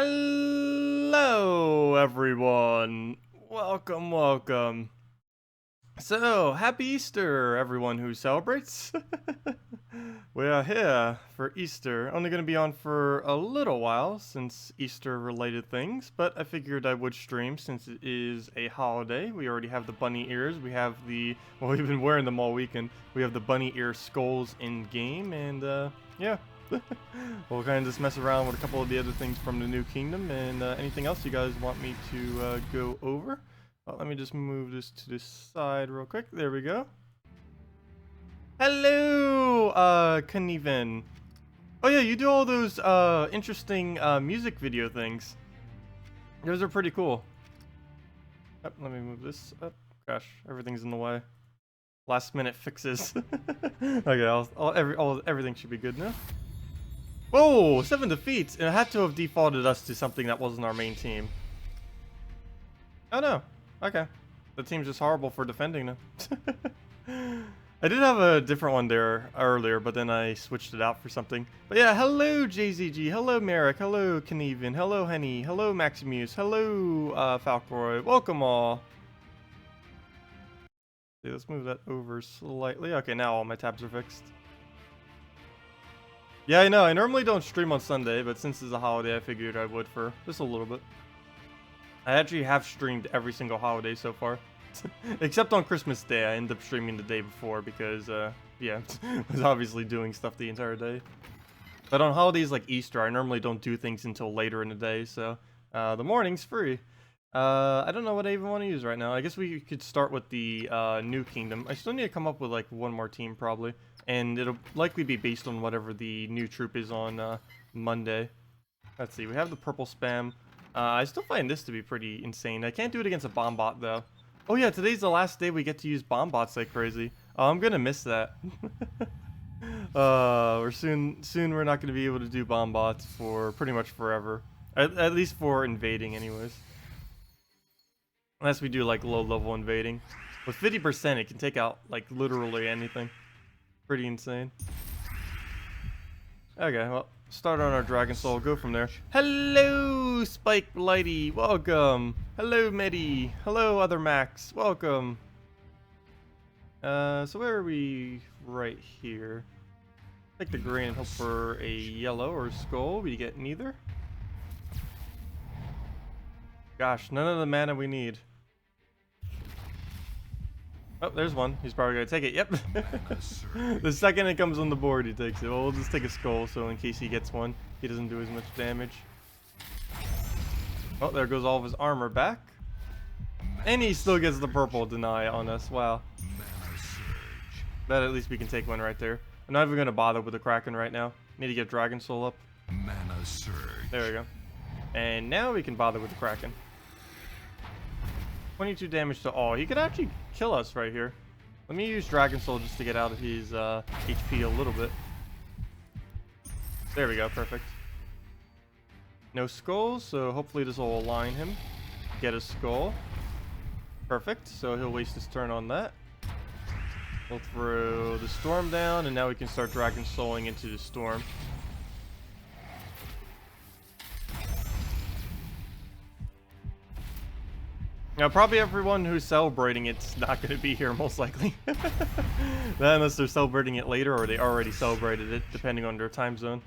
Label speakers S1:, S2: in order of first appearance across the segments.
S1: Hello, everyone. Welcome. So, happy Easter, everyone who celebrates. We are here for Easter. Only going to be on for a little while since Easter-related things, but I figured I would stream since it is a holiday. We already have the bunny ears. We have the, well, we've been wearing them all weekend. We have the bunny ear skulls in game, and yeah. We'll kind of just mess around with a couple of the other things from the new kingdom, and anything else you guys want me to go over. Let me just move this to this side real quick. There we go. Hello, Knieven. Oh yeah, you do all those interesting music video things. Those are pretty cool. Oh, let me move this up. Gosh, everything's in the way. Last minute fixes. Okay, everything should be good now. Whoa, 7 defeats. It had to have defaulted us to something that wasn't our main team. Oh no. Okay. The team's just horrible for defending now. I did have a different one there earlier, but then I switched it out for something. But yeah, hello JZG, hello Merrick, hello Knieven, hello Henny, hello Maximus, hello Falkroy, welcome all. Okay, let's move that over slightly. Okay, now all my tabs are fixed. Yeah, I know, I normally don't stream on Sunday, but since it's a holiday, I figured I would for just a little bit. I actually have streamed every single holiday so far. Except on Christmas Day, I end up streaming the day before because, yeah, I was obviously doing stuff the entire day. But on holidays like Easter, I normally don't do things until later in the day, so the morning's free. I don't know what I even want to use right now. I guess we could start with the new kingdom. I still need to come up with like one more team probably, and it'll likely be based on whatever the new troop is on Monday. Let's see, we have the purple spam. I still find this to be pretty insane. I can't do it against a bomb bot though. Oh yeah, today's the last day we get to use bomb bots like crazy. Oh, I'm gonna miss that. We're soon we're not gonna be able to do bomb bots for pretty much forever. At least for invading anyways. Unless we do like low level invading. With 50% it can take out like literally anything. Pretty insane. Okay, well, start on our Dragon Soul, go from there. Hello, Spike Blighty, welcome. Hello, Medi. Hello, other Max, welcome. So where are we? Right here. Take the green and hope for a yellow or skull. We get neither. Gosh, none of the mana we need. Oh, there's one. He's probably gonna take it. Yep. The second it comes on the board, he takes it. Well, we'll just take a skull, so in case he gets one, he doesn't do as much damage. Oh, there goes all of his armor back. And he still gets the purple deny on us. Wow. But at least we can take one right there. I'm not even gonna bother with the Kraken right now. Need to get Dragon Soul up. There we go. And now we can bother with the Kraken. 22 damage to all. He could actually kill us right here. Let me use Dragon Soul just to get out of his HP a little bit. There we go, perfect. No skulls, so hopefully this will align him. Get a skull. Perfect, so he'll waste his turn on that. We'll throw the storm down, and now we can start Dragon Souling into the storm. Now, probably everyone who's celebrating it's not going to be here, most likely. Unless they're celebrating it later, or they already celebrated it, depending on their time zone.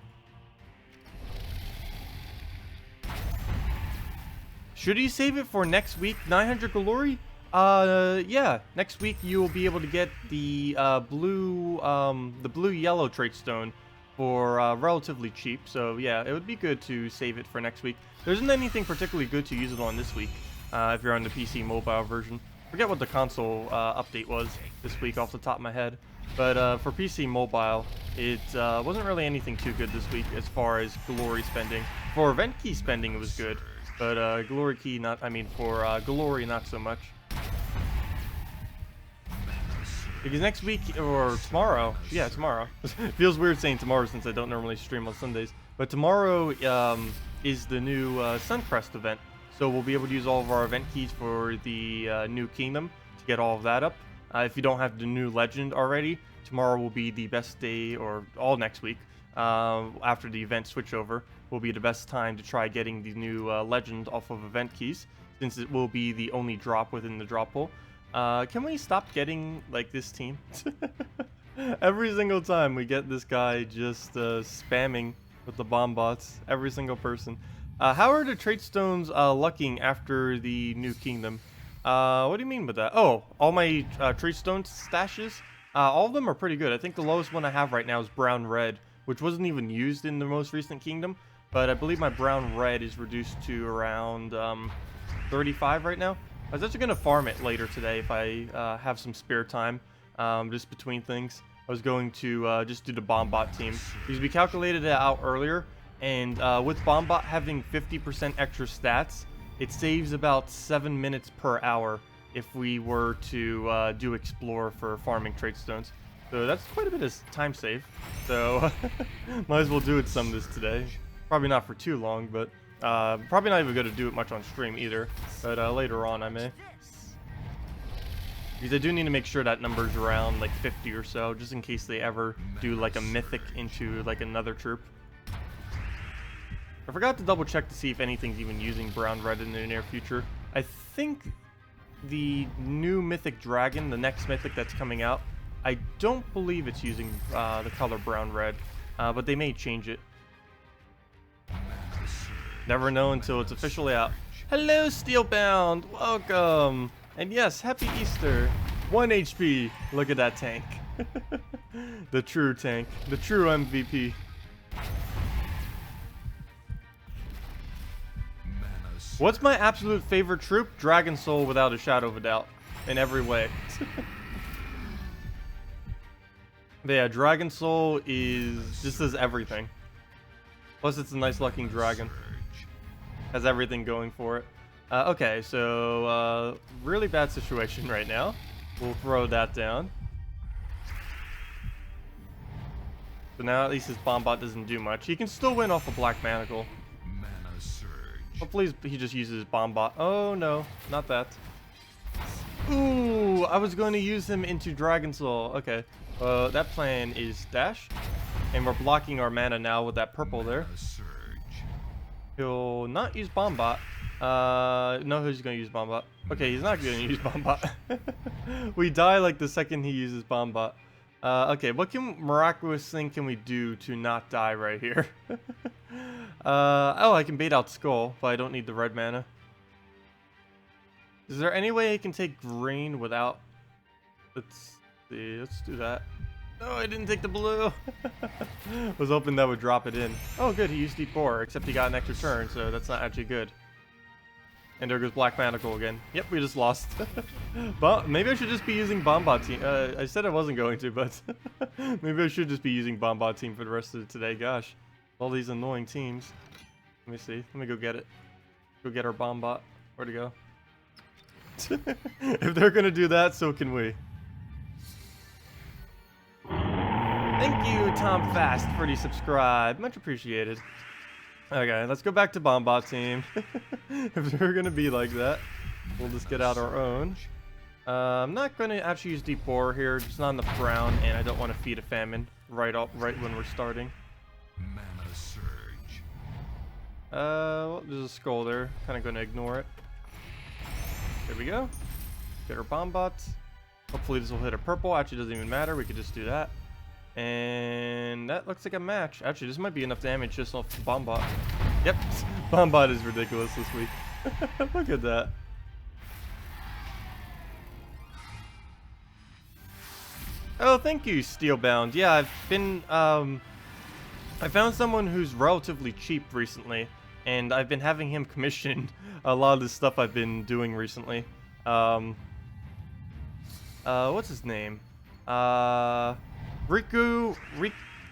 S1: Should you save it for next week, 900 glory? Yeah. Next week you will be able to get the blue-yellow trait stone for relatively cheap. So yeah, it would be good to save it for next week. There isn't anything particularly good to use it on this week. If you're on the PC mobile version. Forget what the console update was this week off the top of my head. But for PC mobile, it wasn't really anything too good this week as far as glory spending. For event key spending, it was good. But glory key not, for glory not so much. Because next week, or tomorrow, yeah, tomorrow. Feels weird saying tomorrow since I don't normally stream on Sundays. But tomorrow is the new Suncrest event. So we'll be able to use all of our event keys for the new kingdom to get all of that up. If you don't have the new legend already, tomorrow will be the best day, or all next week, after the event switchover, will be the best time to try getting the new legend off of event keys, since it will be the only drop within the drop pool. Can we stop getting, like, this team? Every single time we get this guy just spamming with the bomb bots. Every single person. How are the trait stones lucking after the new kingdom? What do you mean by that? Oh, all my trait stone stashes? All of them are pretty good. I think the lowest one I have right now is brown red, which wasn't even used in the most recent kingdom. But I believe my brown red is reduced to around 35 right now. I was actually going to farm it later today if I have some spare time, just between things. I was going to just do the Bombbot team, because we calculated it out earlier, and with Bombbot having 50% extra stats, it saves about 7 minutes per hour if we were to do Explore for farming trait stones. So that's quite a bit of time save, so might as well do it some this today. Probably not for too long, but probably not even going to do it much on stream either, but later on I may. Because I do need to make sure that number's around like 50 or so, just in case they ever do like a mythic into like another troop. I forgot to double check to see if anything's even using brown red in the near future. I think the new mythic dragon, the next mythic that's coming out, I don't believe it's using the color brown red, but they may change it. Never know until it's officially out. Hello, Steelbound! Welcome! And yes, happy Easter! 1 HP! Look at that tank. The true tank. The true MVP. What's my absolute favorite troop? Dragon Soul, without a shadow of a doubt. In every way. But yeah, Dragon Soul just does everything. Plus it's a nice looking dragon. Has everything going for it. Okay, so really bad situation right now. We'll throw that down. So now at least his Bombbot doesn't do much. He can still win off a Black Manacle. Hopefully he just uses his Bombbot. Oh no, not that. Ooh, I was going to use him into Dragon Soul. Okay, that plan is dash. And we're blocking our mana now with that purple there. He'll not use Bombbot. No, he's gonna use Bombbot. Okay, he's not gonna use Bombbot. We die like the second he uses Bombbot. Okay, what miraculous thing can we do to not die right here? Oh, I can bait out Skull, but I don't need the red mana. Is there any way I can take green without... Let's see, let's do that. No, I didn't take the blue. Was hoping that would drop it in. Oh, good, he used Deep Bore, except he got an extra turn, so that's not actually good. And there goes Black Manacle again. Yep, we just lost. But maybe I should just be using Bombbot team. I said I wasn't going to, but maybe I should just be using Bombbot team for the rest of today. Gosh, all these annoying teams. Let me see. Let me go get it. Go get our Bombbot. Where'd it go? If they're gonna do that, so can we. Thank you, Tom Fast, for the subscribe. Much appreciated. Okay, let's go back to Bombbot team. If they're gonna be like that, we'll just get out our own. I'm not gonna actually use Deep Bore here, just not enough brown, and I don't want to feed a famine right when we're starting. Well, there's a Skull there. Kind of gonna ignore it. There we go. Get our Bombbot. Hopefully this will hit a purple. Actually, doesn't even matter. We could just do that. And that looks like a match. Actually, this might be enough damage just off the Bombbot. Yep, Bombbot is ridiculous this week. Look at that. Oh, thank you, Steelbound. Yeah, I've been, I found someone who's relatively cheap recently, and I've been having him commission a lot of the stuff I've been doing recently. What's his name?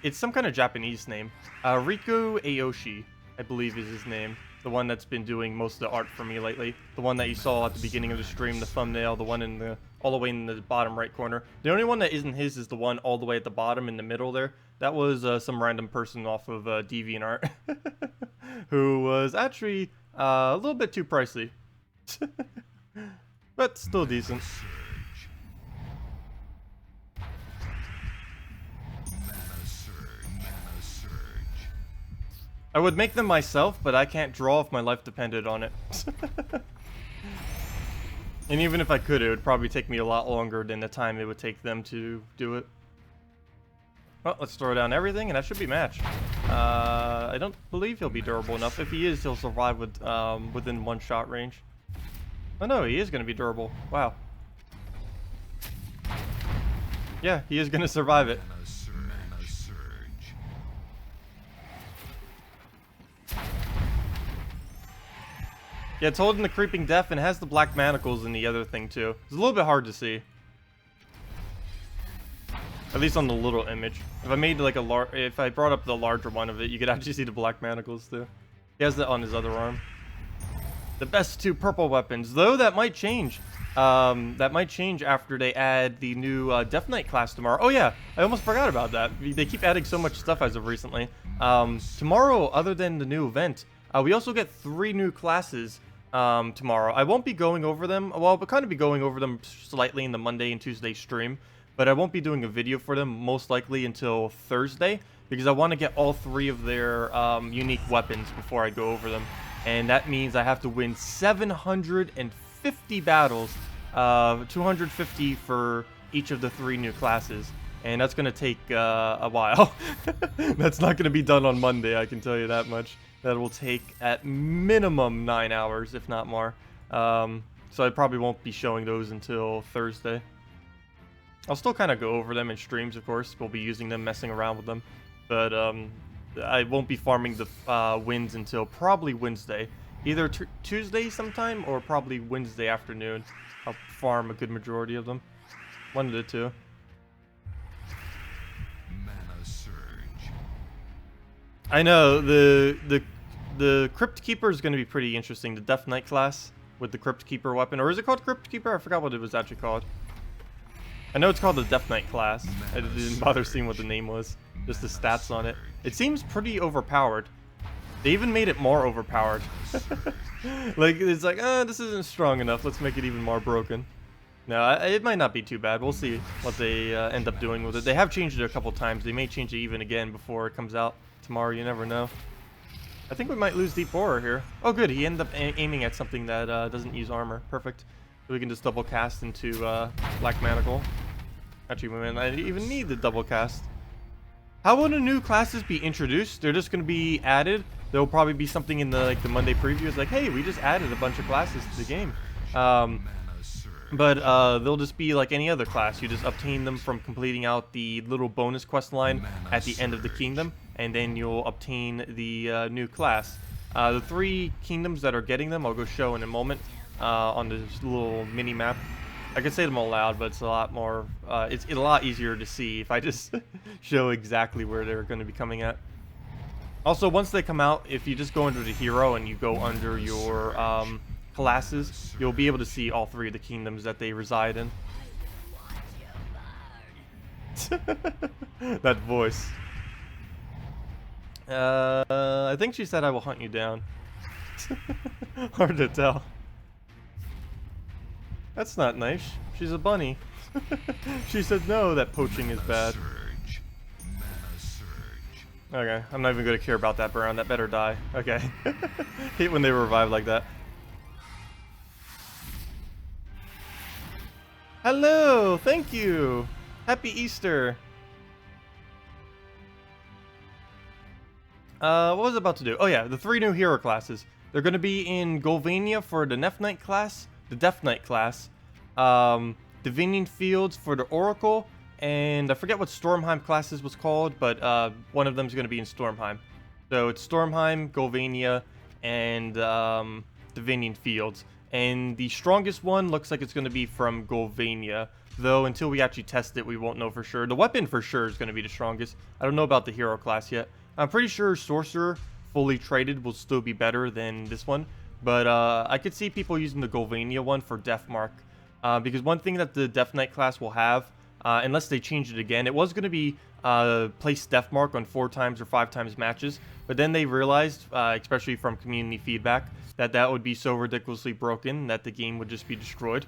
S1: It's some kind of Japanese name. Riku Aoshi, I believe is his name. The one that's been doing most of the art for me lately. The one that you saw at the beginning of the stream, the thumbnail, the one in the all the way in the bottom right corner. The only one that isn't his is the one all the way at the bottom in the middle there. That was some random person off of DeviantArt who was actually a little bit too pricey. But still decent. I would make them myself, but I can't draw if my life depended on it. And even if I could, it would probably take me a lot longer than the time it would take them to do it. Well, let's throw down everything, and that should be matched. I don't believe he'll be durable enough. If he is, he'll survive with within one-shot range. Oh no, he is going to be durable. Wow. Yeah, he is going to survive it. Yeah, it's holding the Creeping Death and has the black manacles in the other thing too. It's a little bit hard to see. At least on the little image. If I made like if I brought up the larger one of it, you could actually see the black manacles too. He has that on his other arm. The best 2 purple weapons, though that might change. That might change after they add the new Death Knight class tomorrow. Oh yeah, I almost forgot about that. They keep adding so much stuff as of recently. Tomorrow, other than the new event, we also get 3 new classes tomorrow. I won't be going over them. Well, I'll kind of be going over them slightly in the Monday and Tuesday stream, but I won't be doing a video for them most likely until Thursday, because I want to get all 3 of their unique weapons before I go over them. And that means I have to win 750 battles, 250 for each of the 3 new classes. And that's going to take a while. That's not going to be done on Monday, I can tell you that much. That will take at minimum 9 hours, if not more. So I probably won't be showing those until Thursday. I'll still kind of go over them in streams, of course. We'll be using them, messing around with them. But I won't be farming the wins until probably Wednesday. Either Tuesday sometime or probably Wednesday afternoon. I'll farm a good majority of them. One of the 2. I know, the Crypt Keeper is going to be pretty interesting. The Death Knight class with the Crypt Keeper weapon. Or is it called Crypt Keeper? I forgot what it was actually called. I know it's called the Death Knight class. I didn't bother seeing what the name was. Just the stats on it. It seems pretty overpowered. They even made it more overpowered. Like, it's like, this isn't strong enough. Let's make it even more broken. No, it might not be too bad. We'll see what they end up doing with it. They have changed it a couple times. They may change it even again before it comes out tomorrow. You never know. I think we might lose Deep Borer here. Oh, good. He ended up aiming at something that doesn't use armor. Perfect. So we can just double cast into Black Manacle. Actually, we might not even need the double cast. How will the new classes be introduced? They're just going to be added. There'll probably be something in the the Monday preview. It's like, hey, we just added a bunch of classes to the game. But they'll just be like any other class. You just obtain them from completing out the little bonus quest line at the end of the kingdom, and then you'll obtain the new class. The 3 kingdoms that are getting them, I'll go show in a moment on this little mini map. I could say them all loud, but it's a lot more. It's a lot easier to see if I just show exactly where they're going to be coming at. Also, once they come out, if you just go under the hero and you go under your classes, you'll be able to see all 3 of the kingdoms that they reside in. That voice. I think she said I will hunt you down. Hard to tell. That's not nice. She's a bunny. She said no, that poaching is bad. Okay, I'm not even going to care about that Brown. That better die. Okay. Hate when they revive like that. Hello! Thank you! Happy Easter! What was I about to do? Oh yeah, the 3 new hero classes. They're going to be in Golvania for the Death Knight class, the Death Knight class, Divinian Fields for the Oracle, and I forget what Stormheim classes was called, but one of them is going to be in Stormheim. So it's Stormheim, Golvania, and Divinian Fields. And the strongest one looks like it's going to be from Golvania, though until we actually test it, we won't know for sure. The weapon for sure is going to be the strongest. I don't know about the hero class yet. I'm pretty sure Sorcerer, fully traded, will still be better than this one. But I could see people using the Golvania one for Deathmark. Because one thing that the Death Knight class will have, unless they change it again, it was going to be place Deathmark on 4 times or 5 times matches. But then they realized, especially from community feedback, that that would be so ridiculously broken that the game would just be destroyed.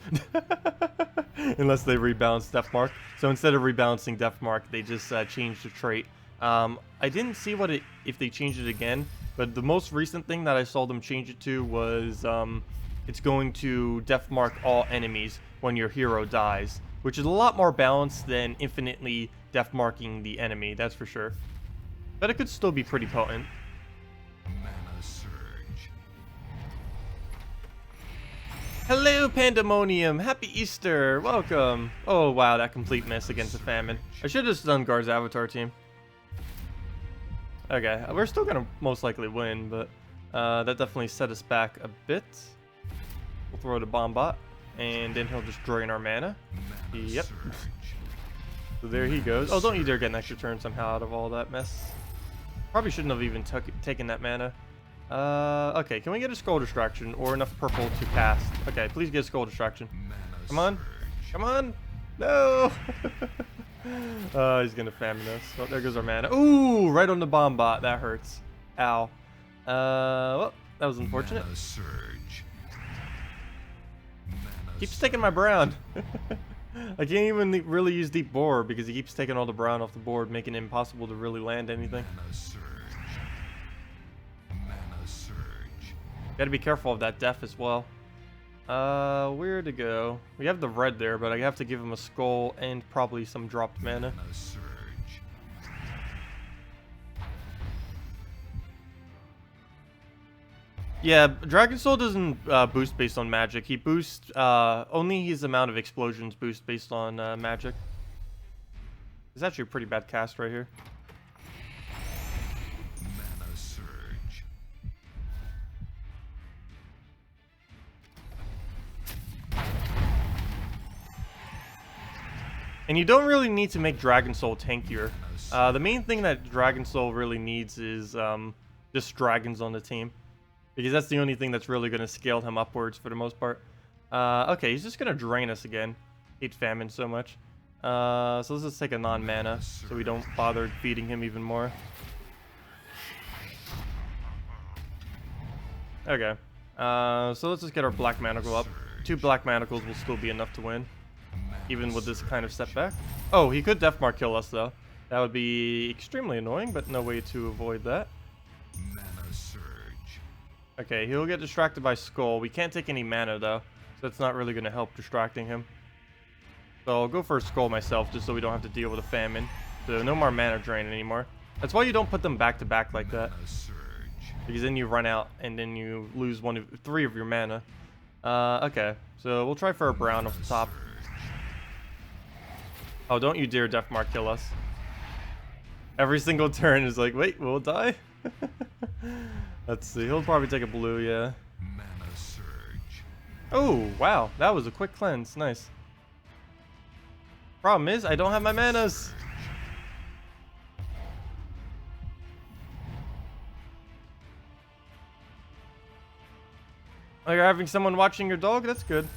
S1: Unless they rebalance Deathmark. So instead of rebalancing Deathmark, they just changed the trait. I didn't see what if they changed it again. But the most recent thing that I saw them change it to was it's going to death mark all enemies when your hero dies, which is a lot more balanced than infinitely death marking the enemy, that's for sure. But it could still be pretty potent.
S2: Mana surge.
S1: Hello, Pandemonium! Happy Easter! Welcome! Oh wow, that complete miss against the famine. I should have just done Gar's avatar team. Okay, we're still gonna most likely win, but that definitely set us back a bit. We'll throw the bomb bot, and then he'll just drain our mana. Yep. So there he goes. Oh, don't you dare get an extra turn somehow out of all that mess. Probably shouldn't have even taken that mana. Okay, can we get a skull distraction or enough purple to cast? Okay, please get a skull distraction. Come on. Come on. No. He's gonna famine us. Oh, there goes our mana. Ooh, right on the bomb bot. That hurts. Ow. Well, that was unfortunate. Keeps taking my brown. I can't even really use deep bore because he keeps taking all the brown off the board, making it impossible to really land anything. Gotta be careful of that def as well. Where to go? We have the red there, but I have to give him a skull and probably some dropped mana. Yeah, Dragon Soul doesn't boost based on magic. He boosts only his amount of explosions boost based on magic. It's actually a pretty bad cast right here.
S2: Mana surge.
S1: And you don't really need to make Dragon Soul tankier. The main thing that Dragon Soul really needs is just dragons on the team. Because that's the only thing that's really going to scale him upwards for the most part. Okay, he's just going to drain us again. Hate famine so much. So let's just take a non-mana so we don't bother feeding him even more. Okay. So let's just get our black manacle up. 2 black manacles will still be enough to win. Even with this kind of setback. Oh, he could deathmark kill us though. That would be extremely annoying, but no way to avoid that. Okay, he'll get distracted by Skull. We can't take any mana though, so that's not really going to help distracting him. So I'll go for a Skull myself, just so we don't have to deal with a famine. So no more mana drain anymore. That's why you don't put them back to back like that. Because then you run out, and then you lose 3 of your mana. Okay, so we'll try for a brown off the top. Oh, don't you dare deathmark kill us. Every single turn is like, wait, we'll die? Let's see, he'll probably take a blue, yeah. Oh, wow, that was a quick cleanse, nice. Problem is, I don't have my manas. Oh, you're having someone watching your dog? That's good.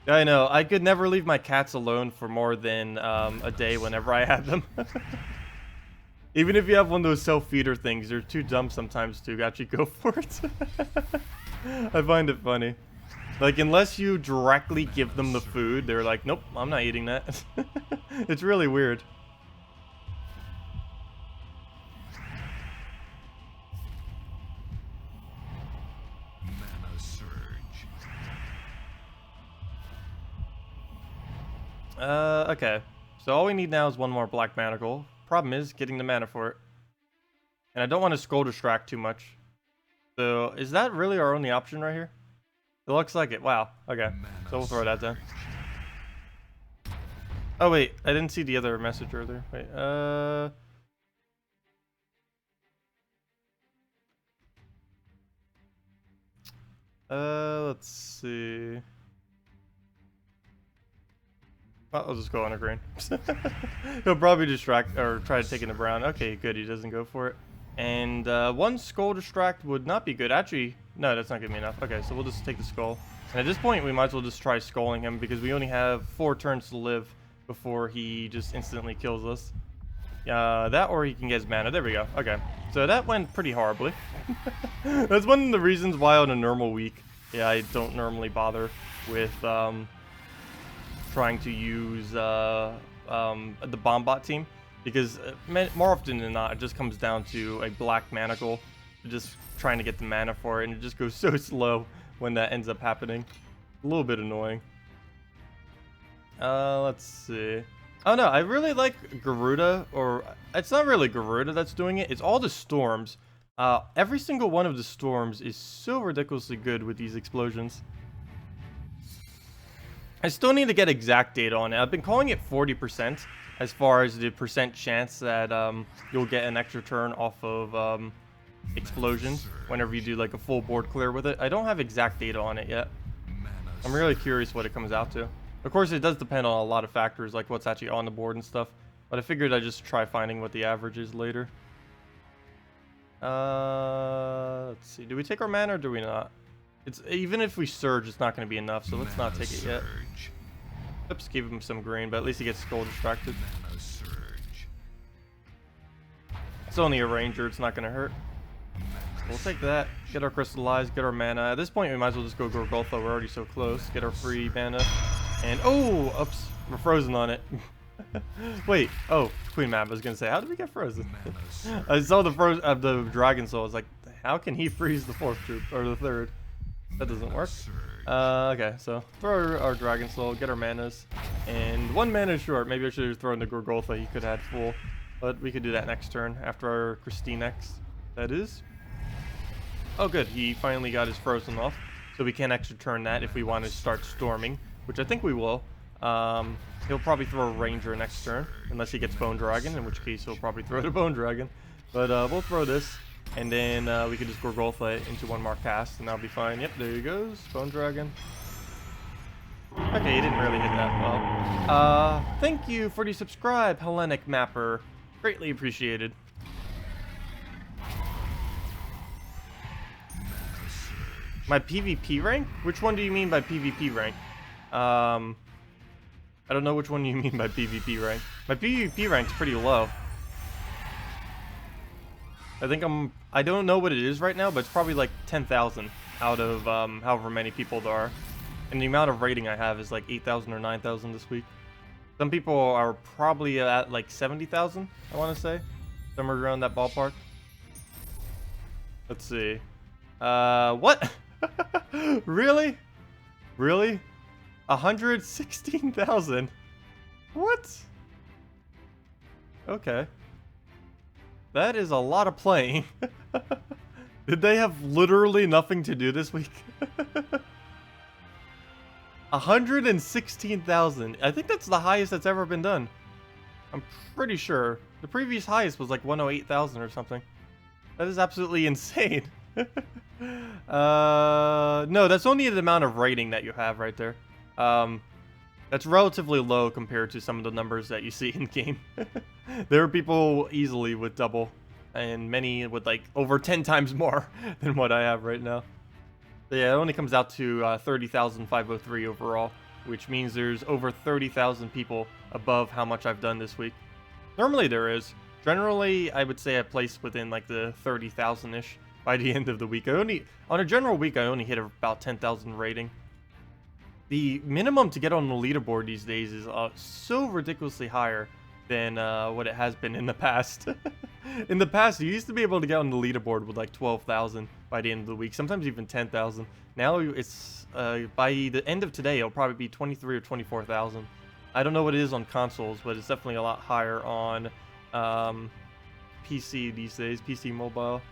S1: I know, I could never leave my cats alone for more than a day whenever I had them. Even if you have one of those self-feeder things, they're too dumb sometimes to actually go for it. I find it funny. Like, unless you directly give them the food, they're like, nope, I'm not eating that. It's really weird.
S2: Mana surge.
S1: Okay. So all we need now is 1 more black manacle. Problem is getting the mana for it. And I don't want to skull distract too much. So is that really our only option right here? It looks like it. Wow. Okay. So we'll throw that down. Oh wait, I didn't see the other message earlier. Wait, let's see. Well, I'll just go on a green. He'll probably distract or try to take in the brown. Okay, good. He doesn't go for it. And 1 skull distract would not be good. Actually, no, that's not giving me enough. Okay, so we'll just take the skull. And at this point, we might as well just try skulling him because we only have 4 turns to live before he just instantly kills us. That or he can get his mana. There we go. Okay, so that went pretty horribly. That's one of the reasons why on a normal week, yeah, I don't normally bother with trying to use the bomb bot team. because more often than not, it just comes down to a black manacle, just trying to get the mana for it, and it just goes so slow when that ends up happening. A little bit annoying. Let's see. Oh no, I really like Garuda, or it's not really Garuda that's doing it, it's all the storms. Every single one of the storms is so ridiculously good with these explosions. I still need to get exact data on it. I've been calling it 40% as far as the percent chance that you'll get an extra turn off of explosions whenever you do like a full board clear with it. I don't have exact data on it yet. I'm really curious what it comes out to. Of course, it does depend on a lot of factors, like what's actually on the board and stuff. But I figured I'd just try finding what the average is later. Let's see. Do we take our mana or do we not? It's even if we surge, it's not going to be enough, so let's not take it yet. Oops, give him some green, but at least he gets skull distracted. It's only a ranger, it's not going to hurt. So we'll take that, get our crystallized, get our mana. At this point, we might as well just go Gorgulfa. We're already so close. Get our free mana. And, oh, oops, we're frozen on it. Wait, oh, Queen Map, I was going to say, how did we get frozen? I saw the Dragon Soul. I was like, how can he freeze the 4th troop, or the 3rd? That doesn't work. Okay, so throw our Dragon Soul, get our manas, and 1 mana short. Maybe I should have thrown the Gorgulfa. He could have had full, but we could do that next turn after our Christine X. That is. Oh, good. He finally got his frozen off, so we can extra turn that if we want to start storming, which I think we will. He'll probably throw a Ranger next turn, unless he gets Bone Dragon, in which case he'll probably throw the Bone Dragon. But we'll throw this. And then we can just Gorgulfa it into 1 more cast, and that'll be fine. Yep, there he goes. Bone Dragon. Okay, he didn't really hit that well. Thank you for the subscribe, Hellenic Mapper. Greatly appreciated. My PvP rank? Which one do you mean by PvP rank? I don't know which one you mean by PvP rank. My PvP rank's pretty low. I think I don't know what it is right now, but it's probably like 10,000 out of however many people there are. And the amount of rating I have is like 8,000 or 9,000 this week. Some people are probably at like 70,000, I want to say. Somewhere around that ballpark. Let's see. What? Really? Really? 116,000? What? Okay. That is a lot of playing. Did they have literally nothing to do this week? 116,000. I think that's the highest that's ever been done. I'm pretty sure. The previous highest was like 108,000 or something. That is absolutely insane. No, that's only the amount of rating that you have right there. That's relatively low compared to some of the numbers that you see in game. There are people easily with double, and many with like over 10 times more than what I have right now. So yeah, it only comes out to 30,503 overall, which means there's over 30,000 people above how much I've done this week. Normally there is. Generally, I would say I place within like the 30,000-ish by the end of the week. On a general week, I only hit about 10,000 rating. The minimum to get on the leaderboard these days is so ridiculously higher than what it has been in the past. In the past, you used to be able to get on the leaderboard with like 12,000 by the end of the week, sometimes even 10,000. Now it's by the end of today, it'll probably be 23 or 24,000. I don't know what it is on consoles, but it's definitely a lot higher on PC these days, PC mobile.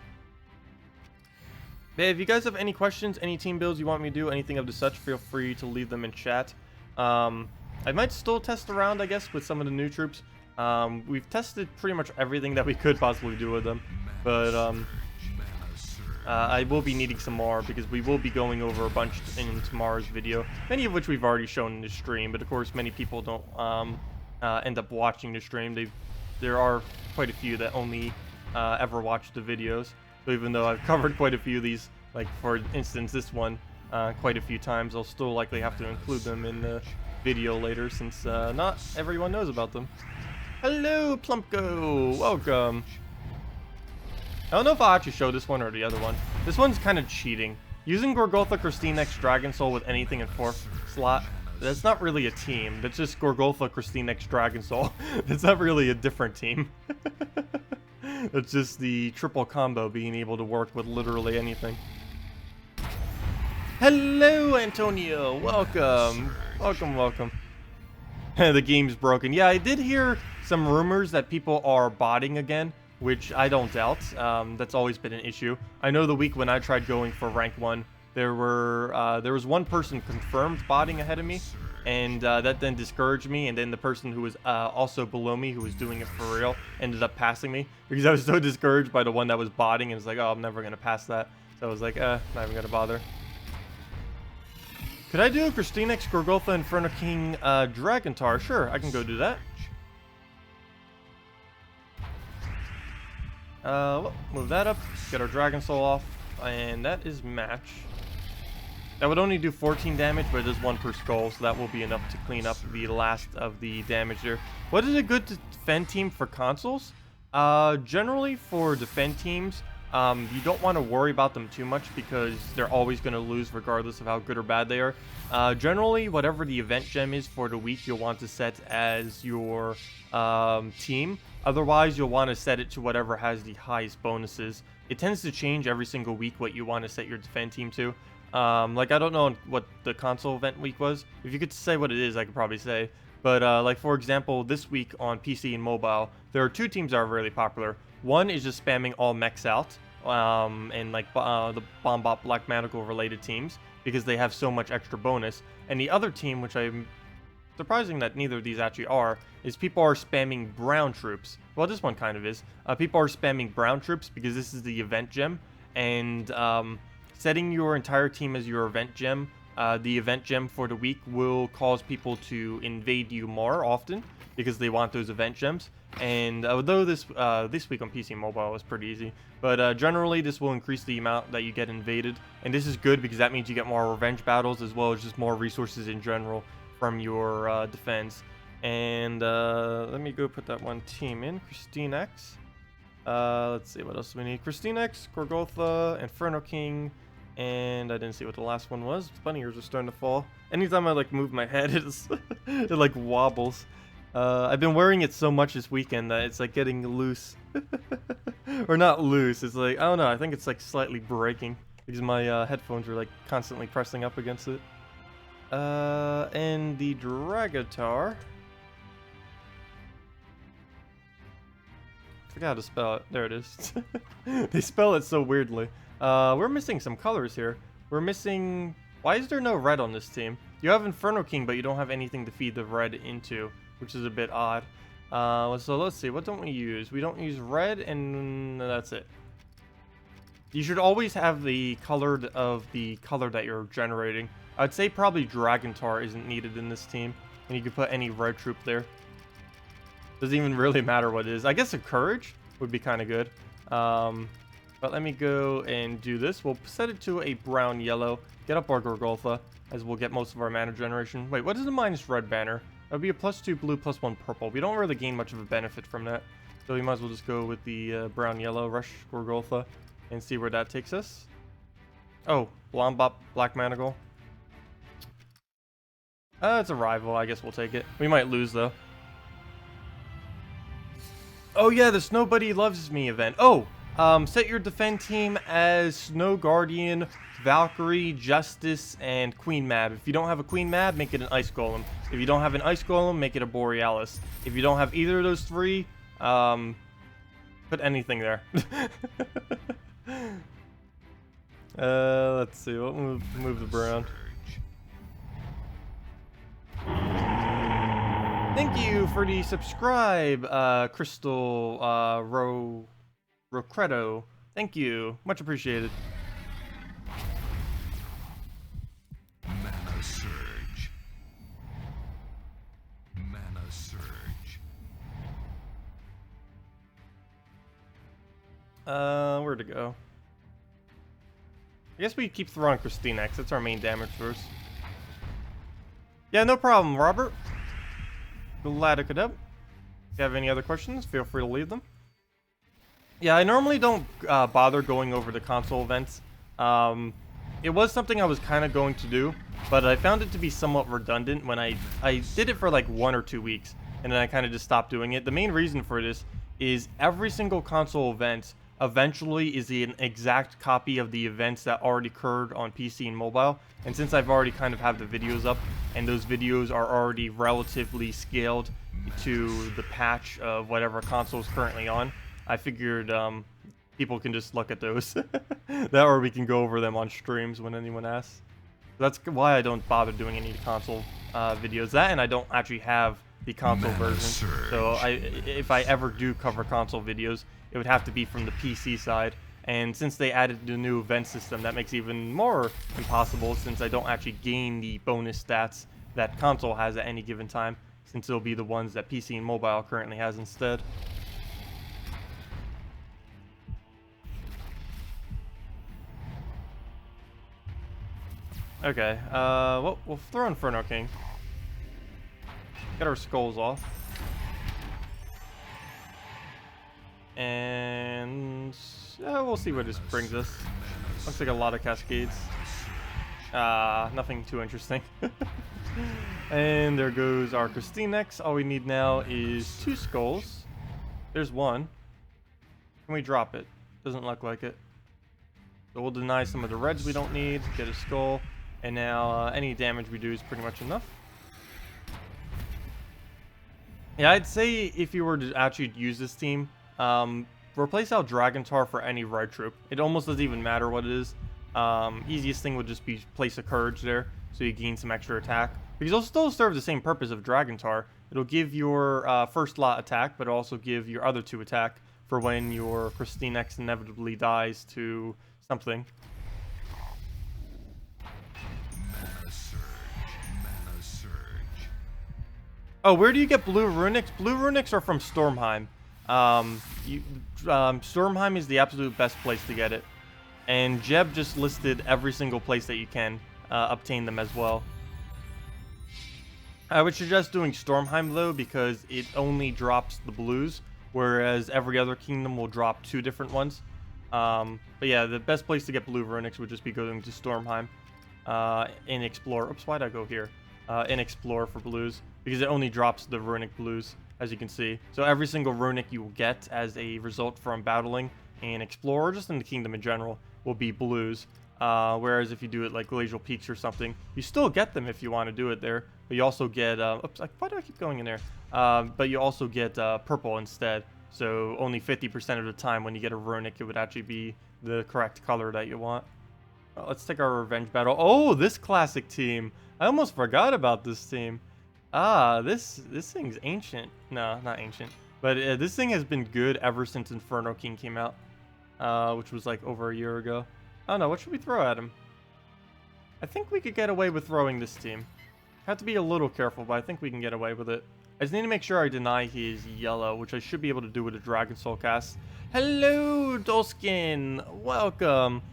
S1: But if you guys have any questions, any team builds you want me to do, anything of the such, feel free to leave them in chat. I might still test around, I guess, with some of the new troops. We've tested pretty much everything that we could possibly do with them, but I will be needing some more because we will be going over a bunch in tomorrow's video, many of which we've already shown in the stream, but of course many people don't end up watching the stream. There are quite a few that only ever watch the videos, so even though I've covered quite a few of these, like for instance this one, quite a few times, I'll still likely have to include them in the video later since not everyone knows about them. Hello, Plumpko! Welcome! I don't know if I'll actually show this one or the other one. This one's kind of cheating. Using Gorgulfa Christine X Dragon Soul with anything in 4th slot That's not really a team. That's just Gorgolfa, Christine X, Dragon Soul. It's not really a different team. It's just the triple combo being able to work with literally anything. Hello, Antonio. Welcome. Welcome, welcome. The game's broken. Yeah, I did hear some rumors that people are botting again, which I don't doubt. That's always been an issue. I know the week when I tried going for rank 1, there was one person confirmed botting ahead of me, and that then discouraged me, and then the person who was also below me, who was doing it for real, ended up passing me, because I was so discouraged by the one that was botting, and it's like, oh, I'm never going to pass that. So I was like, not even going to bother. Could I do a Christine X, Gorgolfa, Inferno King, Dragontar? Sure, I can go do that. Move that up, get our Dragon Soul off, and that is match. That would only do 14 damage, but it is 1 per skull, so that will be enough to clean up the last of the damage there. What is a good defend team for consoles? Generally for defend teams, you don't want to worry about them too much because they're always going to lose regardless of how good or bad they are. Generally, whatever the event gem is for the week, you'll want to set as your team. Otherwise, you'll want to set it to whatever has the highest bonuses. It tends to change every single week what you want to set your defend team to. Like, I don't know what the console event week was. If you could say what it is, I could probably say. But, like, for example, this week on PC and mobile, there are 2 teams that are really popular. One is just spamming all mechs out, and, like, the Bombot Black Manacle related teams, because they have so much extra bonus. And the other team, which I'm surprising that neither of these actually are, is people are spamming brown troops. Well, this one kind of is. People are spamming brown troops because this is the event gem, and, setting your entire team as your event gem, the event gem for the week will cause people to invade you more often because they want those event gems. And although this week on PC and mobile was pretty easy, but generally this will increase the amount that you get invaded. And this is good because that means you get more revenge battles as well as just more resources in general from your defense. And let me go put that one team in, Christine X. Let's see what else we need. Christine X, Gorgolfa, Inferno King. And I didn't see what the last one was. Bunny ears are starting to fall. Anytime I like move my head, it like wobbles. I've been wearing it so much this weekend that it's like getting loose. Or not loose, it's like, I don't know, I think it's like slightly breaking. Because my headphones are like constantly pressing up against it. And the Dragotar. I forgot how to spell it. There it is. They spell it so weirdly. We're missing some colors here. We're missing... Why is there no red on this team? You have Inferno King, but you don't have anything to feed the red into, which is a bit odd. So let's see. What don't we use? We don't use red, and that's it. You should always have the color of the color that you're generating. I'd say probably Dragontar isn't needed in this team, and you can put any red troop there. Doesn't even really matter what it is. I guess a Courage would be kind of good. But let me go and do this. We'll set it to a brown-yellow. Get up our Gorgolfa, as we'll get most of our mana generation. Wait, what is the minus red banner? That would be a +2 blue, +1 purple. We don't really gain much of a benefit from that. So we might as well just go with the brown-yellow, rush Gorgolfa, and see where that takes us. Oh, Bombot Black Manacle. It's a rival. I guess we'll take it. We might lose, though. Oh, yeah, the Snow Buddy Loves Me event. Oh! Set your defend team as Snow Guardian, Valkyrie, Justice, and Queen Mab. If you don't have a Queen Mab, make it an Ice Golem. If you don't have an Ice Golem, make it a Borealis. If you don't have either of those 3, put anything there. Let's see. We'll move the brown. Thank you for the subscribe, Crystal, Rocredo. Thank you. Much appreciated.
S2: Mana Surge. Mana Surge.
S1: Where to go? I guess we keep throwing Christine X. That's our main damage source. Yeah, no problem, Robert. Glad to If you have any other questions, feel free to leave them. Yeah, I normally don't bother going over the console events. it was something I was kind of going to do, but I found it to be somewhat redundant when I did it for like 1 or 2 weeks, and then I kind of just stopped doing it. The main reason for this is every single console event eventually is an exact copy of the events that already occurred on PC and mobile. And since I've already kind of have the videos up, and those videos are already relatively scaled to the patch of whatever console is currently on, I figured people can just look at those. That, or we can go over them on streams when anyone asks. That's why I don't bother doing any console videos. That, and I don't actually have the console version. So if I ever do cover console videos, it would have to be from the PC side. And since they added the new event system, that makes it even more impossible, since I don't actually gain the bonus stats that console has at any given time, since it'll be the ones that PC and mobile currently has instead. Okay, well, we'll throw Inferno King. Get our skulls off. And we'll see where this brings us. Looks like a lot of cascades. Nothing too interesting. And there goes our Christinex. All we need now is 2 skulls. There's 1. Can we drop it? Doesn't look like it. So we'll deny some of the reds we don't need. Get a skull. And now any damage we do is pretty much enough. Yeah, I'd say if you were to actually use this team, replace out Dragontar for any red troop. It almost doesn't even matter what it is. Easiest thing would just be place a Courage there, so you gain some extra attack. Because it'll still serve the same purpose of Dragontar. It'll give your first lot attack, but it'll also give your other 2 attack for when your Christinex inevitably dies to something.
S2: Mana surge.
S1: Oh, where do you get blue runics? Blue runics are from Stormheim. Stormheim is the absolute best place to get it. And Jeb just listed every single place that you can obtain them as well. I would suggest doing Stormheim though, because it only drops the blues, whereas every other kingdom will drop 2 different ones. But yeah, the best place to get blue runics would just be going to Stormheim in Explore. Oops, why'd I go here? In Explore for blues, because it only drops the runic blues, as you can see. So every single runic you will get as a result from battling in Explore, or just in the kingdom in general, will be blues. Whereas if you do it like Glacial Peaks or something, you still get them if you want to do it there, but you also get oops, why do I keep going in there? But you also get purple instead. So only 50% of the time when you get a runic, it would actually be the correct color that you want. Let's take our revenge battle. Oh, this classic team. I almost forgot about this team. This thing's ancient. No, not ancient. But this thing has been good ever since Inferno King came out, which was like over a year ago. I don't know, what should we throw at him? I think we could get away with throwing this team. Have to be a little careful, but I think we can get away with it. I just need to make sure I deny his yellow, which I should be able to do with a Dragon Soul cast. Hello, Dolskin! Welcome!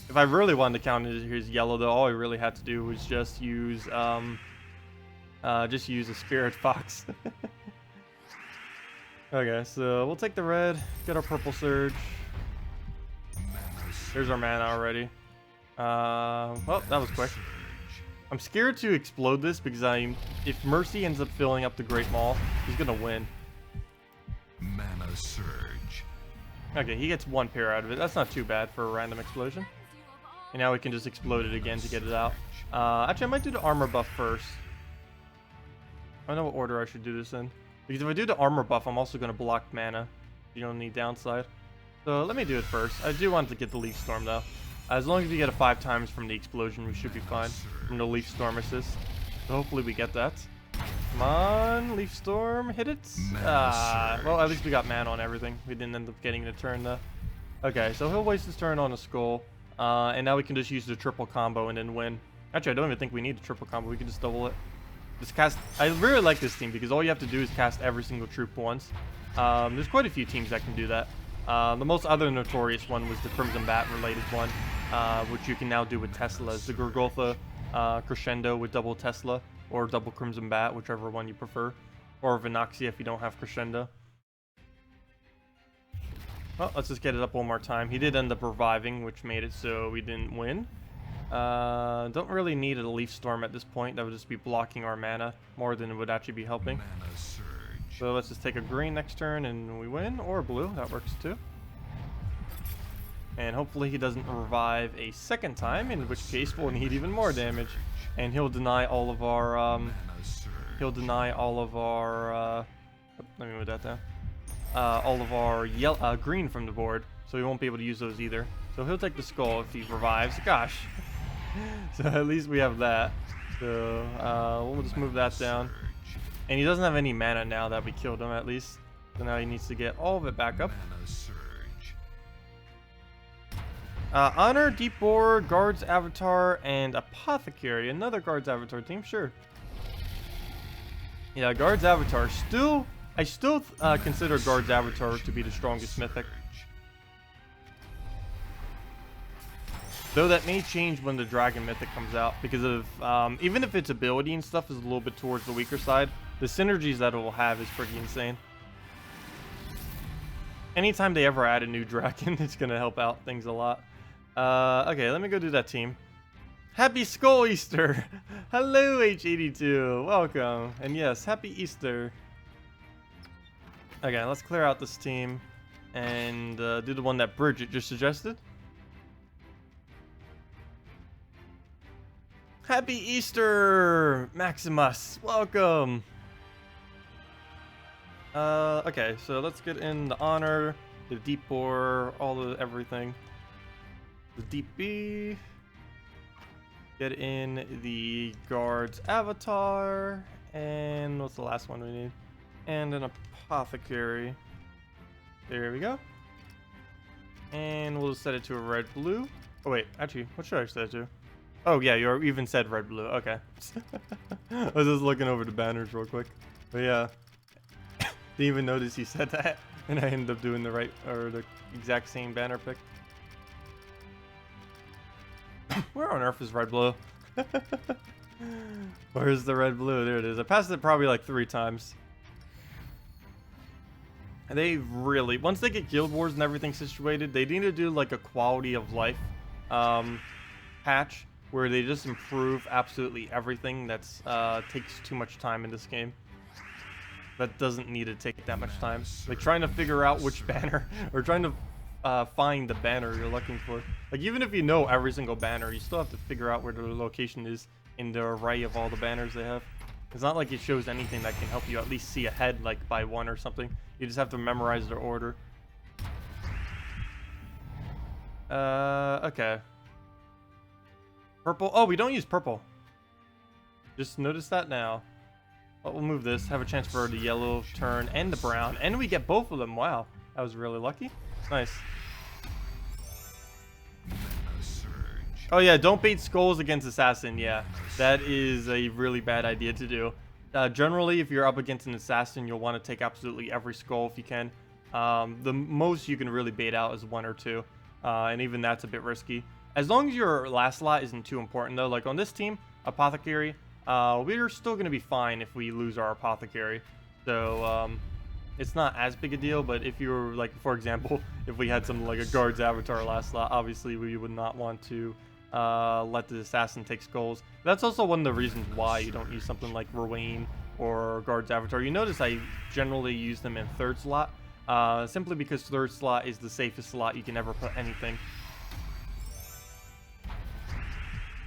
S1: If I really wanted to count his yellow, though, all I really had to do was just use a Spirit Fox. Okay, so we'll take the red, get our purple surge. There's our mana already. Well, that was quick. I'm scared to explode this because if Mercy ends up filling up the Great Maul, he's gonna win.
S2: Mana surge.
S1: Okay, he gets 1 pair out of it. That's not too bad for a random explosion. And now we can just explode it again to get it out. Actually, I might do the armor buff first. I don't know what order I should do this in. Because if I do the armor buff, I'm also going to block mana. You don't need downside. So let me do it first. I do want to get the Leaf Storm though. As long as we get a 5 times from the explosion, we should be fine. From the Leaf Storm assist. So hopefully we get that. Come on, Leaf Storm, hit it. Well, at least we got mana on everything. We didn't end up getting the turn though. Okay, so he'll waste his turn on a skull. And now we can just use the triple combo and then win. Actually, I don't even think we need the triple combo. We can just double it. Just cast. I really like this team because all you have to do is cast every single troop once. There's quite a few teams that can do that. The most other notorious one was the Crimson Bat related one, which you can now do with Teslas. The Gorgotha Crescendo with double Tesla or double Crimson Bat, whichever one you prefer. Or Vinoxia if you don't have Crescendo. Well, let's just get it up one more time. He did end up reviving, which made it so we didn't win. Don't really need a Leaf Storm at this point. That would just be blocking our mana more than it would actually be helping.
S2: Mana surge.
S1: So let's just take a green next turn and we win, or blue. That works too. And hopefully he doesn't revive a second time, in which case we'll need even more damage. And he'll deny all of our, let me move that down. All of our yellow, green from the board, so we won't be able to use those either. So he'll take the skull if he revives. Gosh. So at least we have that. So we'll just move that down. And he doesn't have any mana now that we killed him, at least. So now he needs to get all of it back up. Honor, Deep Bore, Guard's Avatar, and Apothecary. Another Guard's Avatar team, sure. Yeah, Guard's Avatar. I still consider Guard's Avatar to be the strongest mythic. Though that may change when the Dragon Mythic comes out, because of, even if its ability and stuff is a little bit towards the weaker side, the synergies that it will have is pretty insane. Anytime they ever add a new dragon, it's going to help out things a lot. Okay, let me go do that team. Happy Skull Easter! Hello, H82. Welcome. And yes, Happy Easter. Okay, let's clear out this team and do the one that Bridget just suggested. Happy Easter, Maximus. Welcome. Okay, so let's get in the Honor, the Deep Bore, all the everything. The Deep B. Get in the Guard's Avatar. And what's the last one we need? And an Apothecary. There we go. And we'll set it to a red-blue. Oh wait, actually, what should I set it to? Oh yeah, you even said red-blue. Okay. I was just looking over the banners real quick. But yeah. Didn't even notice he said that. And I ended up doing the right, or the exact same banner pick. Where on earth is red-blue? Where's the red-blue? There it is. I passed it probably like 3 times. And they really, once they get Guild Wars and everything situated, they need to do like a quality of life patch where they just improve absolutely everything that's takes too much time in this game. That doesn't need to take that much time. Like trying to figure out which banner, or trying to find the banner you're looking for. Like even if you know every single banner, you still have to figure out where the location is in the array of all the banners they have. It's not like it shows anything that can help you at least see ahead, like by 1 or something. You just have to memorize their order. Okay. Purple. Oh, we don't use purple. Just notice that now. But we'll move this. Have a chance for the yellow turn and the brown. And we get both of them. Wow. That was really lucky. Nice. Oh yeah, don't bait skulls against assassin. Yeah, that is a really bad idea to do. Generally, if you're up against an assassin, you'll want to take absolutely every skull if you can. The most you can really bait out is 1 or 2. And even that's a bit risky. As long as your last slot isn't too important though, like on this team, Apothecary, we're still going to be fine if we lose our Apothecary. So, it's not as big a deal, but if you were, like, for example, if we had something like a Guard's Avatar last slot, obviously we would not want to let the assassin take skulls. That's also one of the reasons why you don't use something like Ruane or Guard's Avatar. You notice I generally use them in 3rd slot, simply because 3rd slot is the safest slot you can ever put anything.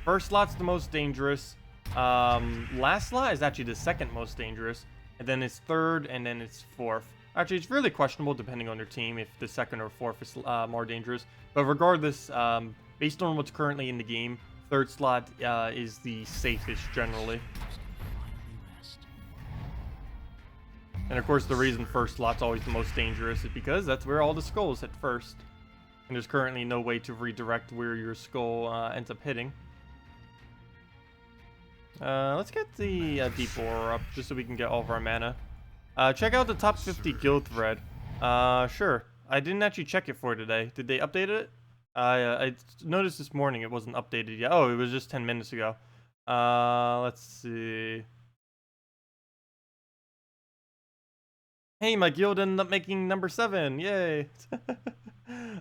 S1: 1st slot's the most dangerous. Last slot is actually the 2nd most dangerous. And then it's 3rd, and then it's 4th. Actually, it's really questionable depending on your team if the 2nd or 4th is more dangerous. But regardless, based on what's currently in the game, 3rd slot is the safest generally. And of course, the reason 1st slot's always the most dangerous is because that's where all the skulls hit first. And there's currently no way to redirect where your skull ends up hitting. Let's get the Deep Bore up, just so we can get all of our mana. Check out the top 50 guild thread. Sure. I didn't actually check it for today. Did they update it? I noticed this morning it wasn't updated yet. Oh, it was just 10 minutes ago. Let's see. Hey, my guild ended up making number 7. Yay.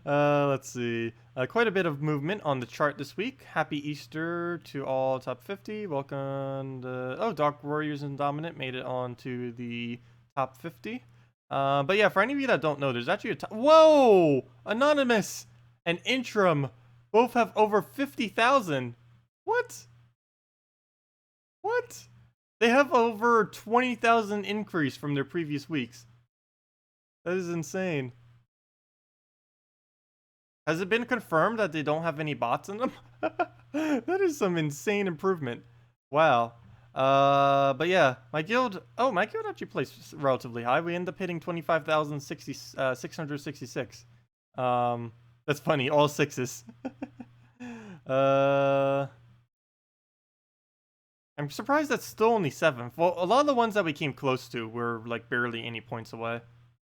S1: Let's see. Quite a bit of movement on the chart this week. Happy Easter to all top 50. Welcome to... Oh, Dark Warriors and Dominant made it on to the top 50. But yeah, for any of you that don't know, there's actually a top... Whoa! Anonymous and Interim both have over 50,000. What? What? They have over 20,000 increase from their previous weeks. That is insane. Has it been confirmed that they don't have any bots in them? That is some insane improvement. Wow. But yeah, my guild actually plays relatively high. We end up hitting 25,666. That's funny, all 6s. I'm surprised that's still only 7. Well, a lot of the ones that we came close to were like barely any points away.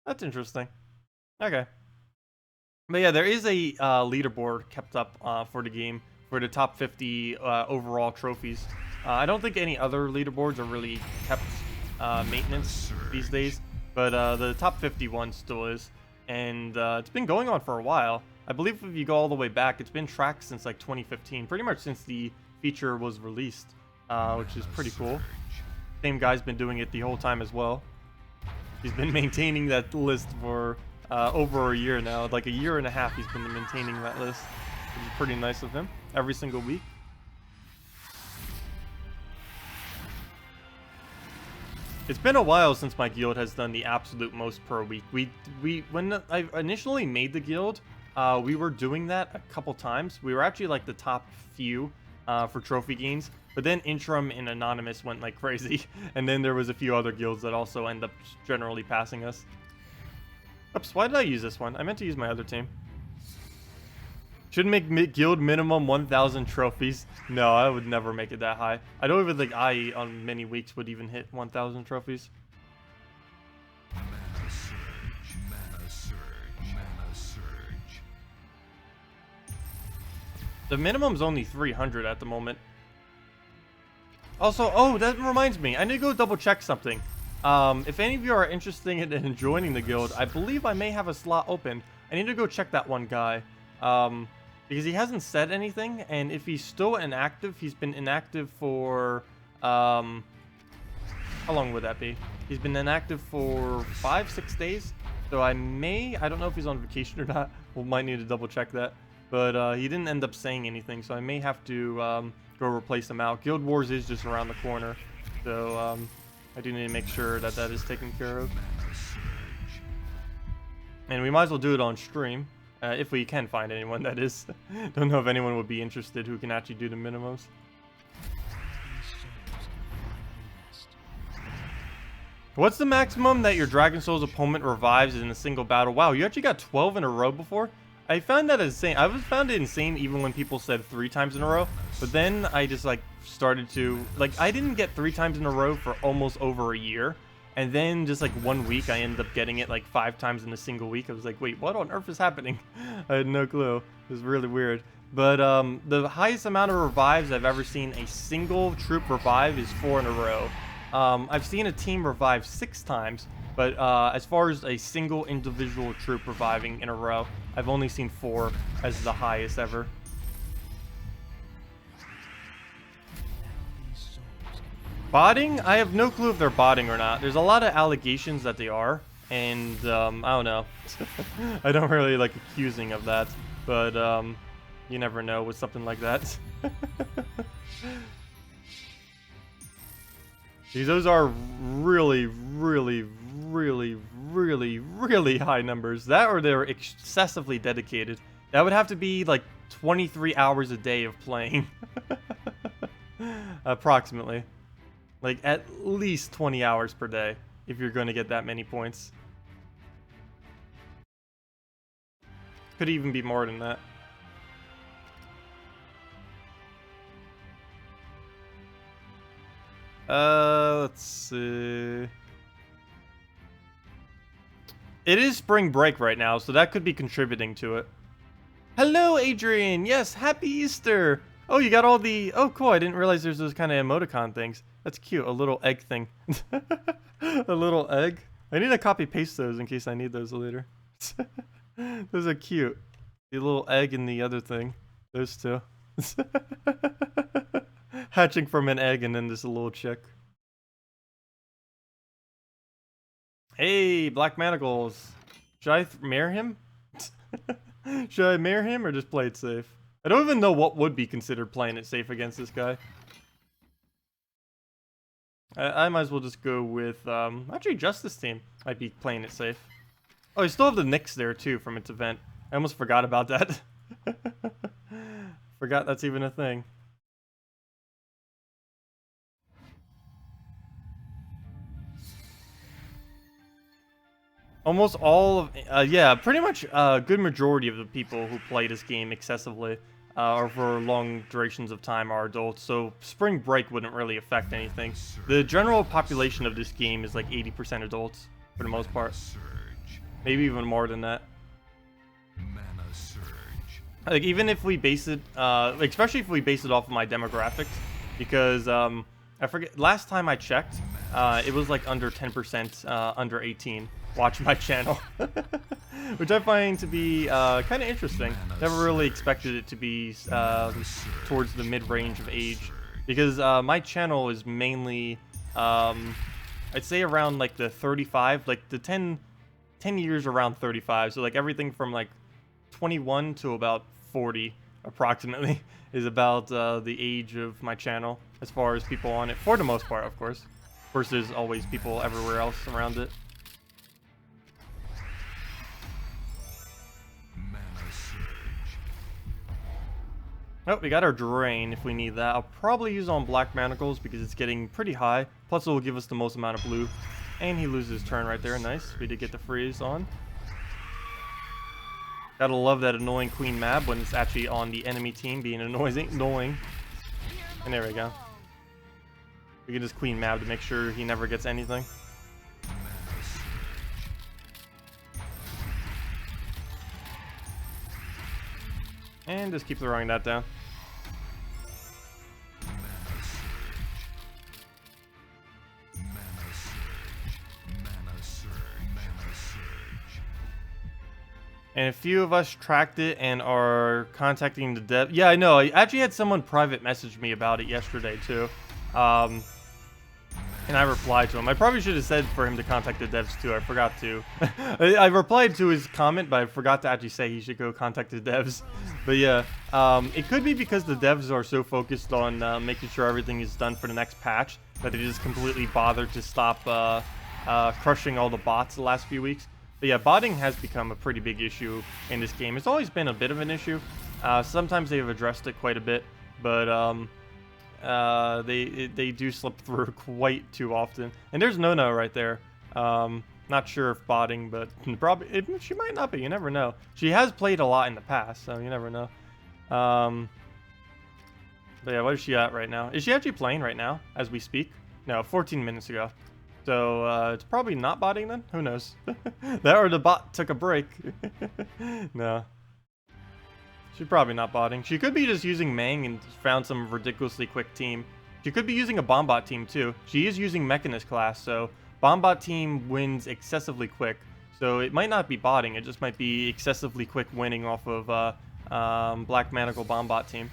S1: That's interesting. Okay. But yeah, there is a leaderboard kept up for the game for the top 50 overall trophies. I don't think any other leaderboards are really kept maintenance these days, but the top 50 one still is. And it's been going on for a while. I believe if you go all the way back, it's been tracked since like 2015, pretty much since the feature was released. Which is pretty cool. Same guy's been doing it the whole time as well. He's been maintaining that list for over a year now. Like a year and a half he's been maintaining that list. Which is pretty nice of him. Every single week. It's been a while since my guild has done the absolute most per week. When I initially made the guild, we were doing that a couple times. We were actually like the top few for trophy gains. But then Interim and Anonymous went like crazy. And then there was a few other guilds that also end up generally passing us. Oops, why did I use this one? I meant to use my other team. Should make guild minimum 1,000 trophies. No, I would never make it that high. I don't even think I, on many weeks, would even hit 1,000 trophies.
S2: Mana surge, mana surge, mana surge.
S1: The minimum's only 300 at the moment. Also, oh, that reminds me. I need to go double check something. If any of you are interested in joining the guild, I believe I may have a slot open. I need to go check that one guy. Because he hasn't said anything, and if he's still inactive, he's been inactive for, how long would that be? He's been inactive for 5-6 days. So I don't know if he's on vacation or not. We might need to double check that. But he didn't end up saying anything, so I may have to go replace him out. Guild Wars is just around the corner, so I do need to make sure that that is taken care of. And we might as well do it on stream, if we can find anyone, that is. Don't know if anyone would be interested who can actually do the minimums. What's the maximum that your Dragon Souls opponent revives in a single battle? Wow, you actually got 12 in a row before? I found that insane. I found it insane even when people said 3 times in a row. But then I just like started to like I didn't get 3 times in a row for almost over a year. And then just like 1 week I ended up getting it like 5 times in a single week. I was like, wait, what on earth is happening? I had no clue. It was really weird. But the highest amount of revives I've ever seen a single troop revive is 4 in a row. I've seen a team revive 6 times, but as far as a single individual troop reviving in a row, I've only seen 4 as the highest ever. Botting? I have no clue if they're botting or not. There's a lot of allegations that they are, and I don't know. I don't really like accusing of that, but you never know with something like that. Those are really, really, really, really, really high numbers. That or they're excessively dedicated. That would have to be like 23 hours a day of playing. Approximately. Like at least 20 hours per day if you're going to get that many points. Could even be more than that. Let's see. It is spring break right now, so that could be contributing to it. Hello, Adrian. Yes, happy Easter. Oh, you got all the... Oh, cool. I didn't realize there's those kind of emoticon things. That's cute. A little egg thing. A little egg. I need to copy paste those in case I need those later. Those are cute. The little egg and the other thing. Those two. Hatching from an egg and then this little chick. Hey, Black Manacles. Should I mare him? Should I mare him or just play it safe? I don't even know what would be considered playing it safe against this guy. I might as well just go with, actually Justice Team might be playing it safe. Oh, you still have the Nyx there too from its event. I almost forgot about that. Forgot that's even a thing. Almost all of, yeah, pretty much a good majority of the people who play this game excessively or for long durations of time are adults, so spring break wouldn't really affect anything. The general population of this game is like 80% adults, for the most part. Maybe even more than that. Like, even if we base it, especially if we base it off of my demographics, because, I forget, last time I checked, it was like under 10% under 18 watch my channel, which I find to be kind of interesting. Never really expected it to be towards the mid-range of age, because my channel is mainly, I'd say around like the 35, like the 10 years around 35, so like everything from like 21 to about 40 approximately is about the age of my channel as far as people on it, for the most part, of course. Of course, there's always people everywhere else around it. Oh, we got our drain if we need that. I'll probably use on Black Manacles because it's getting pretty high. Plus, it will give us the most amount of blue. And he loses his turn right there. Nice. We did get the freeze on. Gotta love that annoying Queen Mab when it's actually on the enemy team being annoying. And there we go. We can just Queen Mab to make sure he never gets anything. And just keep throwing that down. And a few of us tracked it and are contacting the dev. Yeah, I know. I actually had someone private message me about it yesterday too. And I replied to him. I probably should have said for him to contact the devs too. I forgot to. I replied to his comment, but I forgot to actually say he should go contact the devs. But yeah, it could be because the devs are so focused on making sure everything is done for the next patch that they just completely bothered to stop crushing all the bots the last few weeks. But yeah, botting has become a pretty big issue in this game. It's always been a bit of an issue. Sometimes they've addressed it quite a bit, but they do slip through quite too often. And there's No right there. Not sure if botting, but probably she might not be. You never know. She has played a lot in the past, so you never know. But yeah, what is she at right now? Is she actually playing right now as we speak? No, 14 minutes ago. So it's probably not botting then. Who knows? That or the bot took a break. No. She's probably not botting. She could be just using Mang and found some ridiculously quick team. She could be using a Bombot team too. She is using Mechanist class, so Bombot team wins excessively quick. So it might not be botting, it just might be excessively quick winning off of Black Manacle Bombot team.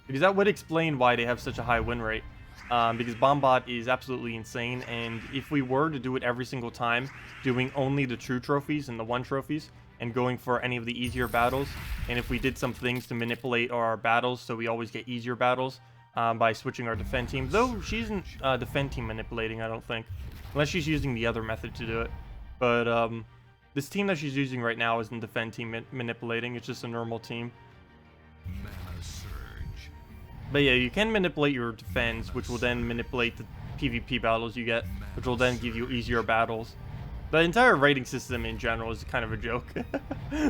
S1: Because that would explain why they have such a high win rate. Because Bombot is absolutely insane, and if we were to do it every single time, doing only the true trophies and the 1 trophies, and going for any of the easier battles, and if we did some things to manipulate our battles so we always get easier battles by switching our defend team, though she isn't defend team manipulating, I don't think, unless she's using the other method to do it. But this team that she's using right now isn't defend team manipulating, it's just a normal team. But yeah, you can manipulate your defense, which will then manipulate the PvP battles you get, which will then give you easier battles. The entire rating system in general is kind of a joke,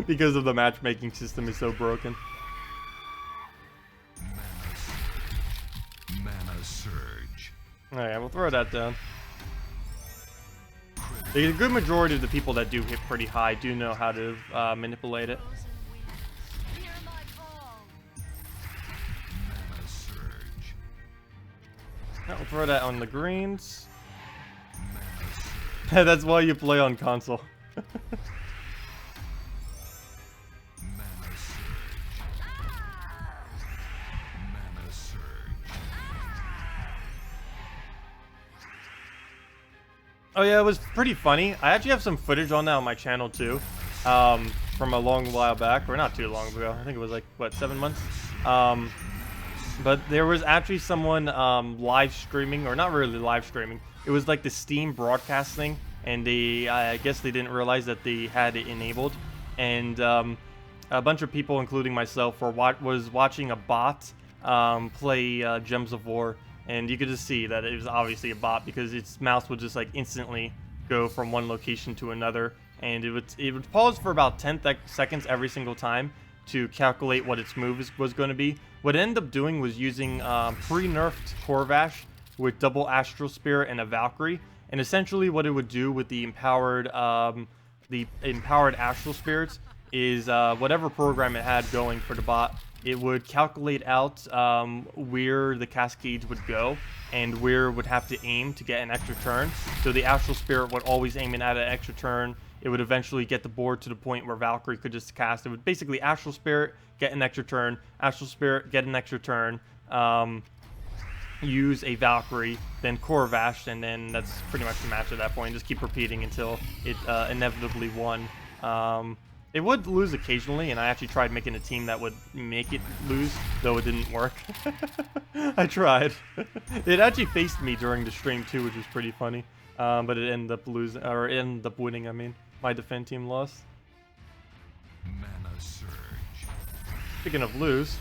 S1: because of the matchmaking system is so broken.
S2: Mana Surge.
S1: Alright, we'll throw that down. A good majority of the people that do hit pretty high do know how to manipulate it. We'll throw that on the greens. That's why you play on console.
S2: Mana surge. Mana surge.
S1: Oh yeah, it was pretty funny. I actually have some footage on that on my channel too, from a long while back, or not too long ago. I think it was like, what, 7 months? But there was actually someone live streaming, or not really live streaming. It was like the Steam broadcast thing, and I guess they didn't realize that they had it enabled. And a bunch of people, including myself, was watching a bot play Gems of War. And you could just see that it was obviously a bot because its mouse would just like instantly go from one location to another, and it would pause for about 10 seconds every single time to calculate what its move was going to be. What it ended up doing was using pre-nerfed Corvash with double Astral Spirit and a Valkyrie, and essentially what it would do with the empowered Astral Spirits is whatever program it had going for the bot, it would calculate out where the cascades would go and where it would have to aim to get an extra turn. So the Astral Spirit would always aim in at an extra turn. It would eventually get the board to the point where Valkyrie could just cast. It would basically Astral Spirit, get an extra turn, Astral Spirit, get an extra turn, use a Valkyrie, then Corvash, and then that's pretty much the match at that point. Just keep repeating until it inevitably won. It would lose occasionally, and I actually tried making a team that would make it lose, though it didn't work. I tried. It actually faced me during the stream too, which was pretty funny. But it ended up losing, or it ended up winning, I mean. My defend team lost.
S2: Mana surge.
S1: Speaking of lose,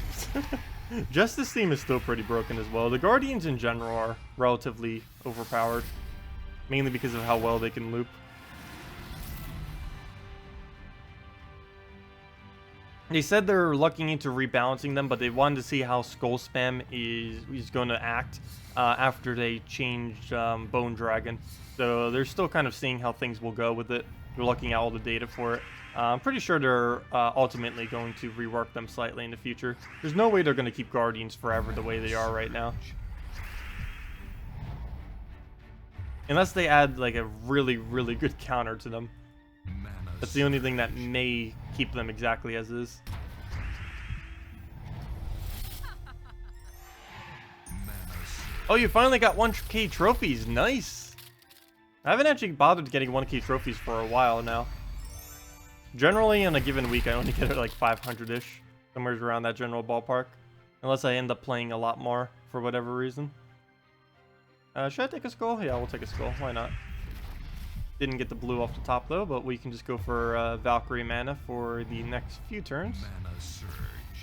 S1: Justice team is still pretty broken as well. The Guardians in general are relatively overpowered, mainly because of how well they can loop. They said they're looking into rebalancing them, but they wanted to see how Skull Spam is going to act after they changed Bone Dragon. So they're still kind of seeing how things will go with it. They're looking at all the data for it. I'm pretty sure they're ultimately going to rework them slightly in the future. There's no way they're going to keep Guardians forever the way they are right now. Unless they add like a really, really good counter to them. That's the only thing that may keep them exactly as is. Oh, you finally got 1K trophies. Nice. I haven't actually bothered getting 1K trophies for a while now. Generally, in a given week, I only get like 500-ish. Somewhere around that general ballpark. Unless I end up playing a lot more for whatever reason. Should I take a skull? Yeah, we'll take a skull. Why not? Didn't get the blue off the top though, but we can just go for Valkyrie mana for the next few turns.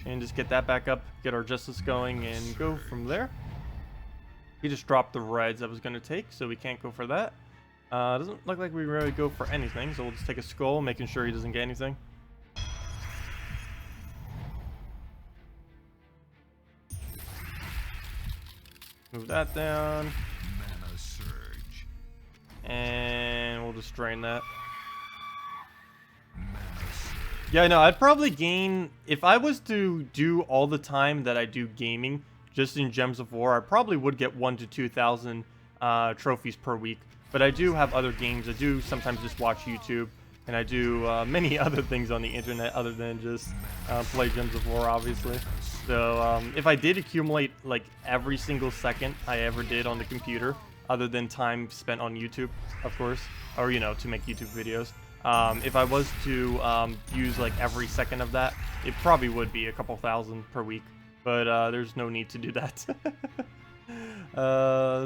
S1: And just get that back up, get our Justice going, and go from there. He just dropped the reds I was going to take, so we can't go for that. Doesn't look like we really go for anything, so we'll just take a skull, making sure he doesn't get anything. Move that down. And we'll just drain that. Yeah, no, I'd probably gain... If I was to do all the time that I do gaming, just in Gems of War, I probably would get 1,000 to 2,000 trophies per week. But I do have other games. I do sometimes just watch YouTube. And I do many other things on the internet other than just play Gems of War, obviously. So if I did accumulate like every single second I ever did on the computer, other than time spent on YouTube, of course, or, you know, to make YouTube videos. If I was to use, like, every second of that, it probably would be a couple thousand per week, but there's no need to do that.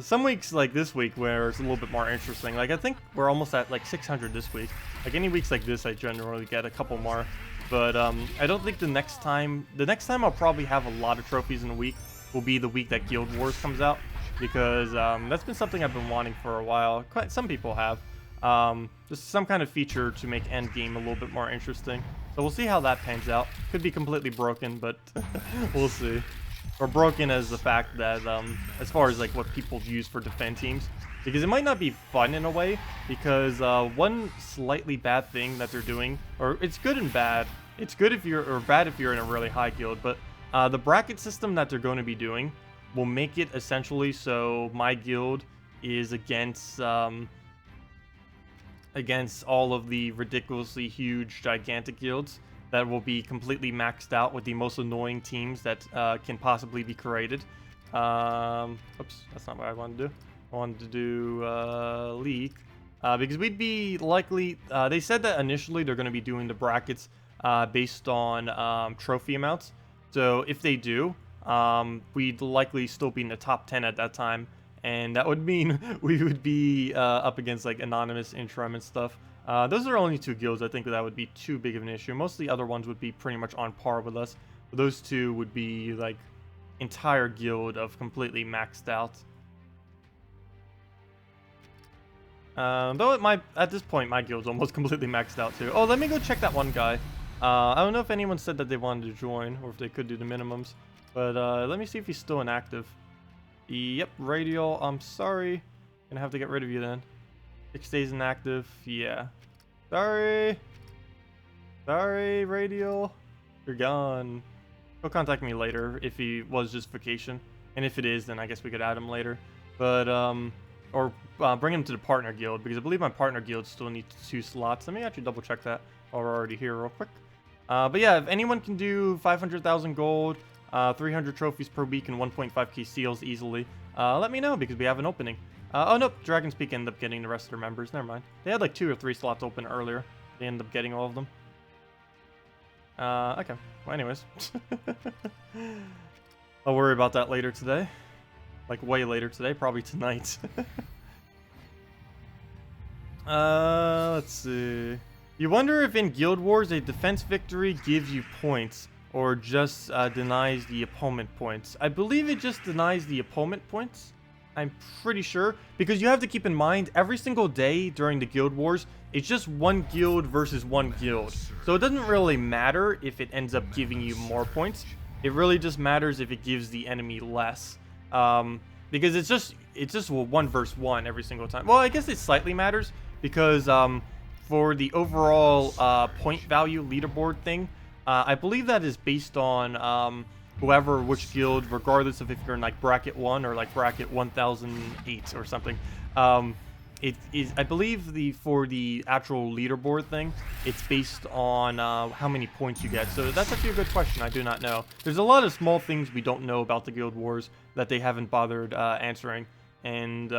S1: Some weeks, like this week, where it's a little bit more interesting, like, I think we're almost at, like, 600 this week. Like, any weeks like this, I generally get a couple more, but I don't think the next time I'll probably have a lot of trophies in a week will be the week that Guild Wars comes out. Because that's been something I've been wanting for a while. Some people have. Just some kind of feature to make endgame a little bit more interesting. So we'll see how that pans out. Could be completely broken, but we'll see. Or broken as the fact that, as far as like what people use for defend teams. Because it might not be fun in a way. Because one slightly bad thing that they're doing, or it's good and bad. It's good if you're, or bad if you're in a really high guild. But the bracket system that they're going to be doing will make it essentially so my guild is against against all of the ridiculously huge, gigantic guilds that will be completely maxed out with the most annoying teams that can possibly be created. Oops, that's not what I wanted to do. I wanted to do League. Because we'd be likely... they said that initially they're going to be doing the brackets based on trophy amounts. So if they do, we'd likely still be in the top 10 at that time. And that would mean we would be up against like Anonymous, Interim, and stuff. Those are only 2 guilds. I think that would be too big of an issue. Most of the other ones would be pretty much on par with us. But those 2 would be like entire guild of completely maxed out. Though at this point my guild's almost completely maxed out too. Oh, let me go check that one guy. I don't know if anyone said that they wanted to join or if they could do the minimums. But let me see if he's still inactive. Yep, Radial, I'm sorry. Gonna have to get rid of you then. 6 days inactive, yeah. Sorry, Radial. You're gone. He'll contact me later if he was just vacation. And if it is, then I guess we could add him later. But, or bring him to the partner guild, because I believe my partner guild still needs 2 slots. Let me actually double check that while we're already here real quick. But yeah, if anyone can do 500,000 gold, 300 trophies per week, and 1.5k seals easily, let me know, because we have an opening. Oh nope, Dragon's Peak ended up getting the rest of their members. Never mind. They had like 2 or 3 slots open earlier. They ended up getting all of them. Okay. Well, anyways. I'll worry about that later today. Like, way later today. Probably tonight. Let's see. You wonder if in Guild Wars a defense victory gives you points, or just denies the opponent points. I believe it just denies the opponent points. I'm pretty sure, because you have to keep in mind every single day during the Guild Wars, it's just one guild versus one guild. So it doesn't really matter if it ends up giving you more points. It really just matters if it gives the enemy less. Because it's just 1 versus 1 every single time. Well, I guess it slightly matters because for the overall point value leaderboard thing, I believe that is based on which guild, regardless of if you're in like bracket 1 or like bracket 1008 or something. It is, I believe, for the actual leaderboard thing, it's based on how many points you get. So that's actually a good question. I do not know. There's a lot of small things we don't know about the Guild Wars that they haven't bothered answering, and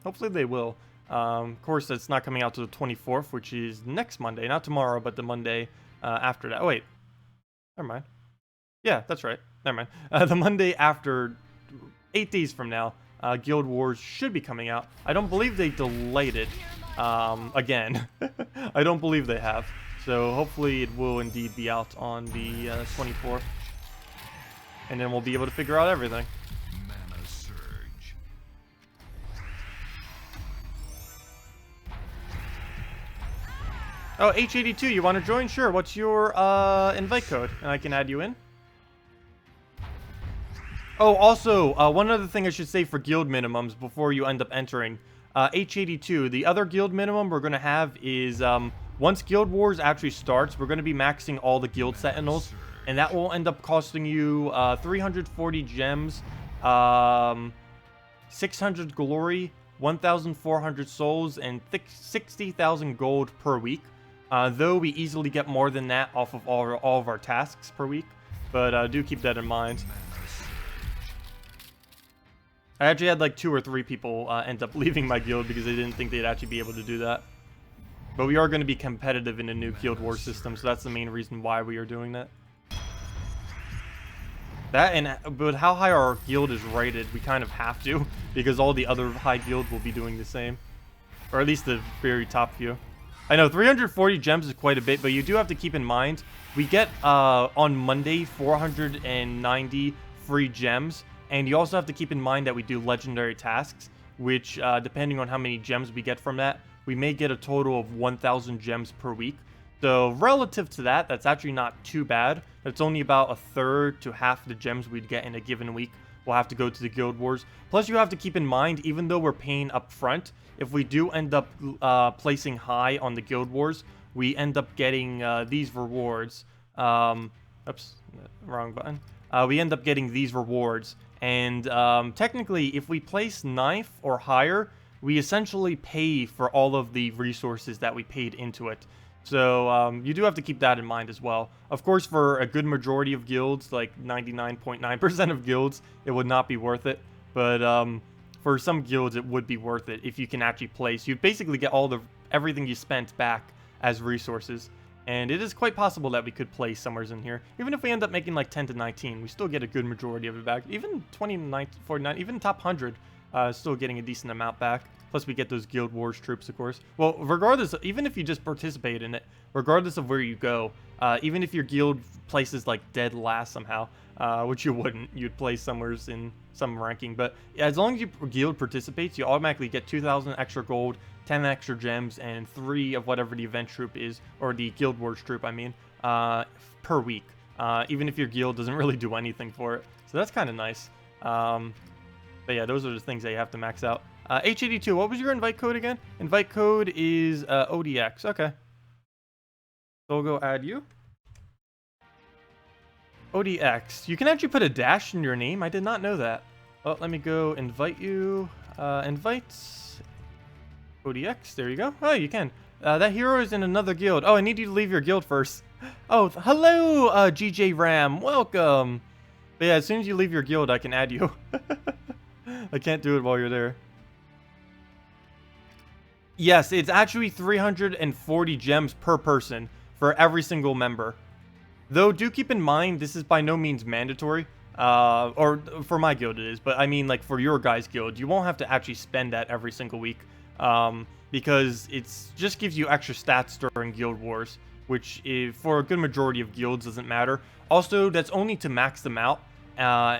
S1: hopefully they will. Of course, it's not coming out to the 24th, which is next Monday, not tomorrow, but the Monday after that. Oh wait, never mind. Yeah, that's right. Never mind. The Monday after, 8 days from now. Guild Wars should be coming out. I don't believe they delayed it again. I don't believe they have. So hopefully it will indeed be out on the 24th. And then we'll be able to figure out everything.
S2: Mana surge.
S1: Oh, H82, you want to join? Sure. What's your invite code? And I can add you in. Oh, also, one other thing I should say for guild minimums before you end up entering. H82, the other guild minimum we're going to have is, once Guild Wars actually starts, we're going to be maxing all the guild sentinels. And that will end up costing you 340 gems, 600 glory, 1,400 souls, and 60,000 gold per week. Though we easily get more than that off of all of our tasks per week. But do keep that in mind. I actually had like 2 or 3 people end up leaving my guild because they didn't think they'd actually be able to do that. But we are going to be competitive in a new Guild Wars system, so that's the main reason why we are doing that. But how high our guild is rated, we kind of have to, because all the other high guilds will be doing the same. Or at least the very top few. I know 340 gems is quite a bit, but you do have to keep in mind, we get on Monday 490 free gems. And you also have to keep in mind that we do legendary tasks, which, depending on how many gems we get from that, we may get a total of 1,000 gems per week. So relative to that, that's actually not too bad. That's only about a third to half the gems we'd get in a given week. We'll have to go to the Guild Wars. Plus, you have to keep in mind, even though we're paying up front, if we do end up placing high on the Guild Wars, we end up getting these rewards. Oops, wrong button. We end up getting these rewards. And technically, if we place 9th or higher, we essentially pay for all of the resources that we paid into it. So you do have to keep that in mind as well. Of course, for a good majority of guilds, like 99.9% of guilds, it would not be worth it. But for some guilds, it would be worth it if you can actually place. You'd basically get everything you spent back as resources. And it is quite possible that we could place somewhere in here. Even if we end up making like 10 to 19, we still get a good majority of it back. Even 29, 49, even top 100, still getting a decent amount back. Plus we get those Guild Wars troops, of course. Well, regardless, even if you just participate in it, regardless of where you go, even if your guild places like dead last somehow, which you wouldn't, you'd place somewhere in some ranking. But as long as your guild participates, you automatically get 2,000 extra gold, 10 extra gems, and 3 of whatever the event troop is, or the Guild Wars troop, I mean, per week. Even if your guild doesn't really do anything for it. So that's kind of nice. But yeah, those are the things that you have to max out. H82, what was your invite code again? Invite code is ODX. Okay. So we'll go add you. ODX. You can actually put a dash in your name. I did not know that. Well, let me go invite you. Invite ODX. There you go. Oh, you can. That hero is in another guild. Oh, I need you to leave your guild first. Oh, hello, GJ Ram. Welcome. But yeah, as soon as you leave your guild, I can add you. I can't do it while you're there. Yes, it's actually 340 gems per person for every single member. Though, do keep in mind, this is by no means mandatory. Or for my guild it is, but I mean, like, for your guys' guild, you won't have to actually spend that every single week. Because it's just gives you extra stats during Guild Wars, which for a good majority of guilds doesn't matter. Also, that's only to max them out.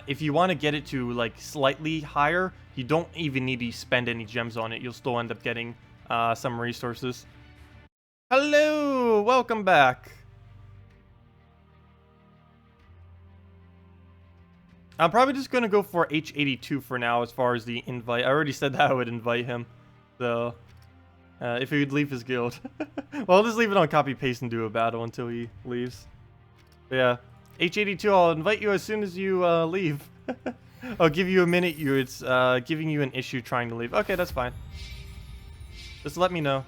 S1: If you want to get it to, like, slightly higher, you don't even need to spend any gems on it. You'll still end up getting some resources. Hello! Welcome back! I'm probably just going to go for H82 for now as far as the invite. I already said that I would invite him. So, if he would leave his guild. Well, I'll just leave it on copy-paste and do a battle until he leaves. But yeah. H82, I'll invite you as soon as you leave. I'll give you a minute. It's giving you an issue trying to leave. Okay, that's fine. Just let me know.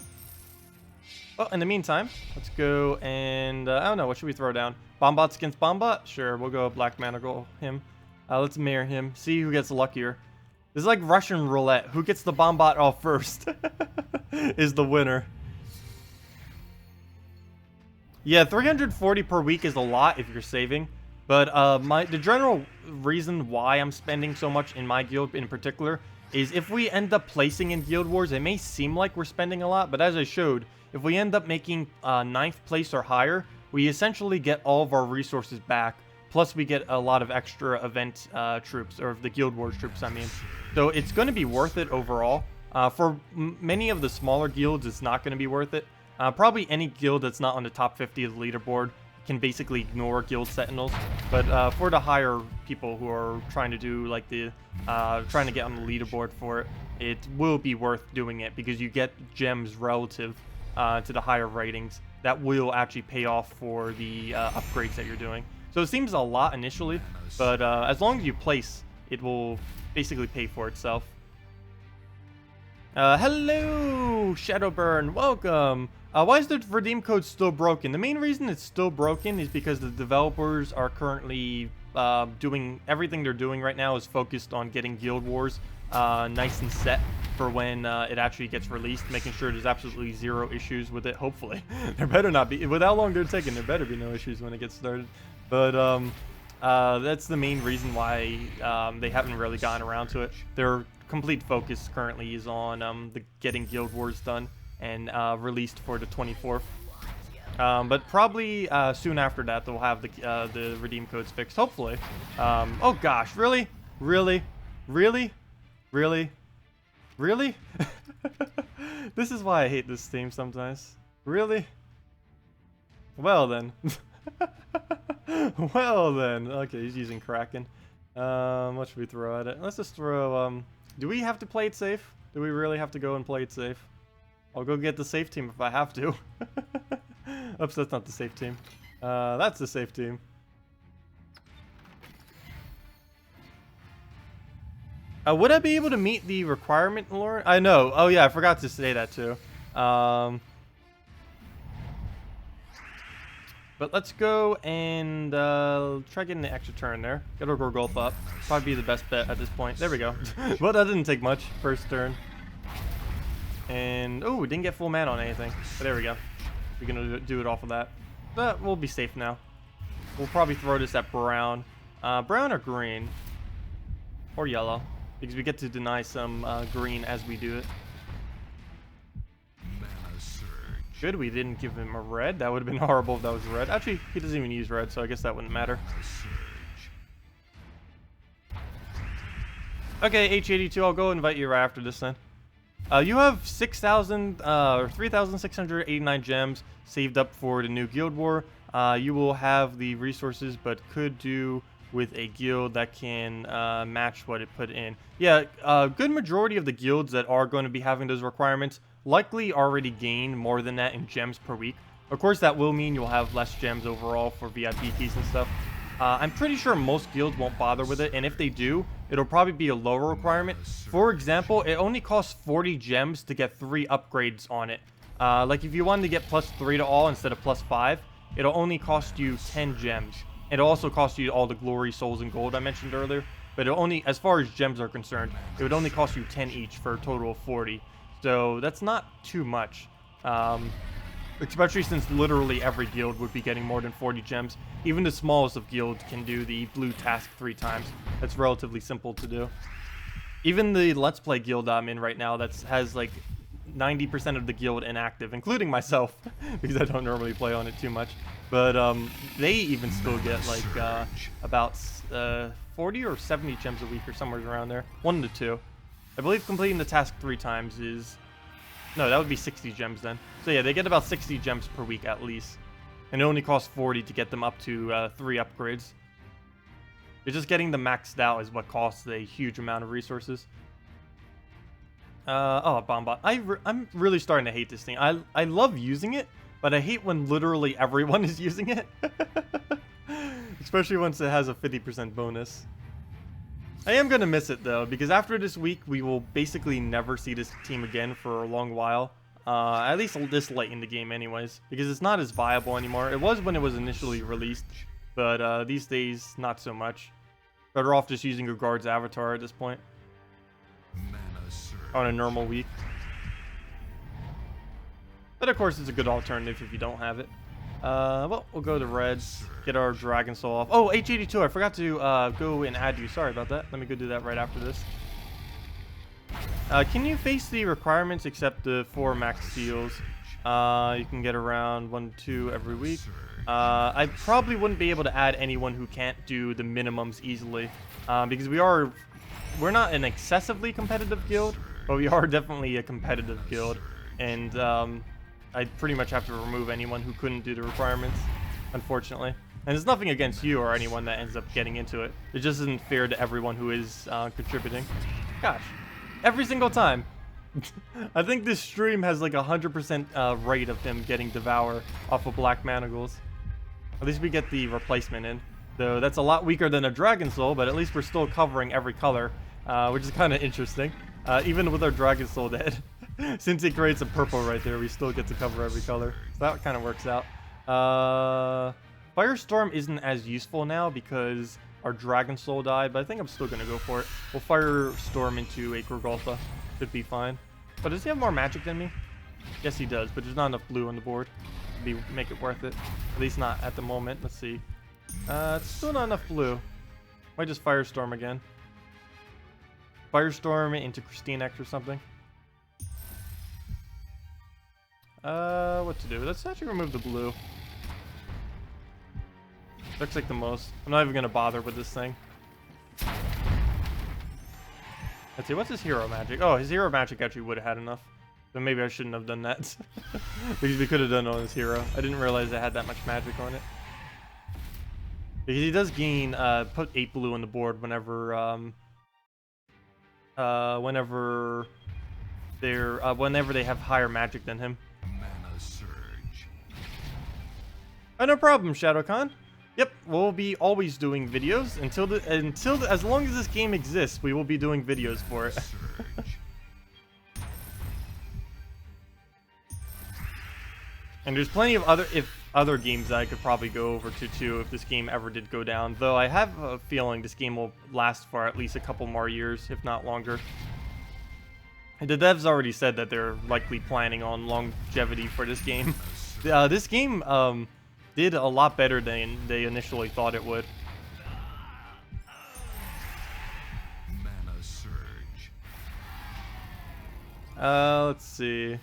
S1: Well, in the meantime, let's go and... I don't know, what should we throw down? Bombots against Bombot? Sure, we'll go Black Manacle him. Let's mirror him. See who gets luckier. This is like Russian roulette. Who gets the Bombot off first is the winner. Yeah, 340 per week is a lot if you're saving. But the general reason why I'm spending so much in my guild in particular is if we end up placing in Guild Wars, it may seem like we're spending a lot, but as I showed, if we end up making 9th place or higher, we essentially get all of our resources back. Plus, we get a lot of extra event troops, or the Guild Wars troops, I mean. So it's going to be worth it overall. For many of the smaller guilds, it's not going to be worth it. Probably any guild that's not on the top 50 of the leaderboard can basically ignore guild sentinels. But for the higher people who are trying to do like the trying to get on the leaderboard for it, it will be worth doing it because you get gems relative to the higher ratings that will actually pay off for the upgrades that you're doing. So it seems a lot initially, but as long as you place, it will basically pay for itself. Hello, Shadowburn, welcome. Why is the redeem code still broken? The main reason it's still broken is because the developers are currently doing everything they're doing right now is focused on getting Guild Wars nice and set for when it actually gets released, making sure there's absolutely zero issues with it, hopefully. There better not be. With how long they're taking, there better be no issues when it gets started. But that's the main reason why they haven't really gotten around to it. Their complete focus currently is on the getting Guild Wars done and released for the 24th. But probably soon after that, they'll have the redeem codes fixed, hopefully. Oh gosh, really? Really? Really? Really? Really? This is why I hate this theme sometimes. Really? Well then. Well then. Okay, he's using Kraken. What should we throw at it? Let's just throw, do we have to play it safe? Do we really have to go and play it safe? I'll go get the safe team if I have to. Oops, that's not the safe team. That's the safe team. Would I be able to meet the requirement, Lauren? I know. Oh yeah, I forgot to say that too. But let's go and try getting the extra turn there. Get our Gorgolf up. Probably be the best bet at this point. There we go. Well, that didn't take much. First turn. And, oh, we didn't get full mana on anything. But there we go. We're going to do it off of that. But we'll be safe now. We'll probably throw this at brown. Brown or green? Or yellow. Because we get to deny some green as we do it. Good, we didn't give him a red. That would have been horrible if that was red. Actually, he doesn't even use red, so I guess that wouldn't matter. Okay, H82, I'll go invite you right after this then. You have 6,000 or 3,689 gems saved up for the new Guild War. You will have the resources, but could do with a guild that can match what it put in. Yeah, a good majority of the guilds that are going to be having those requirements likely already gain more than that in gems per week. Of course, that will mean you'll have less gems overall for VIP keys and stuff. I'm pretty sure most guilds won't bother with it, and if they do, it'll probably be a lower requirement. For example, it only costs 40 gems to get 3 upgrades on it. Like if you wanted to get +3 to all instead of +5, it'll only cost you 10 gems. It'll also cost you all the glory, souls, and gold I mentioned earlier, but it'll only, as far as gems are concerned, it would only cost you 10 each for a total of 40. So that's not too much, especially since literally every guild would be getting more than 40 gems. Even the smallest of guilds can do the blue task 3 times. That's relatively simple to do. Even the Let's Play guild I'm in right now that has like 90% of the guild inactive, including myself, because I don't normally play on it too much. But they even still get like about 40 or 70 gems a week or somewhere around there. 1 to 2. I believe completing the task 3 times is... No, that would be 60 gems then. So yeah, they get about 60 gems per week at least. And it only costs 40 to get them up to 3 upgrades. You're just getting them maxed out is what costs a huge amount of resources. Oh, a bomb bot. I'm really starting to hate this thing. I love using it, but I hate when literally everyone is using it. Especially once it has a 50% bonus. I am going to miss it, though, because after this week, we will basically never see this team again for a long while. At least this late in the game anyways, because it's not as viable anymore. It was when it was initially released, but these days, not so much. Better off just using your guard's avatar at this point. On a normal week. But of course, it's a good alternative if you don't have it. Well, we'll go to reds, get our Dragon Soul off. Oh, H82, I forgot to go and add you. Sorry about that. Let me go do that right after this. Can you face the requirements except the 4 max seals? You can get around 1, 2 every week. I probably wouldn't be able to add anyone who can't do the minimums easily. Because we're not an excessively competitive guild, but we are definitely a competitive guild. And I'd pretty much have to remove anyone who couldn't do the requirements, unfortunately. And there's nothing against you or anyone that ends up getting into it. It just isn't fair to everyone who is contributing. Gosh, every single time. I think this stream has like 100% rate of him getting Devour off of Black Manacles. At least we get the replacement in. Though that's a lot weaker than a Dragon Soul, but at least we're still covering every color, which is kind of interesting. Even with our Dragon Soul dead. Since it creates a purple right there, we still get to cover every color. So that kind of works out. Firestorm isn't as useful now because our Dragon Soul died, but I think I'm still going to go for it. We'll Firestorm into a Gorgolfa. Should be fine. But does he have more magic than me? Yes, he does, but there's not enough blue on the board to make it worth it. At least not at the moment. Let's see. It's still not enough blue. Might just Firestorm again. Firestorm into Christine X or something. What to do? Let's actually remove the blue. Looks like the most. I'm not even gonna bother with this thing. Let's see, what's his hero magic? Oh, his hero magic actually would have had enough. But maybe I shouldn't have done that. Because we could have done it on his hero. I didn't realize it had that much magic on it. Because he does gain, put 8 blue on the board whenever, whenever they have higher magic than him. Oh, no problem, Shadow Kahn. Yep, we'll be always doing videos as long as this game exists, we will be doing videos for it.
S2: Surge.
S1: And there's plenty of other games that I could probably go over to too if this game ever did go down. Though I have a feeling this game will last for at least a couple more years, if not longer. And the devs already said that they're likely planning on longevity for this game. This game did a lot better than they initially thought it would.
S2: Mana surge.
S1: Let's see.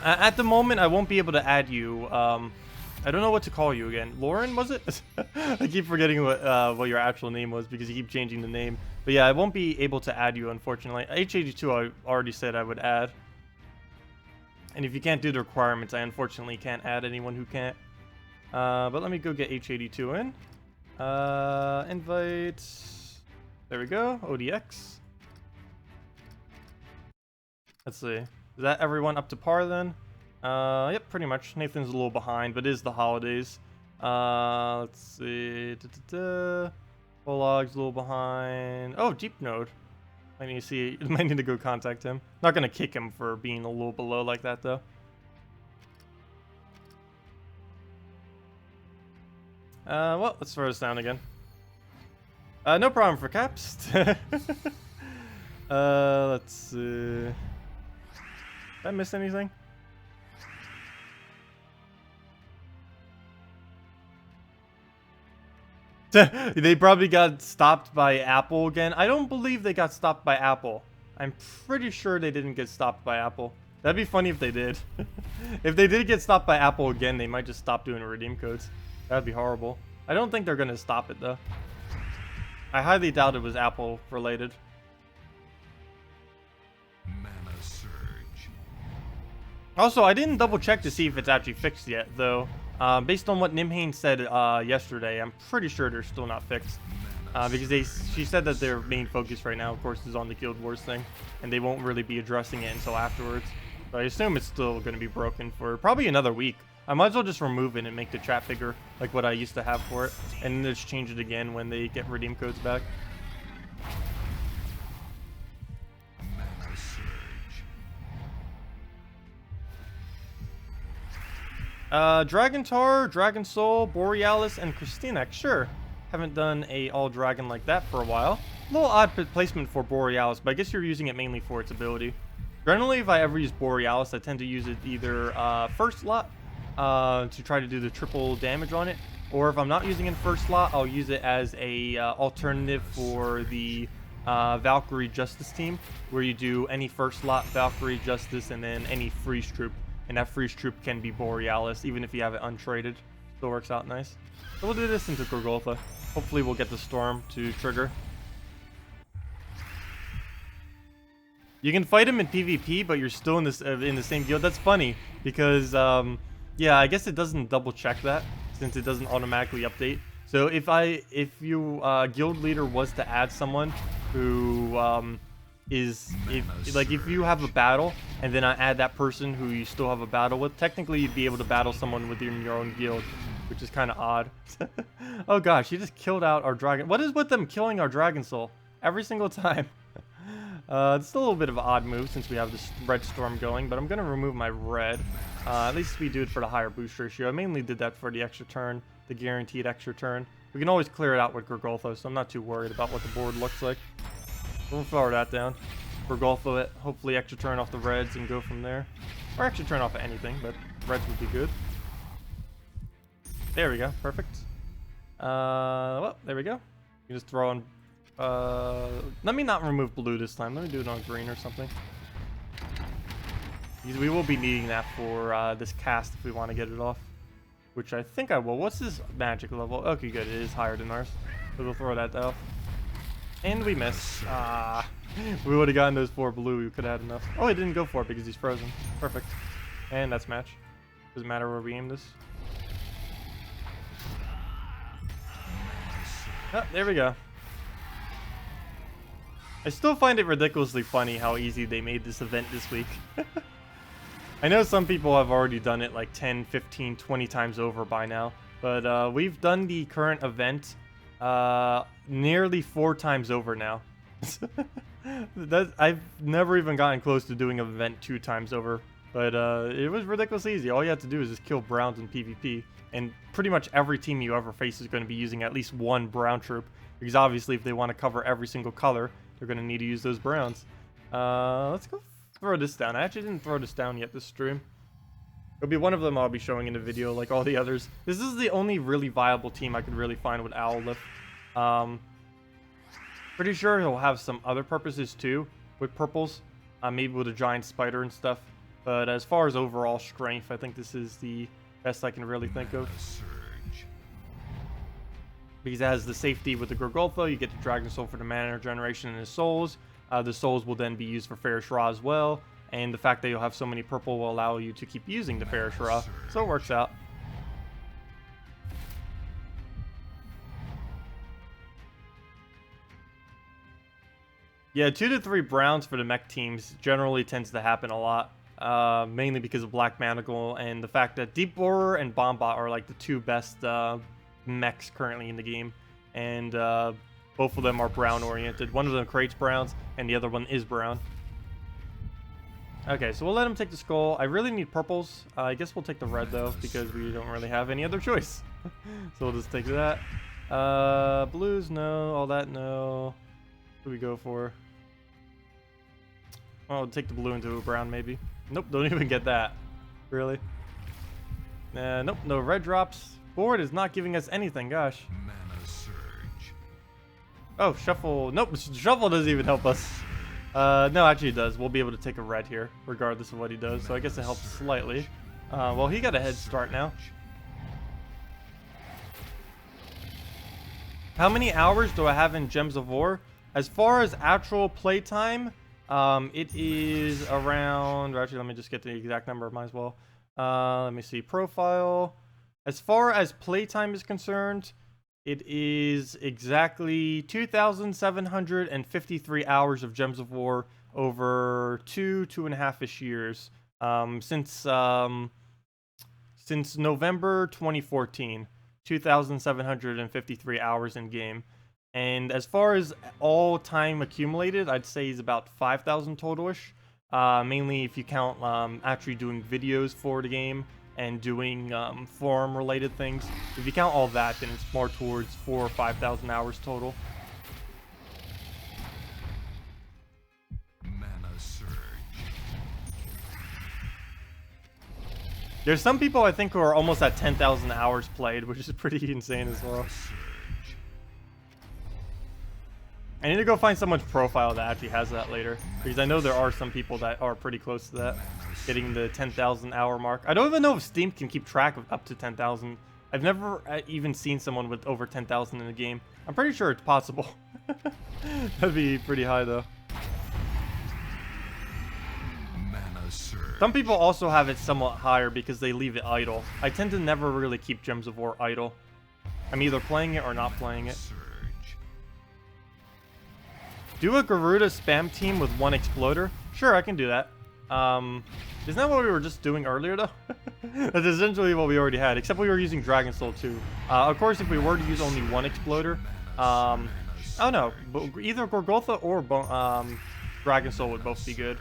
S1: At the moment, I won't be able to add you. I don't know what to call you again. Lauren, was it? I keep forgetting what your actual name was because you keep changing the name. But yeah, I won't be able to add you, unfortunately. H82 I already said I would add. And if you can't do the requirements, I unfortunately can't add anyone who can't. But let me go get H82 in. Invite. There we go. ODX. Let's see. Is that everyone up to par then? Yep, pretty much. Nathan's a little behind, but it is the holidays. Let's see. Polog's a little behind. Oh, Deep Node. I need to see. Might need to go contact him. Not gonna kick him for being a little below like that though. Well, let's throw this down again. No problem for Caps. Let's see. Did I miss anything? They probably got stopped by Apple again. I don't believe they got stopped by Apple. I'm pretty sure they didn't get stopped by Apple. That'd be funny if they did. If they did get stopped by Apple again, they might just stop doing redeem codes. That'd be horrible. I don't think they're gonna stop it though. I highly doubt it was Apple related.
S2: Mana surge.
S1: Also, I didn't double check to see if it's actually fixed yet though. Based on what Nimhane said yesterday, I'm pretty sure they're still not fixed. Because she said that their main focus right now, of course, is on the Guild Wars thing, and they won't really be addressing it until afterwards. So I assume it's still going to be broken for probably another week. I might as well just remove it and make the chat bigger, like what I used to have for it, and then just change it again when they get redeem codes back.
S2: Mana surge.
S1: Dragontar, Dragon Soul, Borealis, and Christinex, sure. Haven't done a all-dragon like that for a while. A little odd placement for Borealis, but I guess you're using it mainly for its ability. Generally, if I ever use Borealis, I tend to use it either first slot to try to do the triple damage on it, or if I'm not using it in first slot, I'll use it as a alternative for the Valkyrie Justice team, where you do any first slot Valkyrie Justice and then any freeze troop. And that freeze troop can be Borealis, even if you have it untraded. Still works out nice. So we'll do this into Gorgolfa. Hopefully we'll get the Storm to trigger. You can fight him in PvP, but you're still in the same guild. That's funny, because, yeah, I guess it doesn't double check that, since it doesn't automatically update. So if you guild leader was to add someone who, if you have a battle and then I add that person who you still have a battle with, technically you'd be able to battle someone within your own guild, which is kind of odd. Oh gosh, he just killed out our dragon. What is with them killing our dragon soul every single time? It's still a little bit of an odd move since we have this red storm going, but I'm gonna remove my red. At least we do it for the higher boost ratio. I mainly did that for the extra turn, the guaranteed extra turn. We can always clear it out with Gorgolfa, so I'm not too worried about what the board looks like. We'll throw that down. Gorgolfa it, hopefully extra turn off the reds and go from there. Or extra turn off of anything, but reds would be good. There we go, perfect. Well, there we go. You just throw on. Let me not remove blue this time. Let me do it on green or something. Because we will be needing that for this cast if we want to get it off. Which I think I will. What's his magic level? Okay, good. It is higher than ours. So we'll throw that off. And we miss. We would have gotten those 4 blue. We could have had enough. Oh, he didn't go for it because he's frozen. Perfect. And that's match. Doesn't matter where we aim this. Oh, there we go. I still find it ridiculously funny how easy they made this event this week. I know some people have already done it like 10, 15, 20 times over by now. But we've done the current event nearly 4 times over now. I've never even gotten close to doing an event 2 times over. But it was ridiculously easy. All you have to do is just kill browns in PvP. And pretty much every team you ever face is going to be using at least 1 brown troop. Because obviously if they want to cover every single color, they're going to need to use those browns. Let's go throw this down. I actually didn't throw this down yet this stream. It'll be one of them I'll be showing in the video like all the others. This is the only really viable team I could really find with Owllift. Pretty sure he'll have some other purposes too with purples. Maybe with a giant spider and stuff. But as far as overall strength, I think this is the best I can really think of. Because it has the safety with the Gorgoltho, you get the Dragon Soul for the mana generation and his souls. The souls will then be used for Fairish Ra as well. And the fact that you'll have so many purple will allow you to keep using the Fairish Ra. So it works out. Yeah, 2 to 3 browns for the mech teams generally tends to happen a lot. Mainly because of Black Manacle and the fact that Deep Borer and Bombot are like the 2 best mechs currently in the game. And both of them are brown oriented. One of them creates browns and the other one is brown. Okay, so we'll let him take the skull. I really need purples. I guess we'll take the red though because we don't really have any other choice. So we'll just take that. Blues, no. All that, no. What do we go for? Oh, we'll take the blue into a brown maybe. Nope, don't even get that. Really? Nope, no red drops. Board is not giving us anything, gosh.
S2: Mana surge.
S1: Oh, shuffle. Nope, shuffle doesn't even help us. No, actually it does. We'll be able to take a red here, regardless of what he does. So I guess it helps slightly. Well, he got a head start now. How many hours do I have in Gems of War? As far as actual playtime, it is around... Actually, let me just get the exact number. Might as well. Let me see. Profile. As far as playtime is concerned, it is exactly 2,753 hours of Gems of War over 2.5-ish years. Since November 2014. 2,753 hours in game. And as far as all time accumulated, I'd say is about 5,000 total-ish. Mainly if you count actually doing videos for the game and doing forum-related things. If you count all that, then it's more towards 4,000 or 5,000 hours total.
S2: Mana surge.
S1: There's some people I think who are almost at 10,000 hours played, which is pretty insane as well. I need to go find someone's profile that actually has that later, because I know there are some people that are pretty close to that, getting the 10,000 hour mark. I don't even know if Steam can keep track of up to 10,000. I've never even seen someone with over 10,000 in the game. I'm pretty sure it's possible. That'd be pretty high though.
S2: Mana surge.
S1: Some people also have it somewhat higher because they leave it idle. I tend to never really keep Gems of War idle. I'm either playing it or not playing it. Do a Garuda spam team with 1 exploder? Sure, I can do that. Isn't that what we were just doing earlier, though? That's essentially what we already had, except we were using Dragon Soul, too. Of course, if we were to use only 1 exploder, I don't know, but either Gorgoltha or Dragon Soul would both be good.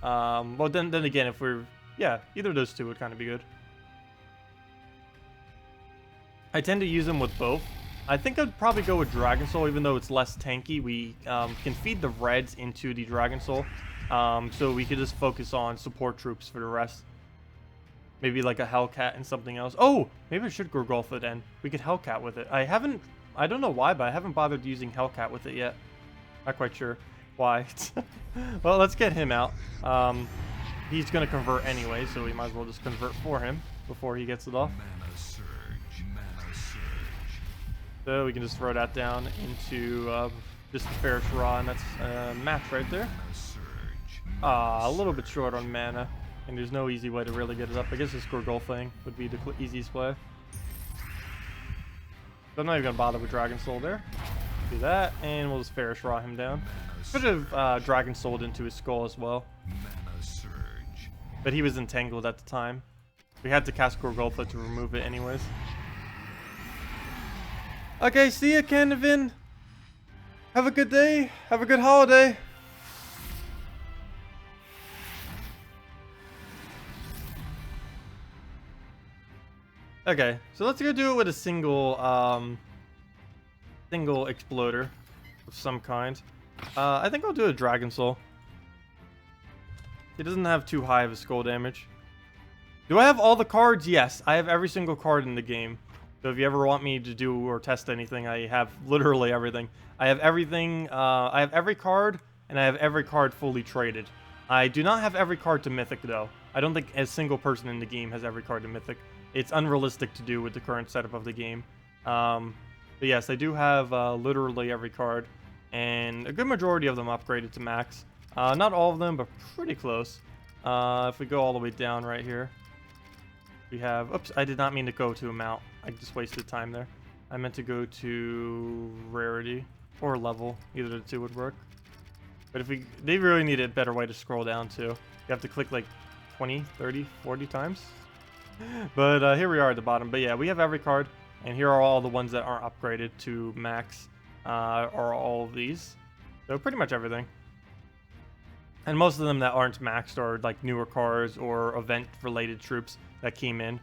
S1: Well, then again, if we're... Yeah, either of those two would kind of be good. I tend to use them with both. I think I'd probably go with Dragon Soul, even though it's less tanky. We can feed the reds into the Dragon Soul, so we could just focus on support troops for the rest. Maybe like a Hellcat and something else. Oh, maybe I should Gorgoltha then. We could Hellcat with it. I don't know why, but I haven't bothered using Hellcat with it yet. Not quite sure why. Well, let's get him out. He's going to convert anyway, so we might as well just convert for him before he gets it off. So we can just throw that down into just the Fairish Ra, and that's a match right there. A little bit short on mana, and there's no easy way to really get it up. I guess this Gorgolf thing would be the easiest way. So I'm not even going to bother with Dragon Soul there. Do that, and we'll just Fairish Ra him down. Could have Dragon Souled into his skull as well. but he was entangled at the time. We had to cast Gorgulfa to remove it anyways. Okay, see ya, Canavin. Have a good day. Have a good holiday. Okay, so let's go do it with a single exploder of some kind. I think I'll do a Dragon Soul. He doesn't have too high of a skull damage. Do I have all the cards? Yes, I have every single card in the game. So if you ever want me to do or test anything, I have literally everything. I have everything. I have every card, and I have every card fully traded. I do not have every card to Mythic, though. I don't think a single person in the game has every card to Mythic. It's unrealistic to do with the current setup of the game. But yes, I do have literally every card, and a good majority of them upgraded to max. Not all of them, but pretty close. If we go all the way down right here, we have... Oops, I did not mean to go to amount. I just wasted time there. I meant to go to rarity or level. Either of the two would work. But if we... They really need a better way to scroll down, too. You have to click like 20, 30, 40 times. But here we are at the bottom. But yeah, we have every card. And here are all the ones that aren't upgraded to max. Are all of these. So pretty much everything. And most of them that aren't maxed are like newer cards or event-related troops that came in.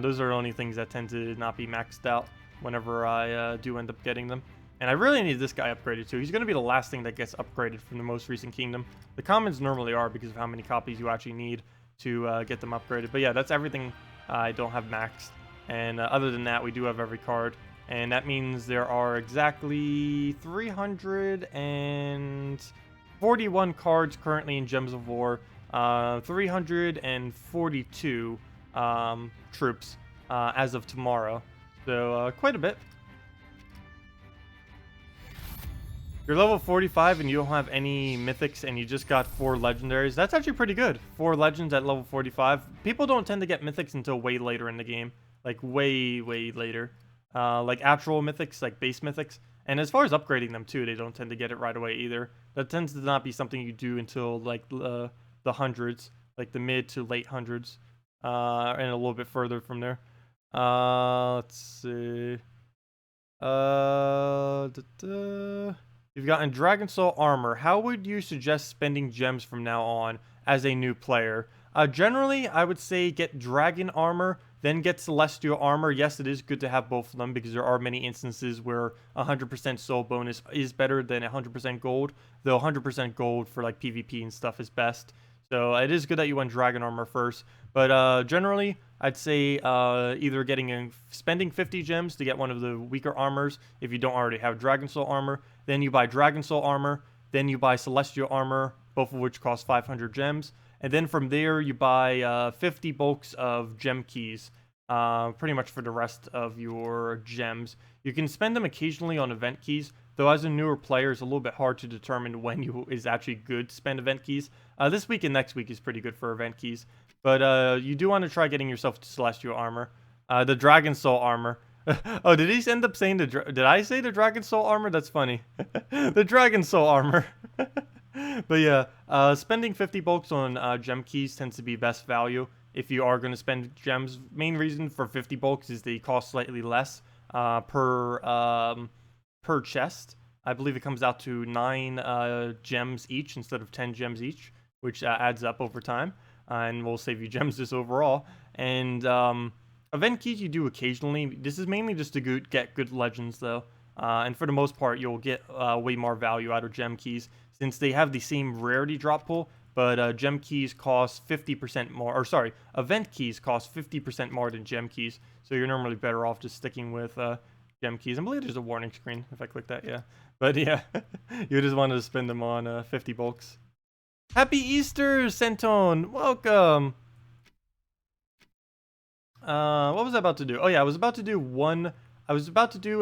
S1: Those are the only things that tend to not be maxed out whenever I do end up getting them. And I really need this guy upgraded too. He's going to be the last thing that gets upgraded from the most recent kingdom. The commons normally are because of how many copies you actually need to get them upgraded. But yeah, that's everything I don't have maxed. And other than that, we do have every card. And that means there are exactly 341 cards currently in Gems of War. 342 troops as of tomorrow. So quite a bit. You're level 45 and you don't have any mythics and you just got 4 legendaries. That's actually pretty good. 4 legends at level 45. People don't tend to get mythics until way later in the game. Like way later. Like actual mythics, like base mythics. And as far as upgrading them too, they don't tend to get it right away either. That tends to not be something you do until like the hundreds. Like the mid to late hundreds. And a little bit further from there. Let's see. You've gotten Dragon Soul armor. How would you suggest spending gems from now on as a new player? Generally, I would say get Dragon armor, then get Celestial armor. Yes, it is good to have both of them because there are many instances where 100% soul bonus is better than 100% gold. Though 100% gold for like PvP and stuff is best. So it is good that you went Dragon armor first. But generally, I'd say either spending 50 gems to get one of the weaker armors if you don't already have Dragon Soul armor. Then you buy Dragon Soul armor. Then you buy Celestial armor, both of which cost 500 gems. And then from there, you buy 50 bulks of gem keys, pretty much for the rest of your gems. You can spend them occasionally on event keys, though as a newer player, it's a little bit hard to determine when is actually good to spend event keys. This week and next week is pretty good for event keys. But you do want to try getting yourself to Celestial armor. The Dragon Soul armor. Oh, did he end up saying did I say the Dragon Soul armor? That's funny. The Dragon Soul armor. But yeah, spending 50 bulks on gem keys tends to be best value if you are going to spend gems. Main reason for 50 bulks is they cost slightly less per chest. I believe it comes out to 9 gems each instead of 10 gems each, which adds up over time. And will save you gems just overall. And event keys you do occasionally. This is mainly just to get good legends, though. And for the most part, you'll get way more value out of gem keys, since they have the same rarity drop pool, but gem keys cost 50% more. Or sorry, event keys cost 50% more than gem keys. So you're normally better off just sticking with gem keys. I believe there's a warning screen if I click that, yeah. But yeah, you just wanted to spend them on 50 bulks. Happy Easter, Centone! Welcome! What was I about to do? Oh yeah, I was about to do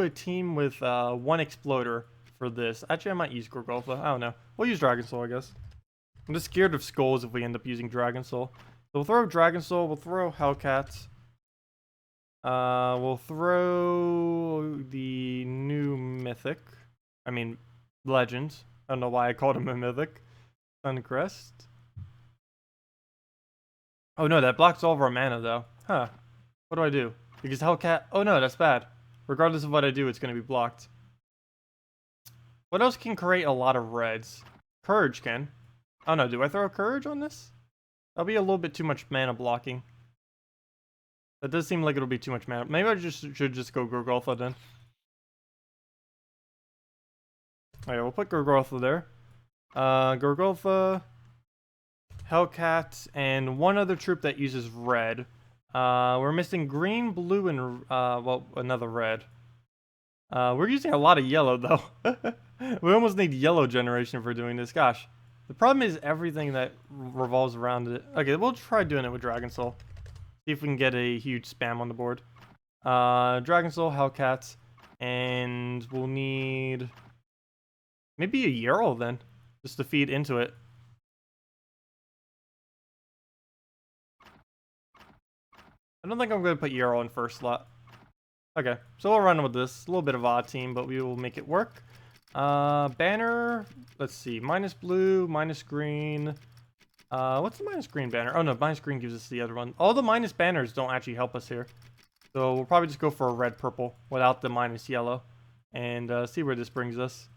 S1: a team with 1 Exploder for this. Actually, I might use Gorgulfa. I don't know. We'll use Dragon Soul, I guess. I'm just scared of skulls if we end up using Dragon Soul. So we'll throw Dragon Soul. We'll throw Hellcats. We'll throw the new Mythic. I mean, Legend. I don't know why I called him a Mythic. Suncrest. Oh no, that blocks all of our mana though. Huh. What do I do? Because Hellcat... Oh no, that's bad. Regardless of what I do, it's going to be blocked. What else can create a lot of reds? Courage can. Oh no, do I throw Courage on this? That'll be a little bit too much mana blocking. That does seem like it'll be too much mana. Maybe I should just go Gorgolfa then. Alright, we'll put Gorgolfa there. Gorgolfa, Hellcat, and one other troop that uses red. We're missing green, blue, and well, another red. We're using a lot of yellow though. We almost need yellow generation for doing this. Gosh, the problem is everything that revolves around it. Okay, we'll try doing it with Dragon Soul. See if we can get a huge spam on the board. Dragon Soul, Hellcat, and we'll need maybe a Yarl then, just to feed into it. I don't think I'm going to put Yarl in first slot. Okay, so we'll run with this. A little bit of odd team, but we will make it work. Banner, let's see. Minus blue, minus green. What's the minus green banner? Oh no, minus green gives us the other one. All the minus banners don't actually help us here. So we'll probably just go for a red-purple without the minus yellow. And see where this brings us.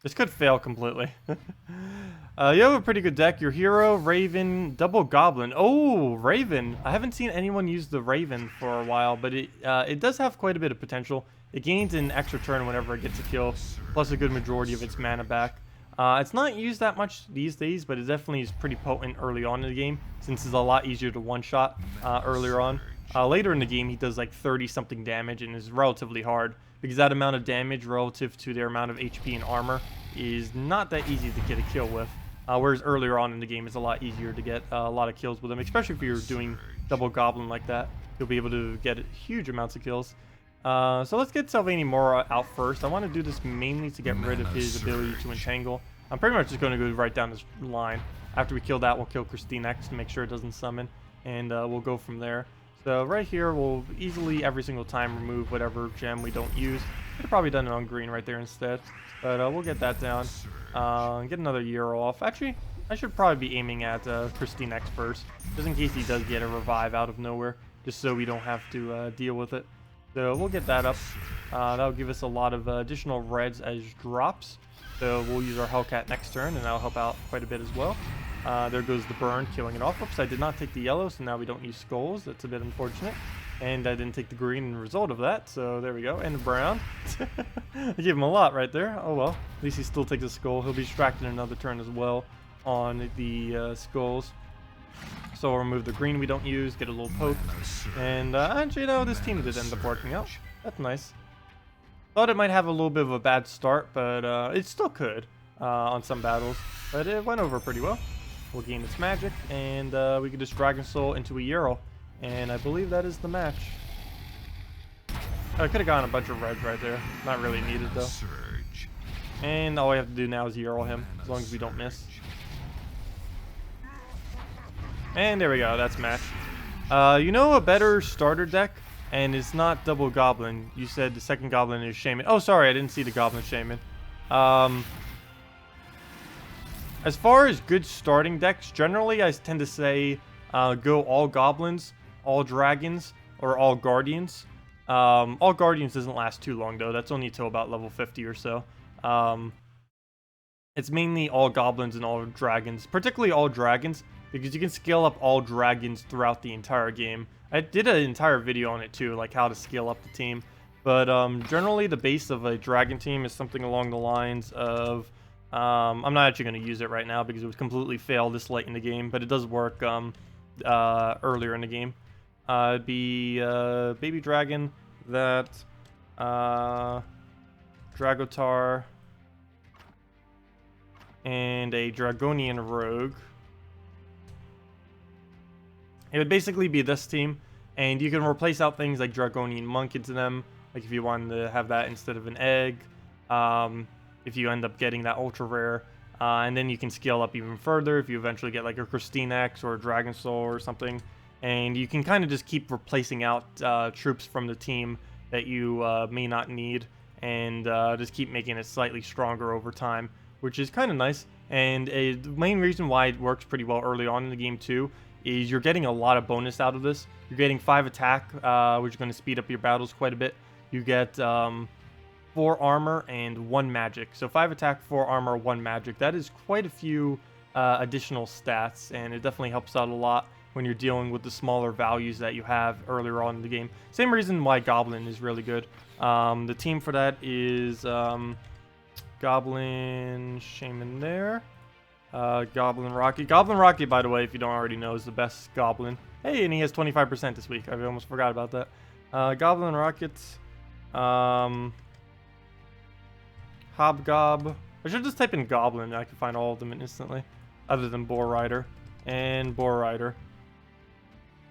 S1: This could fail completely. You have a pretty good deck. Your hero, Raven, double Goblin. Oh, Raven. I haven't seen anyone use the Raven for a while, but it does have quite a bit of potential. It gains an extra turn whenever it gets a kill, plus a good majority of its mana back. It's not used that much these days, but it definitely is pretty potent early on in the game, since it's a lot easier to one-shot earlier on. Later in the game, he does like 30-something damage and is relatively hard, because that amount of damage relative to their amount of HP and armor is not that easy to get a kill with. Whereas earlier on in the game, it's a lot easier to get a lot of kills with him, especially if you're doing double Goblin like that. You'll be able to get huge amounts of kills. So let's get Sylvanie Mora out first. I want to do this mainly to get rid of his ability to entangle. I'm pretty much just going to go right down this line. After we kill that, we'll kill Christine next to make sure it doesn't summon, and we'll go from there. So right here, we'll easily every single time remove whatever gem we don't use. Could have probably done it on green right there instead, but we'll get that down. Get another year off. Actually, I should probably be aiming at Christine X first, just in case he does get a revive out of nowhere, just so we don't have to deal with it. So we'll get that up. That'll give us a lot of additional reds as drops. So we'll use our Hellcat next turn, and that'll help out quite a bit as well. There goes the burn, killing it off. Oops, I did not take the yellow, so now we don't use skulls. That's a bit unfortunate. And I didn't take the green in the result of that, so there we go. And the brown. I gave him a lot right there. Oh well, at least he still takes a skull. He'll be distracted another turn as well on the skulls. So we'll remove the green we don't use, get a little poke. And actually, you know, this team did end up working out. That's nice. Thought it might have a little bit of a bad start, but it still could on some battles. But it went over pretty well. We'll gain its magic, and we can just Dragon Soul into a Yarl. And I believe that is the match. I could have gotten a bunch of reds right there. Not really needed, though. And all we have to do now is Yarl him, as long as we don't miss. And there we go, that's match. You know a better starter deck? And it's not double Goblin. You said the second Goblin is Shaman. Oh, sorry, I didn't see the Goblin Shaman. As far as good starting decks, generally I tend to say go all Goblins, all Dragons, or all Guardians. All Guardians doesn't last too long, though. That's only until about level 50 or so. It's mainly all Goblins and all Dragons, particularly all Dragons, because you can scale up all Dragons throughout the entire game. I did an entire video on it too, like how to scale up the team. But generally the base of a Dragon team is something along the lines of... I'm not actually going to use it right now because it was completely failed this late in the game, but it does work earlier in the game. It'd be Baby Dragon, that Dragotar, and a Dragonian Rogue. It would basically be this team, and you can replace out things like Dragonian Monk into them, like if you wanted to have that instead of an egg, if you end up getting that ultra rare, and then you can scale up even further if you eventually get like a Christine X or a Dragon Soul or something, and you can kind of just keep replacing out troops from the team that you may not need, and just keep making it slightly stronger over time. which is kind of nice. And the main reason why it works pretty well early on in the game too is you're getting a lot of bonus out of this. You're getting 5 attack, which is going to speed up your battles quite a bit. You get 4 armor and 1 magic. So 5 attack, 4 armor, 1 magic. That is quite a few additional stats, and it definitely helps out a lot when you're dealing with the smaller values that you have earlier on in the game. Same reason why Goblin is really good. The team for that is Goblin Shaman there. Goblin Rocket. Goblin Rocket, by the way, if you don't already know, is the best Goblin. Hey, and he has 25% this week. I almost forgot about that. Goblin Rocket. Hobgob. I should just type in Goblin and I can find all of them instantly. Other than Boar Rider. And Boar Rider.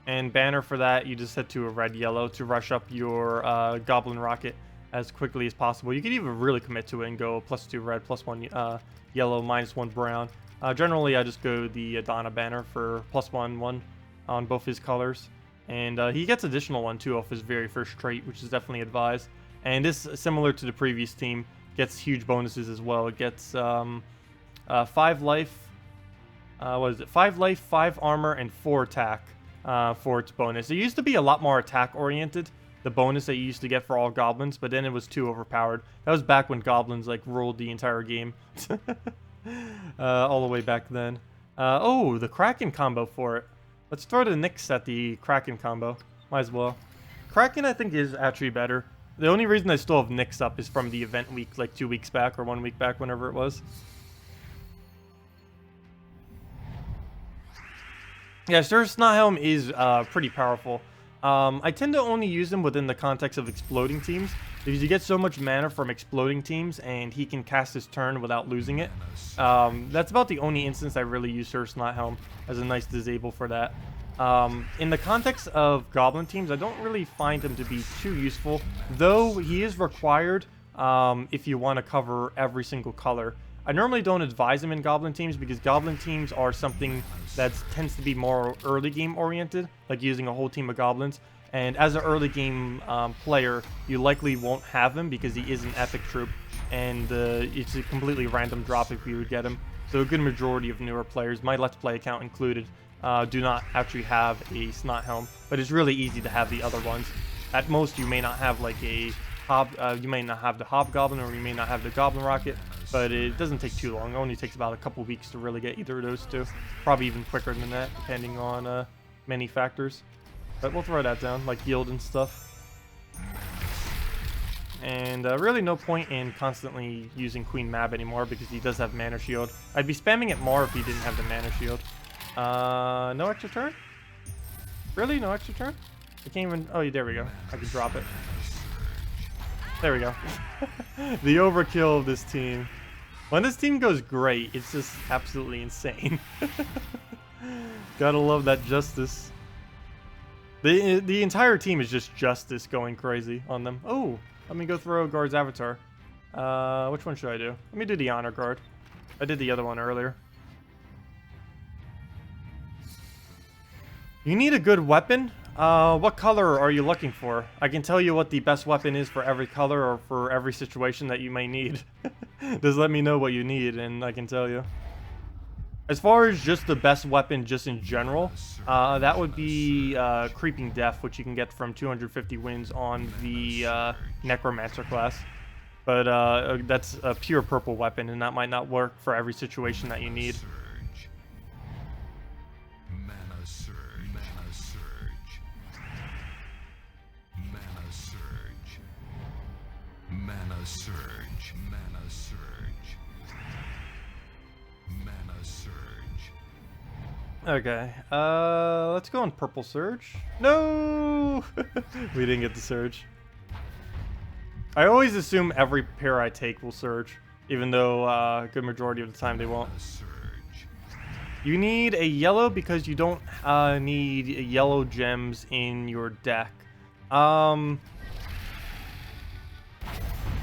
S1: And banner for that, you just set to a red-yellow to rush up your Goblin Rocket as quickly as possible. You could even really commit to it and go +2 red, +1 yellow, -1 brown. Generally, I just go the Adana banner for +1/1 on both his colors. And he gets additional one too off his very first trait, which is definitely advised. And this, similar to the previous team, gets huge bonuses as well. It gets 5 life, what is it? 5 life, 5 armor, and 4 attack for its bonus. It used to be a lot more attack oriented, the bonus that you used to get for all goblins, but then it was too overpowered. That was back when goblins like ruled the entire game. All the way back then. Oh, the Kraken combo for it. Let's throw the Nyx at the Kraken combo. Might as well. Kraken, I think, is actually better. The only reason I still have Nyx up is from the event week, like 2 weeks back or 1 week back, whenever it was. Yeah, Snothelm is pretty powerful. I tend to only use him within the context of exploding teams, because you get so much mana from exploding teams, and he can cast his turn without losing it. That's about the only instance I really use Snothelm as a nice disable for that. In the context of Goblin teams, I don't really find him to be too useful, though he is required if you want to cover every single color. I normally don't advise him in Goblin teams because Goblin teams are something that tends to be more early game oriented, like using a whole team of Goblins. And as an early game player, you likely won't have him because he is an epic troop, and it's a completely random drop if you would get him. So a good majority of newer players, my Let's Play account included, do not actually have a Snothelm, but it's really easy to have the other ones. At most, you may not have like a you may not have the Hobgoblin, or you may not have the Goblin Rocket, but it doesn't take too long. It only takes about a couple weeks to really get either of those two. Probably even quicker than that, depending on many factors. But we'll throw that down, like yield and stuff. And really no point in constantly using Queen Mab anymore because he does have Mana Shield. I'd be spamming it more if he didn't have the Mana Shield. No extra turn? Really? No extra turn? I can't even... Oh, there we go. I can drop it. There we go. The overkill of this team. When this team goes great, it's just absolutely insane. Gotta love that justice. The entire team is just justice going crazy on them. Oh, let me go throw Guard's avatar. Which one should I do? Let me do the Honor Guard. I did the other one earlier. You need a good weapon? What color are you looking for? I can tell you what the best weapon is for every color or for every situation that you may need. Just let me know what you need and I can tell you. As far as just the best weapon just in general, that would be Creeping Death, which you can get from 250 wins on the Necromancer class. But that's a pure purple weapon, and that might not work for every situation that you need.
S2: Mana Surge, Mana Surge, Mana Surge.
S1: Okay, let's go on Purple Surge. No! We didn't get the Surge. I always assume every pair I take will Surge, even though a good majority of the time they won't. You need a yellow because you don't need yellow gems in your deck.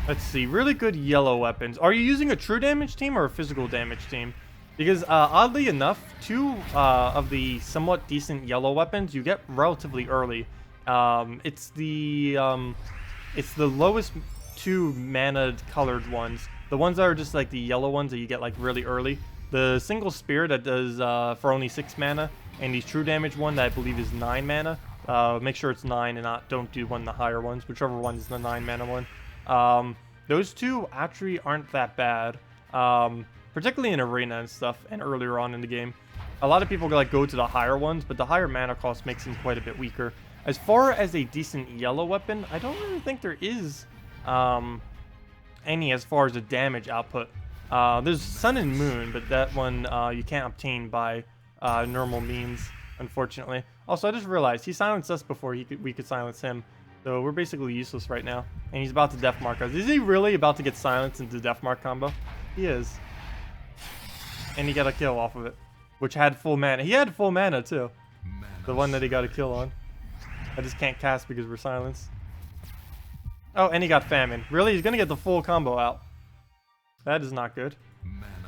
S1: Let's see, really good yellow weapons. Are you using a true damage team or a physical damage team? Because oddly enough, 2 of the somewhat decent yellow weapons you get relatively early. It's the lowest two mana colored ones. The ones that are just like the yellow ones that you get like really early. The single spear that does for only 6 mana, and the true damage one that I believe is 9 mana. Make sure it's 9 and don't do one of the higher ones, whichever one is the 9 mana one. Those two actually aren't that bad, particularly in arena and stuff, and earlier on in the game. A lot of people like go to the higher ones, but the higher mana cost makes them quite a bit weaker. As far as a decent yellow weapon, I don't really think there is any as far as the damage output. There's Sun and Moon, but that one you can't obtain by normal means, unfortunately. Also, I just realized he silenced us before we could silence him. So we're basically useless right now. And he's about to deathmark us. Is he really about to get silenced into the deathmark combo? He is. And he got a kill off of it, which had full mana. He had full mana too. The one that he got a kill on. I just can't cast because we're silenced. Oh, and he got Famine. Really? He's going to get the full combo out. That is not good.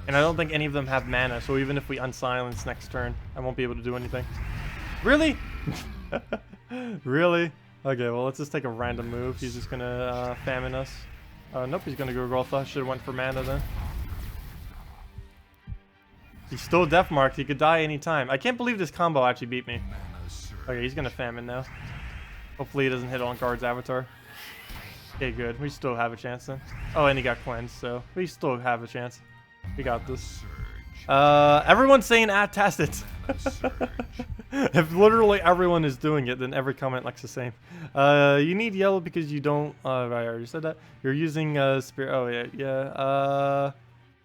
S1: And I don't think any of them have mana, so even if we unsilence next turn, I won't be able to do anything. Really? Really? Okay, well, let's just take a random move. He's just going to Famine us. Nope, he's going to go Grotha. Should have went for mana then. He's still deathmarked. He could die anytime. I can't believe this combo actually beat me. Okay, he's going to Famine now. Hopefully he doesn't hit on guard's avatar. Okay, good. We still have a chance then. Oh, and he got cleansed, so we still have a chance. We got this. Everyone's saying Tacet. If literally everyone is doing it, then every comment looks the same. You need yellow because you don't... I already said that. You're using Spirit... Oh, yeah, yeah.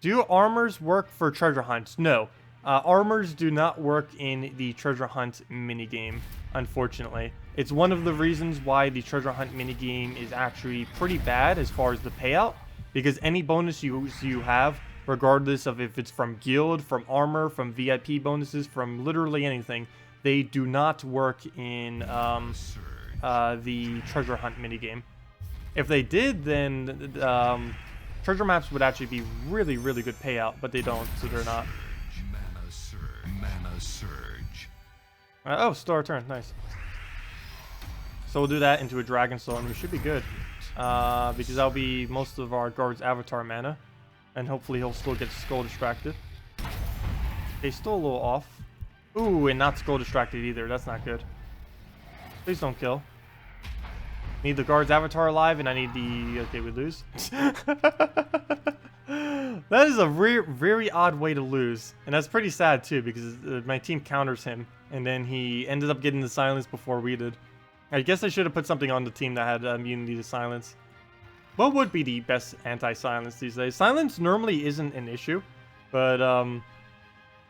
S1: Do armors work for treasure hunts? No. Armors do not work in the treasure hunt minigame, unfortunately. It's one of the reasons why the treasure hunt minigame is actually pretty bad as far as the payout, because any bonus you have, regardless of if it's from guild, from armor, from VIP bonuses, from literally anything, they do not work in the treasure hunt minigame. If they did, then treasure maps would actually be really, really good payout, but they don't, so they're not.
S2: Mana surge.
S1: Oh, store turn, nice. So we'll do that into a Dragon Soul, and we should be good. Because that'll be most of our guard's avatar mana. And hopefully he'll still get skull distracted. Okay, still a little off. Ooh, and not skull distracted either. That's not good. Please don't kill. Need the guard's avatar alive, and I need the... Okay, we lose. That is a very odd way to lose. And that's pretty sad, too, because my team counters him. And then he ended up getting the silence before we did. I guess I should have put something on the team that had immunity to silence. What would be the best anti-silence these days? Silence normally isn't an issue, but I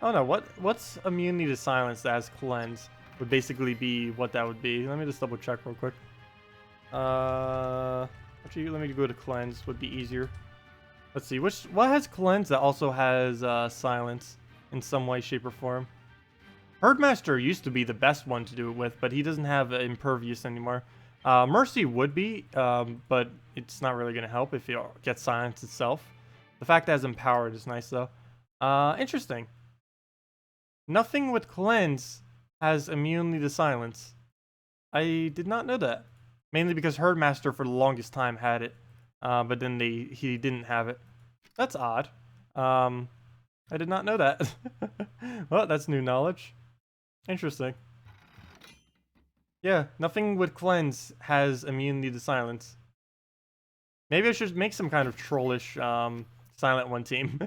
S1: don't know, what's immunity to silence that has cleanse would basically be what that would be. Let me just double check real quick. Actually, let me go to cleanse, would be easier. Let's see, what has cleanse that also has silence in some way, shape, or form? Herdmaster used to be the best one to do it with, but he doesn't have Impervious anymore. Mercy would be, but it's not really going to help if it gets silence itself. The fact that it's empowered is nice, though. Interesting. Nothing with cleanse has immunity to silence. I did not know that. Mainly because Herdmaster for the longest time had it, but then he didn't have it. That's odd. I did not know that. Well, that's new knowledge. Interesting. Yeah, nothing with cleanse has immunity to silence. Maybe I should make some kind of trollish Silent One team.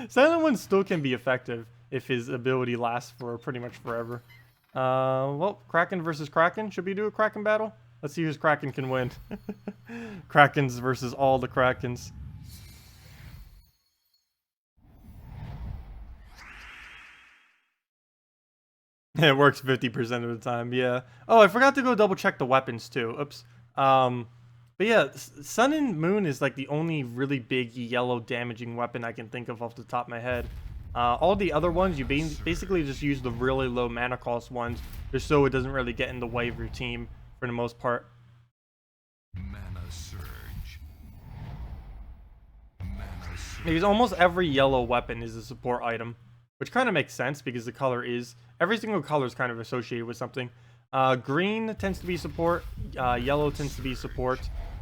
S1: Silent One still can be effective if his ability lasts for pretty much forever. Well, Kraken versus Kraken. Should we do a Kraken battle? Let's see whose Kraken can win. Krakens versus all the Krakens. It works 50% of the time, yeah. Oh, I forgot to go double check the weapons too. Oops. But yeah, Sun and Moon is like the only really big yellow damaging weapon I can think of off the top of my head. All the other ones, you basically just use the really low mana cost ones, just so it doesn't really get in the way of your team for the most part.
S2: Mana surge. Mana surge.
S1: Because almost every yellow weapon is a support item, which kind of makes sense because the color is... Every single color is kind of associated with something. Green tends to be support. Yellow tends to be support.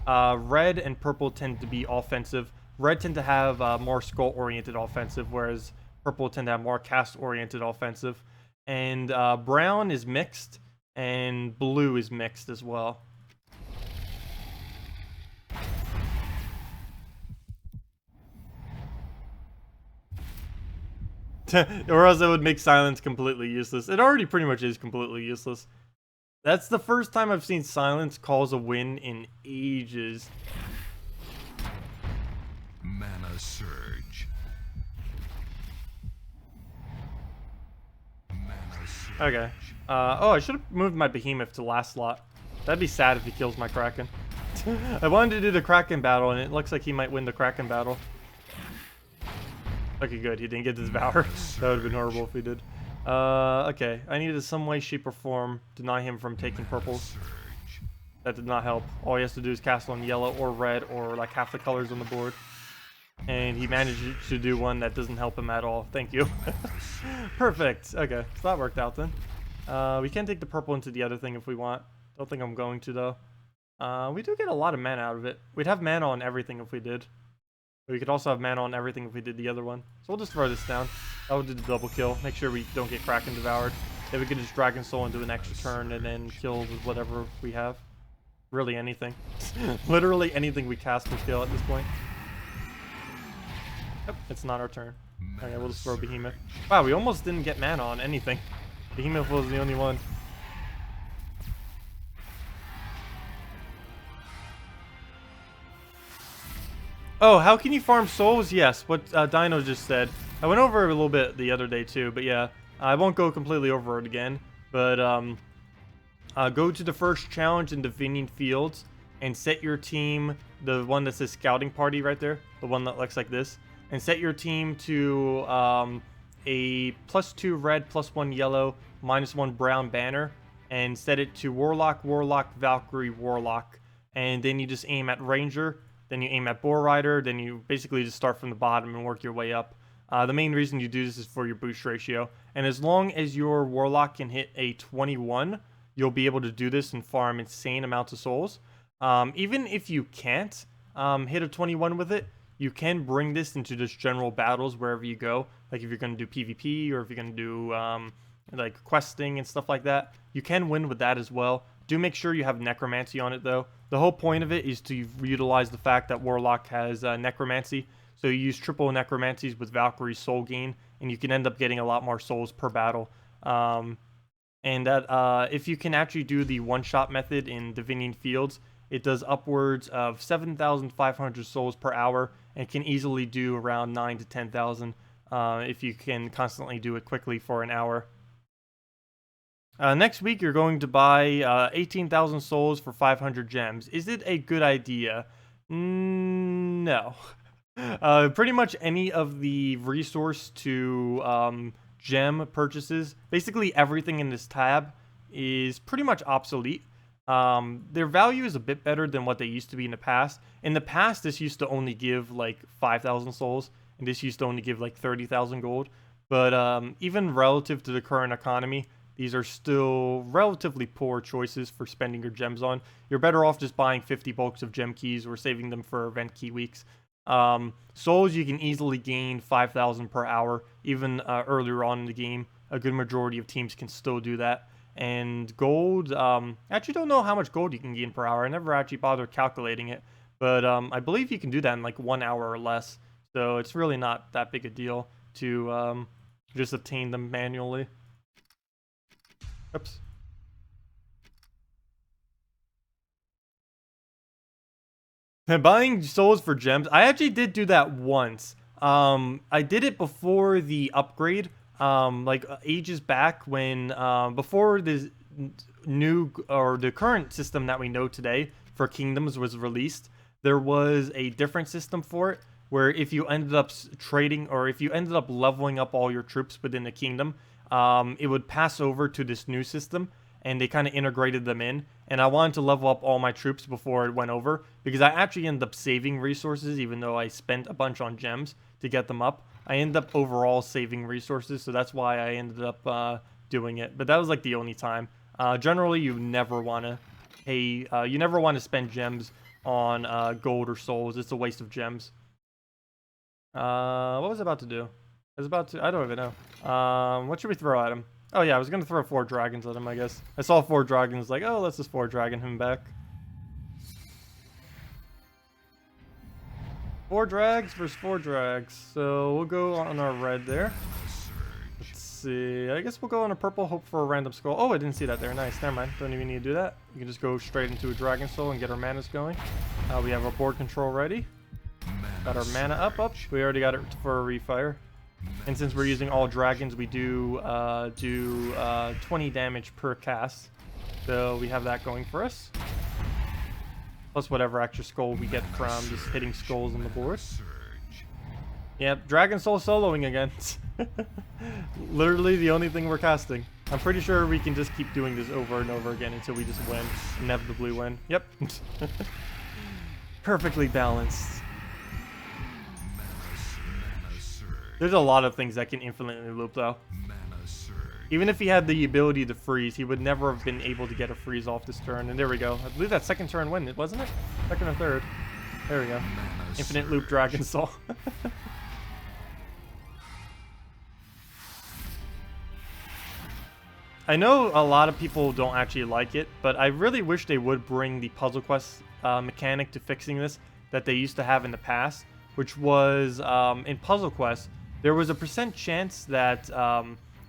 S1: Red and purple tend to be offensive. Red tend to have more skull-oriented offensive, whereas purple tend to have more cast-oriented offensive. And brown is mixed, and blue is mixed as well. Or else it would make silence completely useless. It already pretty much is completely useless. That's the first time I've seen silence cause a win in ages.
S2: Mana surge. Mana surge.
S1: Okay. Oh, I should have moved my behemoth to last slot. That'd be sad if he kills my kraken. I wanted to do the kraken battle, and it looks like he might win the kraken battle. Okay, good. He didn't get this Devour. That would have been horrible if he did. Okay. I needed some way, shape, or form deny him from taking purples. That did not help. All he has to do is cast on yellow or red or like half the colors on the board. And he managed to do one that doesn't help him at all. Thank you. Perfect. Okay, so that worked out then. We can take the purple into the other thing if we want. Don't think I'm going to though. We do get a lot of mana out of it. We'd have mana on everything if we did. We could also have mana on everything if we did the other one. So we'll just throw this down. That would do the double kill. Make sure we don't get Kraken devoured. Then we could just Dragon Soul and do an extra turn and then kill with whatever we have. Really anything. Literally anything we cast will kill at this point. Yep, it's not our turn. Okay, we'll just throw Behemoth. Wow, we almost didn't get mana on anything. Behemoth was the only one. Oh, how can you farm souls? Yes, what Dino just said. I went over it a little bit the other day too, but yeah, I won't go completely over it again. But go to the first challenge in the Vineyard Fields and set your team, the one that says Scouting Party right there, the one that looks like this, and set your team to a +2 red, +1 yellow, -1 brown banner, and set it to Warlock, Warlock, Valkyrie, Warlock, and then you just aim at Ranger. Then you aim at Boar Rider, then you basically just start from the bottom and work your way up. The main reason you do this is for your boost ratio. And as long as your Warlock can hit a 21, you'll be able to do this and farm insane amounts of souls. Even if you can't hit a 21 with it, you can bring this into just general battles wherever you go. Like if you're going to do PvP or if you're going to do like questing and stuff like that. You can win with that as well. Do make sure you have Necromancy on it though. The whole point of it is to utilize the fact that Warlock has Necromancy. So you use triple Necromancies with Valkyrie's Soul Gain, and you can end up getting a lot more souls per battle. And that if you can actually do the one-shot method in the Vineyard Fields, it does upwards of 7,500 souls per hour, and can easily do around 9 to 10,000 if you can constantly do it quickly for an hour. Next week, you're going to buy 18,000 souls for 500 gems. Is it a good idea? No. Pretty much any of the resource to gem purchases, basically everything in this tab is pretty much obsolete. Their value is a bit better than what they used to be in the past. In the past, this used to only give like 5,000 souls, and this used to only give like 30,000 gold. But even relative to the current economy, these are still relatively poor choices for spending your gems on. You're better off just buying 50 bulks of gem keys or saving them for event key weeks. Souls, you can easily gain 5,000 per hour, even earlier on in the game. A good majority of teams can still do that. And gold, I actually don't know how much gold you can gain per hour. I never actually bothered calculating it. But I believe you can do that in like 1 hour or less. So it's really not that big a deal to just obtain them manually. Oops. Buying souls for gems. I actually did do that once. I did it before the upgrade. Like ages back when, before this new, or the current system that we know today for kingdoms was released, there was a different system for it, where if you ended up trading, or if you ended up leveling up all your troops within the kingdom, it would pass over to this new system, and they kind of integrated them in. And I wanted to level up all my troops before it went over, because I actually ended up saving resources, even though I spent a bunch on gems to get them up. I ended up overall saving resources, so that's why I ended up doing it. But that was like the only time. Generally, you never want to pay. You never want to spend gems on gold or souls. It's a waste of gems. What was I about to do? I was about to... I don't even know. What should we throw at him? Oh yeah, I was gonna throw 4 dragons at him, I guess. I saw 4 dragons, like, oh, let's just 4 dragon him back. 4 drags versus 4 drags. So we'll go on our red there. Let's see. I guess we'll go on a purple, hope for a random skull. Oh, I didn't see that there. Nice. Never mind. Don't even need to do that. We can just go straight into a dragon soul and get our manas going. We have our board control ready. Got our mana up. We already got it for a refire. And since we're using all dragons, we do 20 damage per cast. So we have that going for us. Plus whatever extra skull we get from just hitting skulls on the board. Yep, Dragon Soul soloing again. Literally the only thing we're casting. I'm pretty sure we can just keep doing this over and over again until we just win. Inevitably win. Yep. Perfectly balanced. There's a lot of things that can infinitely loop though. Even if he had the ability to freeze, he would never have been able to get a freeze off this turn. And there we go. I believe that second turn win, wasn't it? Second or third. There we go. Infinite loop Dragon Soul. I know a lot of people don't actually like it, but I really wish they would bring the puzzle quest mechanic to fixing this that they used to have in the past, which was in puzzle quest, there was a % chance that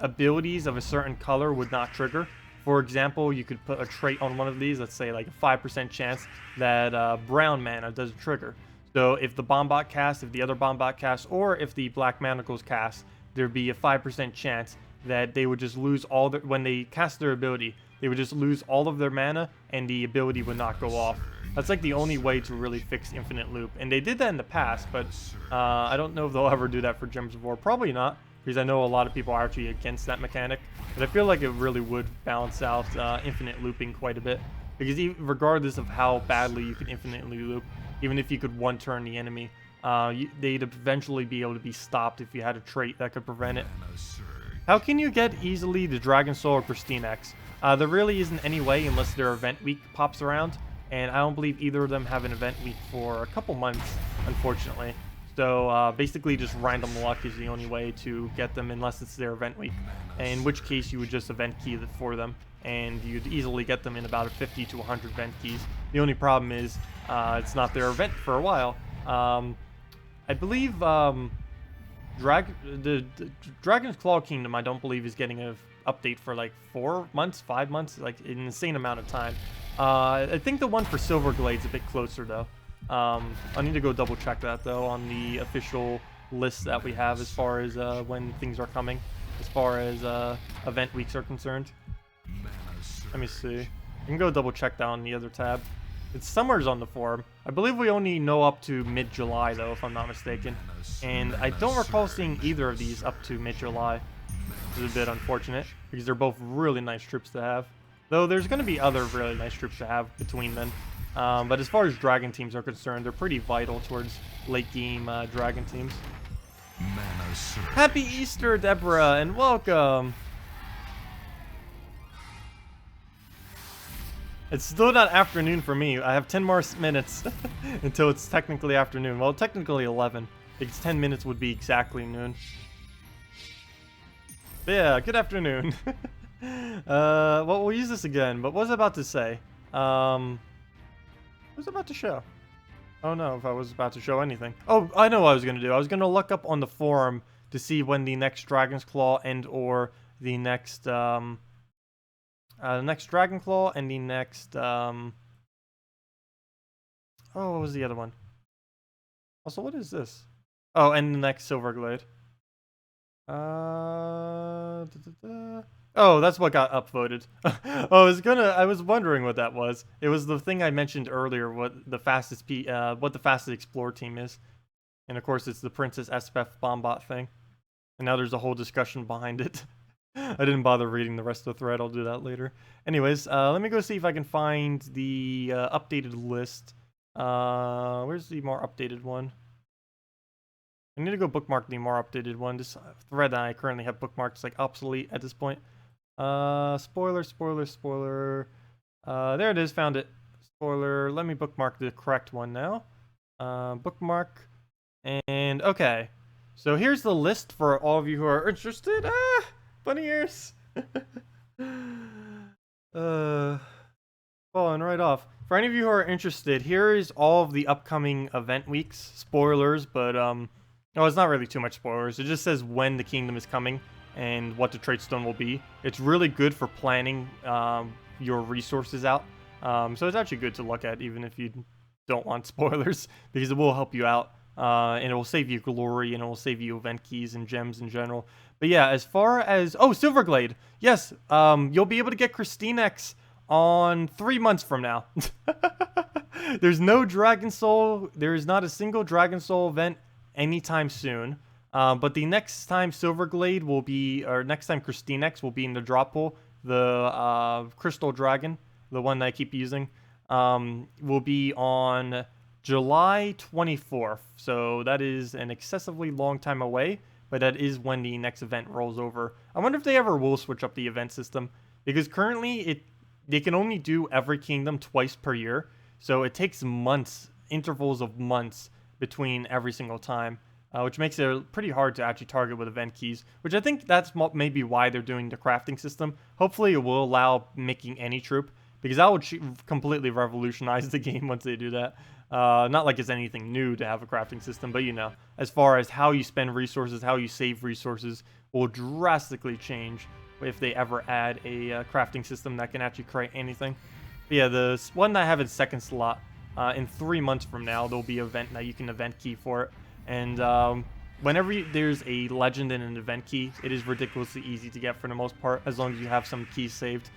S1: abilities of a certain color would not trigger. For example, you could put a trait on one of these, let's say like a 5% chance that brown mana doesn't trigger. So if the Bombot cast, if the other Bombot cast, or if the Black Manacles cast, there'd be a 5% chance that they would just lose all their, when they cast their ability, they would just lose all of their mana and the ability would not go off. That's like the only way to really fix Infinite Loop. And they did that in the past, but I don't know if they'll ever do that for Gems of War. Probably not, because I know a lot of people are actually against that mechanic. But I feel like it really would balance out Infinite Looping quite a bit. Because even, regardless of how badly you can infinitely loop, even if you could one-turn the enemy, they'd eventually be able to be stopped if you had a trait that could prevent it. How can you get easily the Dragon Soul or Pristine X? There really isn't any way unless their event week pops around. And I don't believe either of them have an event week for a couple months, unfortunately. So basically just random luck is the only way to get them unless it's their event week. In which case you would just event key for them. And you'd easily get them in about 50 to 100 event keys. The only problem is it's not their event for a while. I believe the Dragon's Claw Kingdom, I don't believe, is getting an update for like 4 months, 5 months, like an insane amount of time. I think the one for Silverglade's a bit closer though. I need to go double check that though on the official list that we have as far as when things are coming, as far as event weeks are concerned. Let me see. I can go double check that on the other tab. It's somewhere's on the forum. I believe we only know up to mid-July though, if I'm not mistaken. And I don't recall seeing either of these up to mid-July, which is a bit unfortunate because they're both really nice troops to have. Though there's going to be other really nice troops to have between them. But as far as dragon teams are concerned, they're pretty vital towards late game dragon teams. Happy Easter, Deborah, and welcome! It's still not afternoon for me. I have 10 more minutes until it's technically afternoon. Well, technically 11. Because 10 minutes would be exactly noon. But yeah, good afternoon. Well, we'll use this again, but what was I about to say? What was I about to show? I don't know if I was about to show anything. Oh, I know what I was going to do. I was going to look up on the forum to see when the next Dragon's Claw and or the next Dragon Claw and the next oh, what was the other one? Also, what is this? Oh, and the next Silverglade. Oh, that's what got upvoted. I was wondering what that was. It was the thing I mentioned earlier, what the fastest Explorer team is. And of course, it's the Princess SPF Bombot thing. And now there's a whole discussion behind it. I didn't bother reading the rest of the thread. I'll do that later. Anyways, let me go see if I can find the updated list. Where's the more updated one? I need to go bookmark the more updated one. This thread that I currently have bookmarked is like obsolete at this point. Spoiler. There it is. Found it. Spoiler. Let me bookmark the correct one now. Bookmark. And okay. So here's the list for all of you who are interested. Bunny ears. Falling right off. For any of you who are interested, here is all of the upcoming event weeks. Spoilers, but no, it's not really too much spoilers. It just says when the kingdom is coming and what the trade stone will be. It's really good for planning your resources out. So it's actually good to look at even if you don't want spoilers, because it will help you out. And it will save you glory, and it will save you event keys and gems in general. But yeah, as far as... Oh, Silverglade! Yes, you'll be able to get Christinex on 3 months from now. There's no Dragon Soul. There is not a single Dragon Soul event anytime soon. But the next time Silverglade will be... Or next time Christinex will be in the drop pool. The Crystal Dragon, the one that I keep using, will be on July 24th. So that is an excessively long time away. But that is when the next event rolls over. I wonder if they ever will switch up the event system. Because currently, they can only do every kingdom twice per year. So it takes months, intervals of months, between every single time. Which makes it pretty hard to actually target with event keys. Which I think that's maybe why they're doing the crafting system. Hopefully it will allow making any troop. Because that would completely revolutionize the game once they do that. Not like it's anything new to have a crafting system, but you know, as far as how you spend resources, how you save resources, will drastically change if they ever add a crafting system that can actually create anything. But yeah, the one that I have in second slot, in 3 months from now, there'll be an event that you can event key for it. And whenever there's a legend in an event key, it is ridiculously easy to get for the most part, as long as you have some keys saved.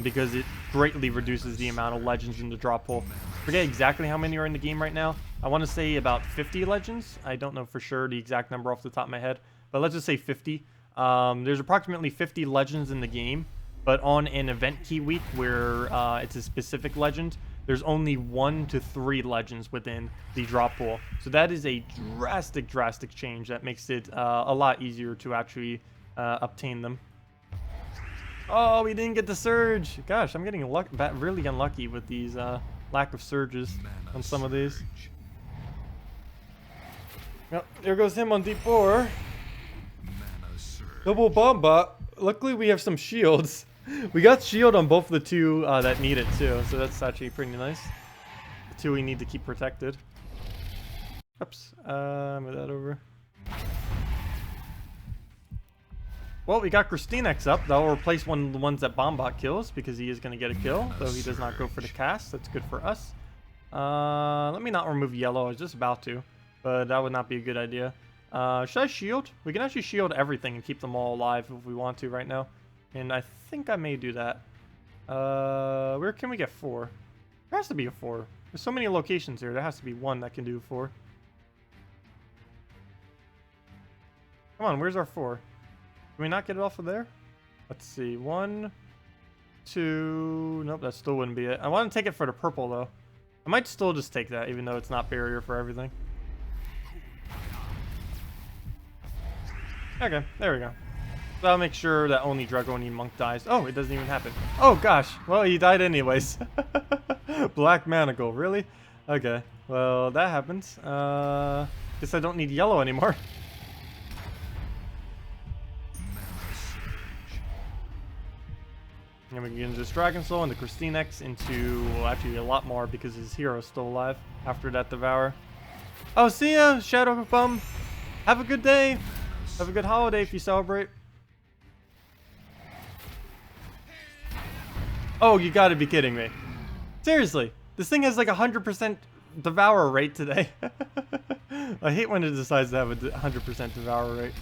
S1: Because it greatly reduces the amount of legends in the drop pool. Forget exactly how many are in the game right now. I want to say about 50 legends. I don't know for sure the exact number off the top of my head, but let's just say 50. There's approximately 50 legends in the game, but on an event key week where it's a specific legend, there's only 1 to 3 legends within the drop pool. So that is a drastic change that makes it a lot easier to actually obtain them. Oh, we didn't get the surge. Gosh, I'm getting really unlucky with these lack of surges on some of these. Yep, there goes him on deep 4. Double bomb bot. Luckily, we have some shields. We got shield on both the two that need it too, so that's actually pretty nice. The two we need to keep protected. Oops, move that over. Well, we got Christinex up. That'll replace one of the ones that Bombot kills, because he is going to get a kill, though he does not go for the cast. That's good for us. Let me not remove yellow. I was just about to, but that would not be a good idea. Should I shield? We can actually shield everything and keep them all alive if we want to right now. And I think I may do that. Where can we get 4? There has to be a 4. There's so many locations here. There has to be one that can do 4. Come on, where's our 4? Can we not get it off of there? Let's see. 1, 2... Nope, that still wouldn't be it. I want to take it for the purple, though. I might still just take that, even though it's not barrier for everything. Okay, there we go. So I'll make sure that only Dragonian Monk dies. Oh, it doesn't even happen. Oh, gosh. Well, he died anyways. Black Manacle, really? Okay, well, that happens. Guess I don't need yellow anymore. And we can use this Dragon Soul and the Christinex into, well, actually a lot more because his hero's still alive after that Devour. Oh, see ya, Shadow Bum. Have a good day. Have a good holiday if you celebrate. Oh, you gotta be kidding me. Seriously, this thing has like 100% Devour rate today. I hate when it decides to have a 100% Devour rate.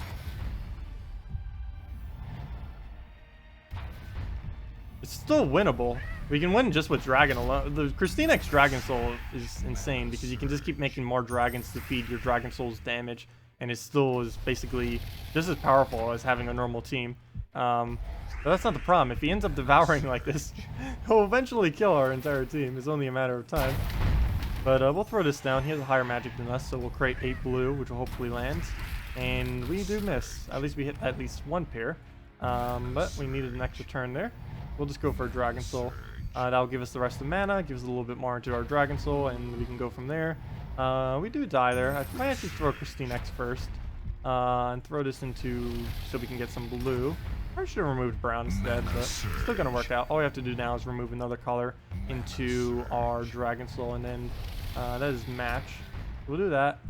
S1: It's still winnable. We can win just with Dragon alone. The Christinex Dragon Soul is insane because you can just keep making more dragons to feed your Dragon Soul's damage, and it still is basically just as powerful as having a normal team. But that's not the problem. If he ends up devouring like this, he'll eventually kill our entire team. It's only a matter of time. But we'll throw this down. He has a higher magic than us, so we'll create 8 blue, which will hopefully land. And we do miss. At least we hit at least 1 pair. But we needed an extra turn there. We'll just go for a Dragon Soul. That'll give us the rest of the mana, gives us a little bit more into our Dragon Soul, and we can go from there. We do die there. I might actually throw Christine X first. And throw this into so we can get some blue. I should have removed brown instead, but it's still gonna work out. All we have to do now is remove another color into our Dragon Soul, and then that is match. We'll do that.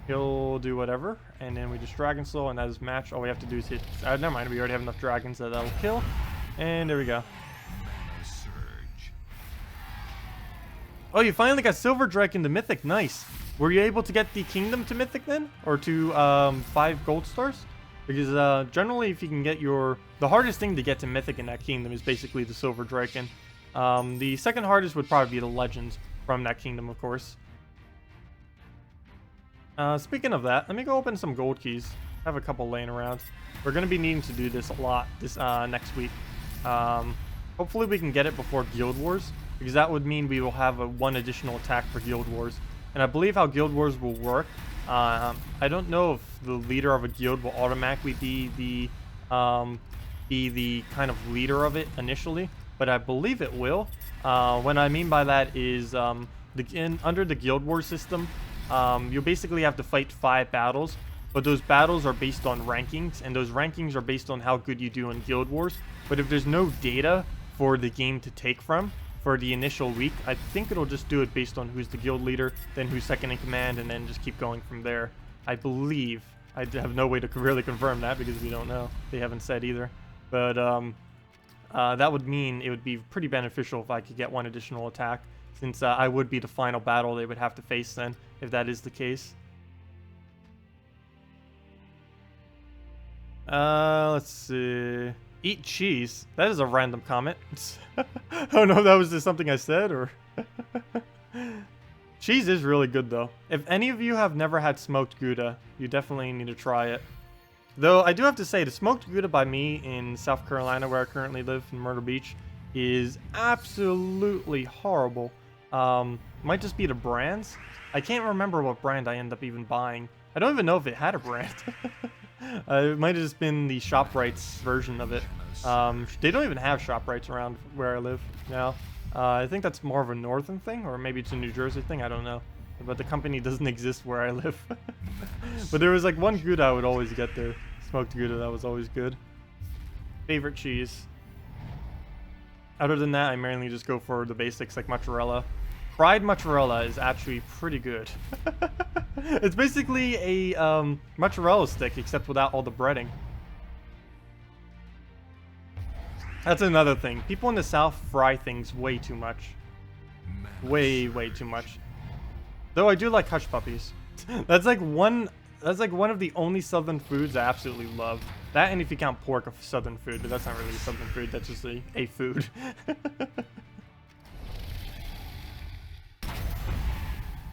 S1: He'll do whatever, and then we just Dragon Soul, and that is match. All we have to do is hit. Never mind, we already have enough dragons that will kill, and there we go. Oh, you finally got Silver Drake into Mythic. Nice. Were you able to get the Kingdom to Mythic then? Or to 5 gold stars? Because generally if you can get the hardest thing to get to Mythic in that Kingdom is basically the Silver Draken. The second hardest would probably be the Legends from that Kingdom, of course. Speaking of that, let me go open some gold keys. I have a couple laying around. We're going to be needing to do this a lot this next week. Hopefully we can get it before Guild Wars, because that would mean we will have one additional attack for Guild Wars. And I believe how Guild Wars will work, I don't know if the leader of a guild will automatically be the kind of leader of it initially, but I believe it will. What I mean by that is under the Guild Wars system, you basically have to fight 5 battles, but those battles are based on rankings, and those rankings are based on how good you do in Guild Wars. But if there's no data for the game to take from, for the initial week, I think it'll just do it based on who's the guild leader, then who's second in command, and then just keep going from there. I believe. I have no way to really confirm that because we don't know. They haven't said either. But that would mean it would be pretty beneficial if I could get one additional attack, since I would be the final battle they would have to face then, if that is the case. Let's see. Eat cheese. That is a random comment. I don't know if that was just something I said or... Cheese is really good though. If any of you have never had smoked Gouda, you definitely need to try it. Though I do have to say, the smoked Gouda by me in South Carolina, where I currently live in Myrtle Beach, is absolutely horrible. Might just be the brands. I can't remember what brand I end up even buying. I don't even know if it had a brand. It might have just been the ShopRite's version of it. They don't even have ShopRites around where I live now. I think that's more of a northern thing, or maybe it's a New Jersey thing, I don't know. But the company doesn't exist where I live. But there was like one Gouda I would always get there. Smoked Gouda, that was always good. Favorite cheese. Other than that, I mainly just go for the basics like mozzarella. Fried mozzarella is actually pretty good. It's basically a mozzarella stick, except without all the breading. That's another thing. People in the South fry things way too much. Way too much. Though I do like hush puppies. That's like one of the only southern foods I absolutely love. That, and if you count pork of southern food, but that's not really southern food, that's just a food.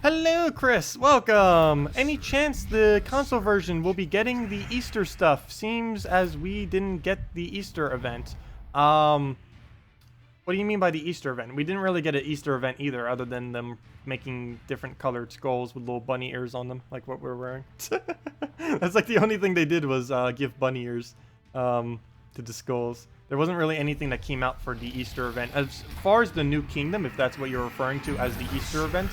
S1: Hello, Chris. Welcome. Any chance the console version will be getting the Easter stuff? Seems as we didn't get the Easter event. What do you mean by the Easter event? We didn't really get an Easter event either, other than them making different colored skulls with little bunny ears on them, like what we're wearing. That's like the only thing they did was give bunny ears to the skulls. There wasn't really anything that came out for the Easter event. As far as the New Kingdom, if that's what you're referring to as the Easter event,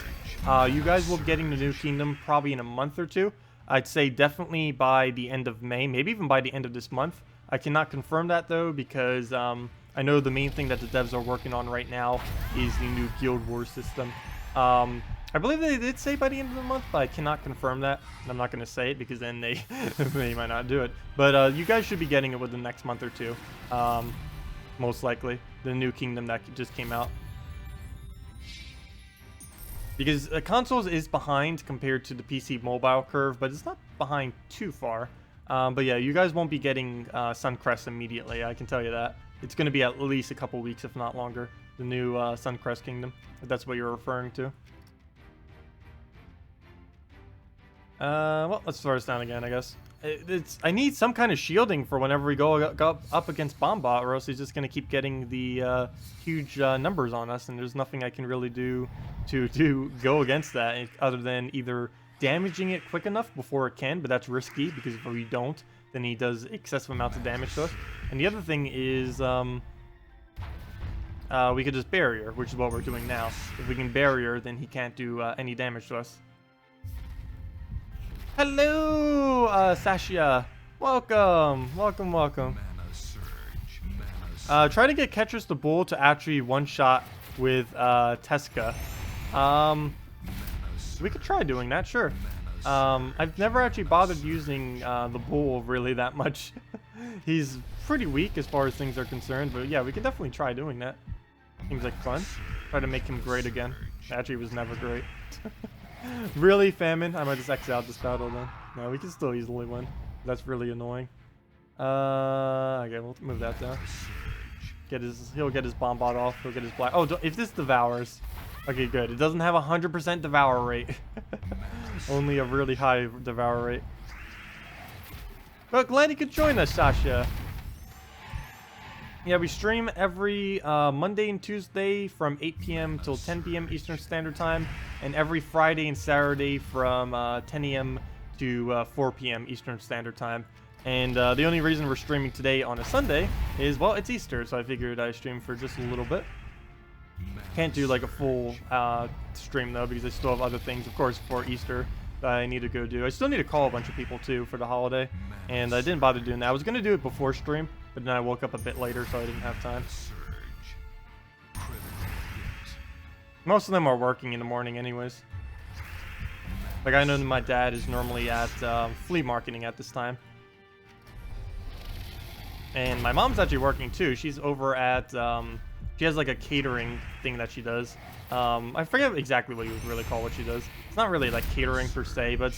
S1: you guys will be getting the New Kingdom probably in a month or two. I'd say definitely by the end of May, maybe even by the end of this month. I cannot confirm that though, because I know the main thing that the devs are working on right now is the new Guild Wars system. I believe they did say by the end of the month, but I cannot confirm that. And I'm not going to say it because then they might not do it. But you guys should be getting it within the next month or two. Most likely. The New Kingdom that just came out. Because consoles is behind compared to the PC mobile curve, but it's not behind too far. But yeah, you guys won't be getting Suncrest immediately, I can tell you that. It's going to be at least a couple weeks, if not longer, the new Suncrest Kingdom, if that's what you're referring to. Well, let's throw this down again, I guess. I need some kind of shielding for whenever we go up against Bombot, or else he's just going to keep getting the huge numbers on us, and there's nothing I can really do to go against that, other than either damaging it quick enough before it can, but that's risky, because if we don't, then he does excessive amounts of damage to us. And the other thing is, we could just barrier, which is what we're doing now. If we can barrier, then he can't do any damage to us. Hello, Sashia. Welcome, welcome, welcome.
S2: Mana surge. Mana
S1: Try to get Ketris the Bull to actually one-shot with Teska. We could try doing that, sure. I've never actually bothered using the Bull really that much. He's pretty weak as far as things are concerned, but yeah, we can definitely try doing that. Seems like fun. Try to make him great again. Actually, he was never great. Really, Famine? I might just X out this battle then. No, we can still easily win. That's really annoying. Okay, we'll move that down. He'll get his bomb bot off. He'll get his black. Oh, if this devours. Okay, good. It doesn't have a 100% devour rate. Only a really high devour rate. But glad you could join us, Sasha. Yeah, we stream every Monday and Tuesday from 8 p.m. till 10 p.m. Eastern Standard Time, and every Friday and Saturday from 10 a.m. to 4 p.m. Eastern Standard Time. And the only reason we're streaming today on a Sunday is, well, it's Easter, so I figured I'd stream for just a little bit. Can't do like a full stream though, because I still have other things, of course, for Easter that I need to go do. I still need to call a bunch of people too for the holiday, and I didn't bother doing that. I was gonna do it before stream, but then I woke up a bit later, so I didn't have time. Most of them are working in the morning anyways. Like, I know that my dad is normally at flea marketing at this time. And my mom's actually working too. She's over at, she has like a catering thing that she does. I forget exactly what you would really call what she does. It's not really like catering per se, but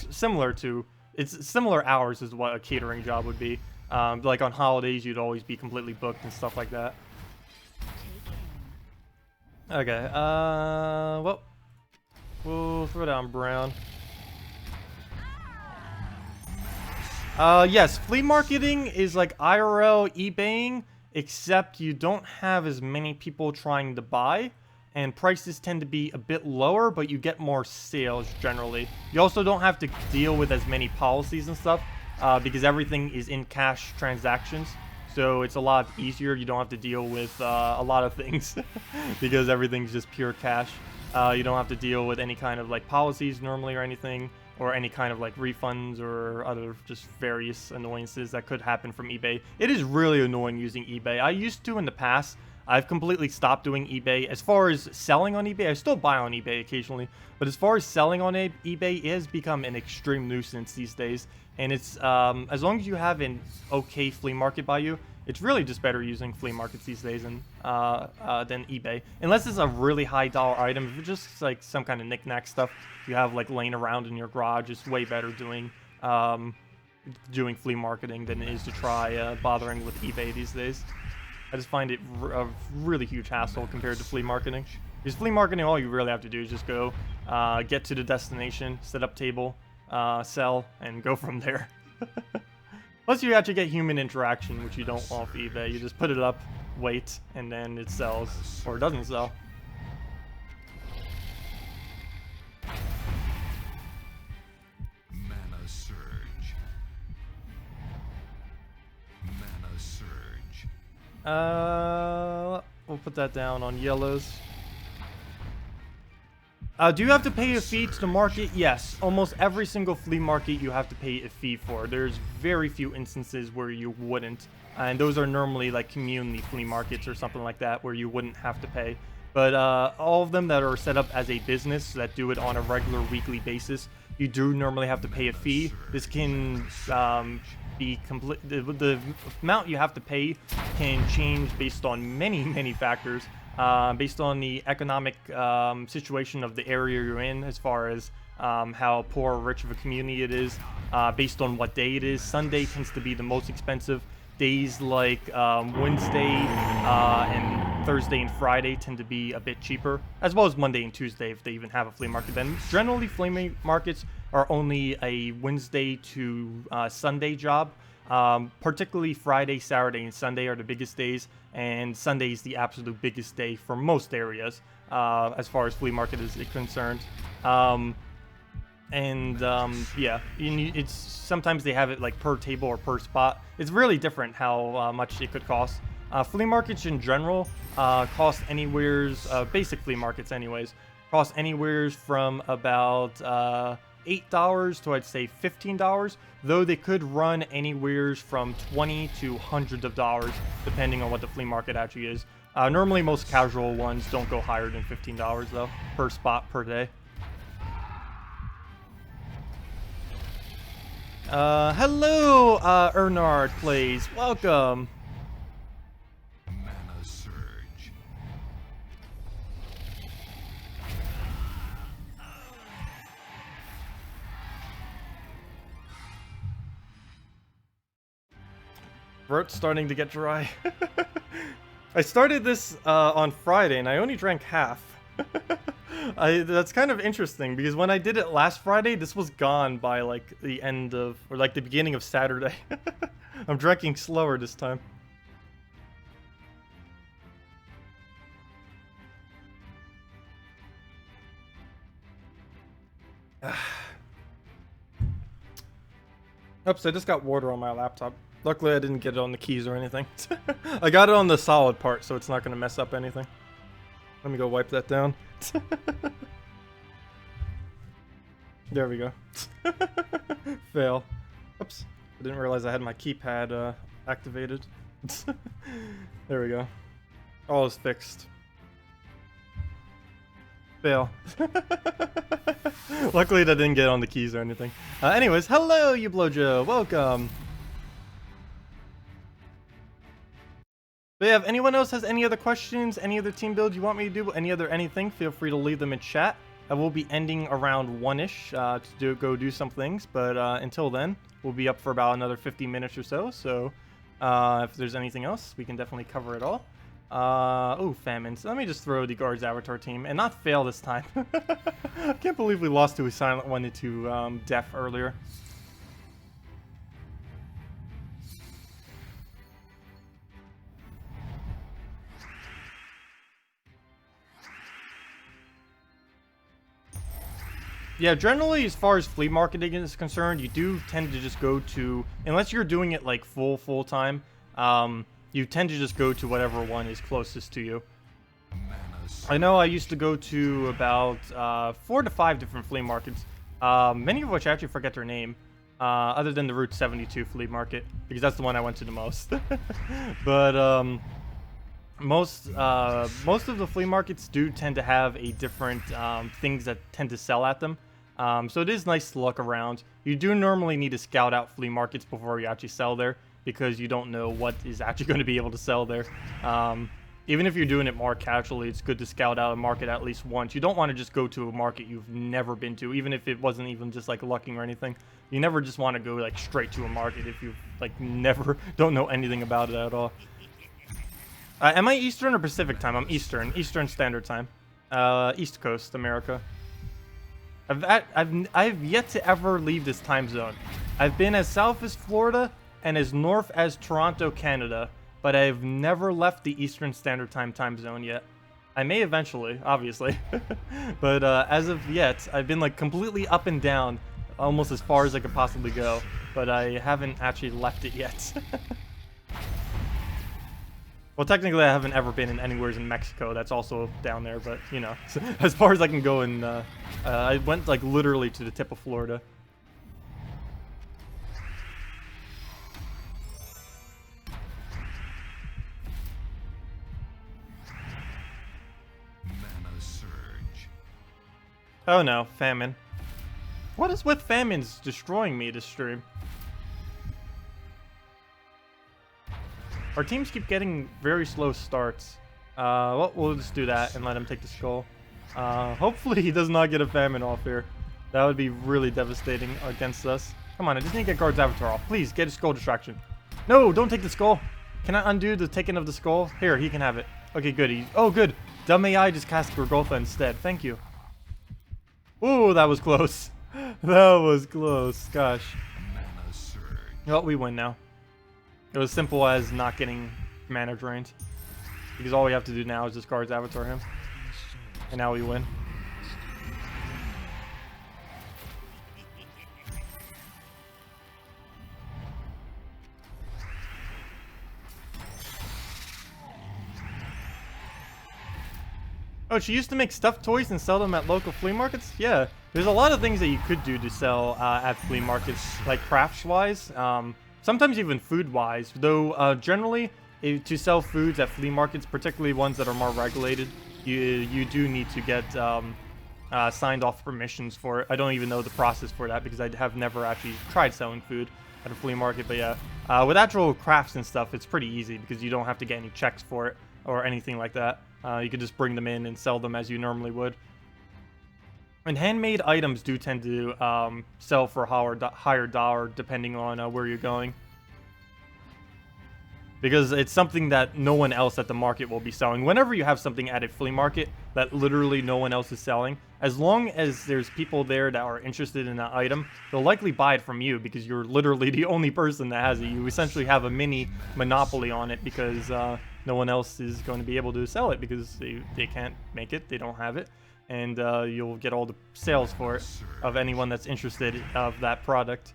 S1: it's similar hours as what a catering job would be. Like on holidays, you'd always be completely booked and stuff like that. Okay, well, we'll throw down Brown. Yes, flea marketing is like IRL eBaying, except you don't have as many people trying to buy, and prices tend to be a bit lower, but you get more sales generally. You also don't have to deal with as many policies and stuff, because everything is in cash transactions. So it's a lot easier. You don't have to deal with a lot of things because everything's just pure cash. You don't have to deal with any kind of like policies normally or anything, or any kind of like refunds or other just various annoyances that could happen from eBay. It is really annoying using eBay. I used to in the past. I've completely stopped doing eBay. As far as selling on eBay, I still buy on eBay occasionally, but as far as selling on eBay, it has become an extreme nuisance these days. And it's, as long as you have an okay flea market by you, it's really just better using flea markets these days than eBay. Unless it's a really high dollar item. If it's just like some kind of knick-knack stuff you have like laying around in your garage, it's way better doing flea marketing than it is to try bothering with eBay these days. I just find it a really huge hassle compared to flea marketing. Because flea marketing, all you really have to do is just go get to the destination, set up table, sell, and go from there. Plus you actually get human interaction, which you don't off eBay. You just put it up, wait, and then it sells, or it doesn't sell.
S2: Mana surge. Mana surge.
S1: We'll put that down on yellows. Do you have to pay a fee to the market? Yes. Almost every single flea market you have to pay a fee for. There's very few instances where you wouldn't. And those are normally like community flea markets or something like that where you wouldn't have to pay. But all of them that are set up as a business that do it on a regular weekly basis, you do normally have to pay a fee. This can be complete. The amount you have to pay can change based on many factors. Based on the economic situation of the area you're in, as far as how poor or rich of a community it is, based on what day it is. Sunday tends to be the most expensive. Days like Wednesday and Thursday and Friday tend to be a bit cheaper, as well as Monday and Tuesday if they even have a flea market. Then generally flea markets are only a Wednesday to Sunday job. Particularly Friday, Saturday, and Sunday are the biggest days, and Sunday is the absolute biggest day for most areas as far as flea market is concerned. Yeah, it's sometimes they have it like per table or per spot. It's really different how much it could cost. Flea markets in general cost anywheres, basic flea markets anyways, cost anywheres from about $8 to I'd say $15, though they could run anywheres from 20 to hundreds of dollars depending on what the flea market actually is. Normally most casual ones don't go higher than $15 though, per spot per day. Hello, Ernard Plays, welcome.
S2: Mana surge.
S1: Throat's starting to get dry. I started this on Friday and I only drank half. That's kind of interesting because when I did it last Friday, this was gone by like the end of, or like the beginning of Saturday. I'm drinking slower this time. Oops, I just got water on my laptop. Luckily I didn't get it on the keys or anything. I got it on the solid part, so it's not going to mess up anything. Let me go wipe that down. There we go. Fail. Oops. I didn't realize I had my keypad activated. There we go. All is fixed. Fail. Luckily that didn't get on the keys or anything. Anyways, hello you Blowjo. Welcome. But yeah, if anyone else has any other questions, any other team builds you want me to do, any other anything, feel free to leave them in chat. I will be ending around 1-ish to go do some things, but until then, we'll be up for about another 50 minutes or so. So if there's anything else, we can definitely cover it all. Oh, famine. So let me just throw the guards avatar team and not fail this time. I can't believe we lost to a silent one and to deaf earlier. Yeah, generally, as far as flea marketing is concerned, you do tend to just go to, unless you're doing it like full time, you tend to just go to whatever one is closest to you. I know I used to go to about 4 to 5 different flea markets, many of which I actually forget their name, other than the Route 72 flea market, because that's the one I went to the most. But most of the flea markets do tend to have a different things that tend to sell at them. So it is nice to look around. You do normally need to scout out flea markets before you actually sell there, because you don't know what is actually going to be able to sell there. Even if you're doing it more casually, it's good to scout out a market at least once. You don't want to just go to a market you've never been to, even if it wasn't even just like lucking or anything. You never just want to go like straight to a market if you like don't know anything about it at all. Am I Eastern or Pacific time? I'm Eastern. Eastern Standard Time. East Coast, America. I've yet to ever leave this time zone. I've been as south as Florida and as north as Toronto, Canada, but I've never left the Eastern Standard time zone yet. I may eventually, obviously. But as of yet, I've been like completely up and down, almost as far as I could possibly go, but I haven't actually left it yet. Well, technically, I haven't ever been in anywhere in Mexico. That's also down there, but, you know, as far as I can go in, I went, like, literally to the tip of Florida.
S2: Mana surge.
S1: Oh, no, famine. What is with famines destroying me this stream? Our teams keep getting very slow starts. Well, we'll just do that and let him take the skull. Hopefully he does not get a famine off here. That would be really devastating against us. Come on, I just need to get guard's avatar off. Please, get a skull distraction. No, don't take the skull. Can I undo the taking of the skull? Here, he can have it. Okay, good. Oh, good. Dumb AI just cast Gorgotha instead. Thank you. Ooh, that was close. That was close. Gosh.
S2: Mana surge.
S1: Well, we win now. It was simple as not getting mana drained. Because all we have to do now is just guards avatar him. And now we win. Oh, she used to make stuffed toys and sell them at local flea markets? Yeah, there's a lot of things that you could do to sell at flea markets, like crafts-wise, sometimes even food-wise, though generally, to sell foods at flea markets, particularly ones that are more regulated, you do need to get signed off permissions for it. I don't even know the process for that because I have never actually tried selling food at a flea market, but yeah. With actual crafts and stuff, it's pretty easy because you don't have to get any checks for it or anything like that. You could just bring them in and sell them as you normally would. And handmade items do tend to sell for a higher dollar depending on where you're going. Because it's something that no one else at the market will be selling. Whenever you have something at a flea market that literally no one else is selling, as long as there's people there that are interested in that item, they'll likely buy it from you because you're literally the only person that has it. You essentially have a mini monopoly on it because no one else is going to be able to sell it because they can't make it, they don't have it. And you'll get all the sales for it of anyone that's interested of that product.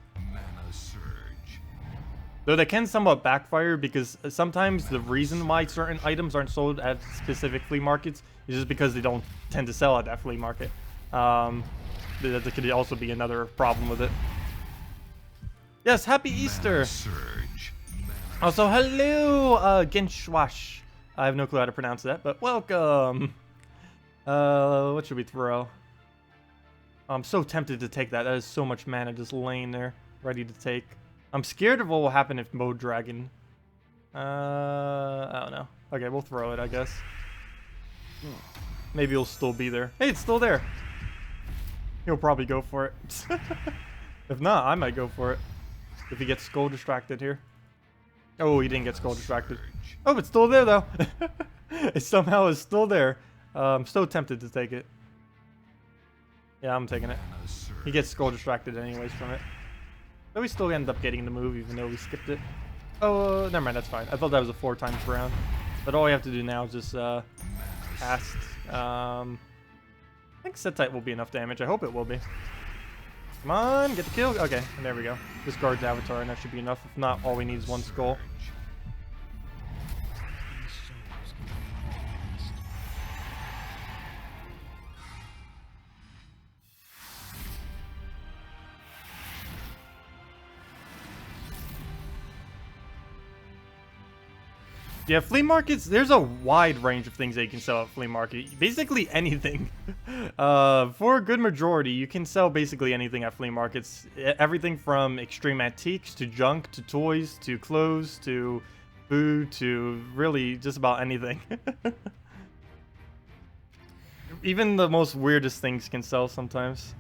S1: Though that can somewhat backfire because sometimes the reason why certain items aren't sold at specific flea markets is just because they don't tend to sell at that flea market. That could also be another problem with it. Yes, happy Easter! Also, hello, Genshwash. I have no clue how to pronounce that, but welcome! What should we throw? I'm so tempted to take that. That is so much mana just laying there, ready to take. I'm scared of what will happen if Mode Dragon. I don't know. Okay, we'll throw it, I guess. Maybe it'll still be there. Hey, it's still there. He'll probably go for it. If not, I might go for it. If he gets skull distracted here. Oh, he didn't get skull distracted. Oh, it's still there, though. It somehow is still there. I'm so tempted to take it. Yeah, I'm taking it. He gets skull distracted anyways from it. But we still end up getting the move even though we skipped it. Oh, never mind, that's fine. I thought that was a 4 times round. But all we have to do now is just cast. I think set type will be enough damage. I hope it will be. Come on, get the kill. Okay, and there we go. Discard the avatar and that should be enough. If not, all we need is 1 skull. Yeah, flea markets, there's a wide range of things that you can sell at flea market. Basically anything. For a good majority, you can sell basically anything at flea markets. Everything from extreme antiques, to junk, to toys, to clothes, to food, to really just about anything. Even the most weirdest things can sell sometimes.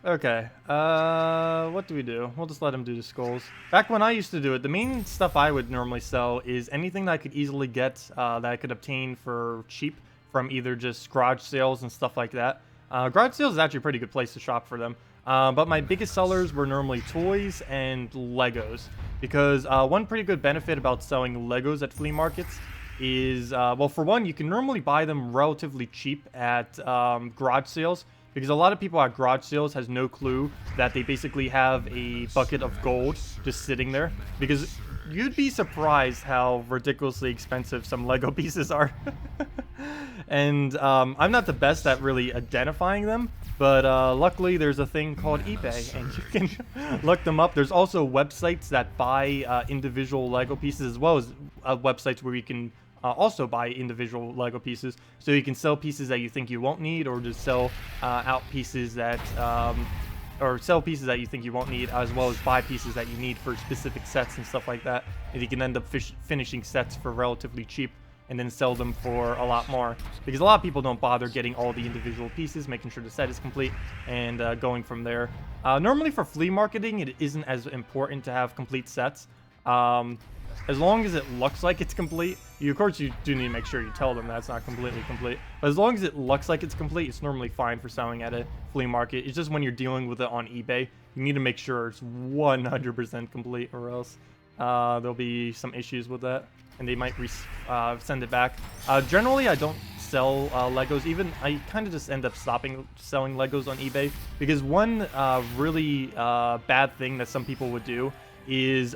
S1: Okay, what do we do? We'll just let him do the skulls. Back when I used to do it, the main stuff I would normally sell is anything that I could easily get, that I could obtain for cheap from either just garage sales and stuff like that. Garage sales is actually a pretty good place to shop for them. But my biggest sellers were normally toys and Legos. Because one pretty good benefit about selling Legos at flea markets is, well, for one, you can normally buy them relatively cheap at garage sales. Because a lot of people at garage sales has no clue that they basically have a bucket of gold just sitting there. Because you'd be surprised how ridiculously expensive some Lego pieces are. And I'm not the best at really identifying them. But luckily there's a thing called eBay and you can look them up. There's also websites that buy individual Lego pieces as well as websites where you can also buy individual Lego pieces, so you can sell pieces that you think you won't need, or just sell out pieces that, or sell pieces that you think you won't need, as well as buy pieces that you need for specific sets and stuff like that. And you can end up finishing sets for relatively cheap, and then sell them for a lot more. Because a lot of people don't bother getting all the individual pieces, making sure the set is complete, and going from there. Normally for flea marketing, it isn't as important to have complete sets. As long as it looks like it's complete, of course you do need to make sure you tell them that's not completely complete. But as long as it looks like it's complete, it's normally fine for selling at a flea market. It's just when you're dealing with it on eBay, you need to make sure it's 100% complete, or else there'll be some issues with that, and they might send it back. Generally, I don't sell Legos. Even I kind of just end up stopping selling Legos on eBay, because one really bad thing that some people would do is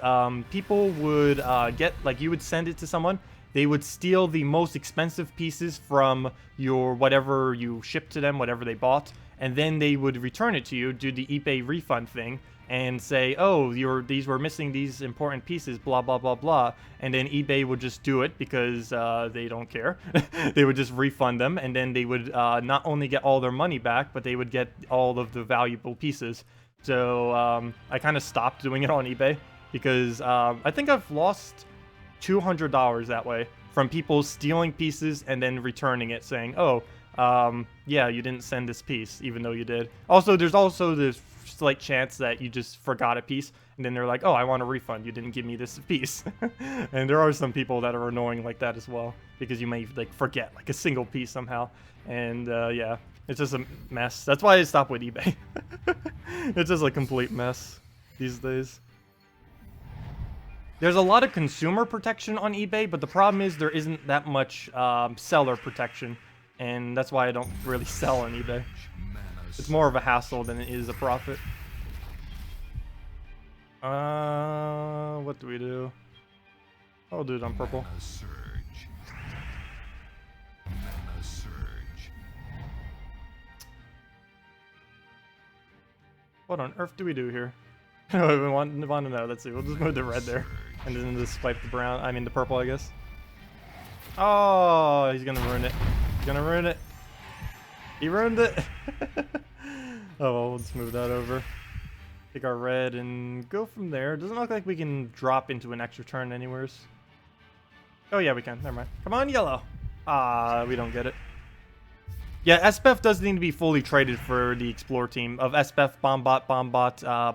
S1: people would get, like, you would send it to someone. They would steal the most expensive pieces from your whatever you shipped to them, whatever they bought, and then they would return it to you, do the eBay refund thing, and say, oh, these were missing these important pieces, blah, blah, blah, blah. And then eBay would just do it because they don't care. They would just refund them, and then they would not only get all their money back, but they would get all of the valuable pieces. So I kind of stopped doing it on eBay because I think I've lost $200 that way from people stealing pieces and then returning it saying, oh, yeah, you didn't send this piece even though you did. Also, there's also this slight chance that you just forgot a piece and then they're like, oh, I want a refund, you didn't give me this piece. And there are some people that are annoying like that as well, because you may like forget like a single piece somehow. And yeah, it's just a mess. That's why I stopped with eBay. It's just a complete mess these days. There's a lot of consumer protection on eBay, but the problem is there isn't that much seller protection, and that's why I don't really sell on eBay. It's more of a hassle than it is a profit. What do we do? I'll do it on purple.
S2: Mana surge. Mana surge.
S1: What on earth do we do here? We want to know. Let's see. We'll just move the red there, and then just swipe the brown. I mean the purple, I guess. Oh, he's gonna ruin it. He's gonna ruin it. He ruined it. Oh well, we'll just move that over. Take our red and go from there. Doesn't look like we can drop into an extra turn anywhere. Oh yeah, we can. Never mind. Come on, yellow. Ah, we don't get it. Yeah, SBEF does need to be fully traded for the Explore team of SBEF, Bombot,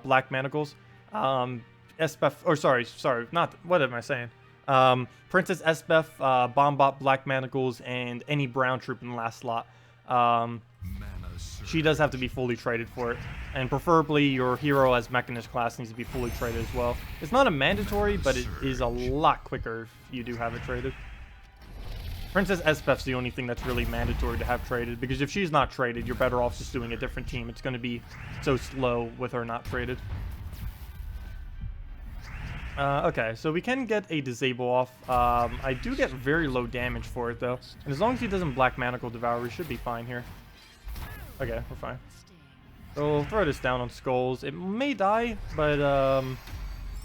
S1: Black Manacles. SBEF, or sorry, not, what am I saying? Princess SBEF, Bombot, Black Manacles, and any brown troop in the last slot. She does have to be fully traded for it. And preferably your hero as Mechanist class needs to be fully traded as well. It's not a mandatory, but it is a lot quicker if you do have it traded. Princess SBEF's the only thing that's really mandatory to have traded, because if she's not traded, you're better off just doing a different team. It's going to be so slow with her not traded. Okay, so we can get a disable off. I do get very low damage for it, though. And as long as he doesn't Black Manacle Devour, we should be fine here. Okay, we're fine. So we'll throw this down on skulls. It may die, but I'm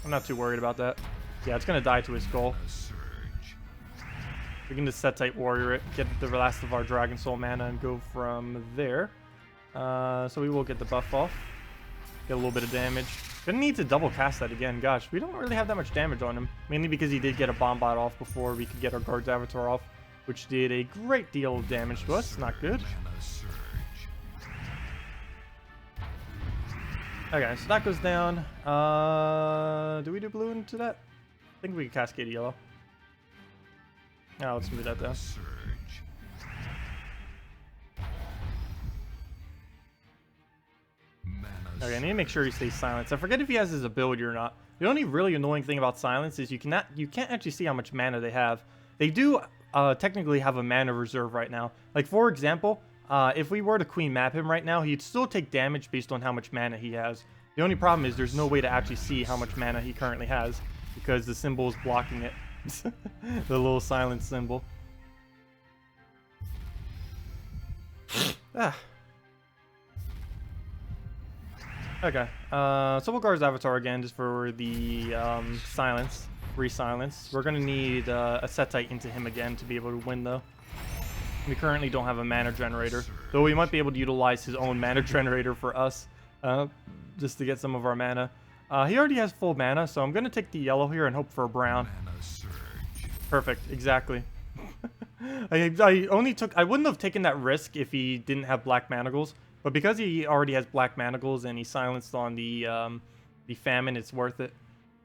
S1: not too worried about that. Yeah, it's going to die to his skull. We can just set tight warrior it, get the last of our Dragon Soul mana, and go from there. So we will get the buff off. Get a little bit of damage. Gonna need to double cast that again. Gosh, we don't really have that much damage on him. Mainly because he did get a Bombot off before we could get our Guard's Avatar off, which did a great deal of damage to us. Not good. Okay, so that goes down. Do we do blue into that? I think we can cascade yellow. Oh, let's move that down. Okay, I need to make sure he stays silenced. I forget if he has his ability or not. The only really annoying thing about silence is you can't actually see how much mana they have. They do technically have a mana reserve right now. Like, for example, if we were to queen map him right now, he'd still take damage based on how much mana he has. The only problem is there's no way to actually see how much mana he currently has, because the symbol is blocking it. The little silence symbol. Ah. Okay, so we'll guard his avatar again just for the silence, re-silence. We're gonna need a Setite into him again to be able to win, though. We currently don't have a mana generator, though we might be able to utilize his own mana generator for us, just to get some of our mana. He already has full mana, so I'm gonna take the yellow here and hope for a brown. Perfect, exactly. I wouldn't have taken that risk if he didn't have Black Manacles. But because he already has Black Manacles and he silenced on the Famine, it's worth it.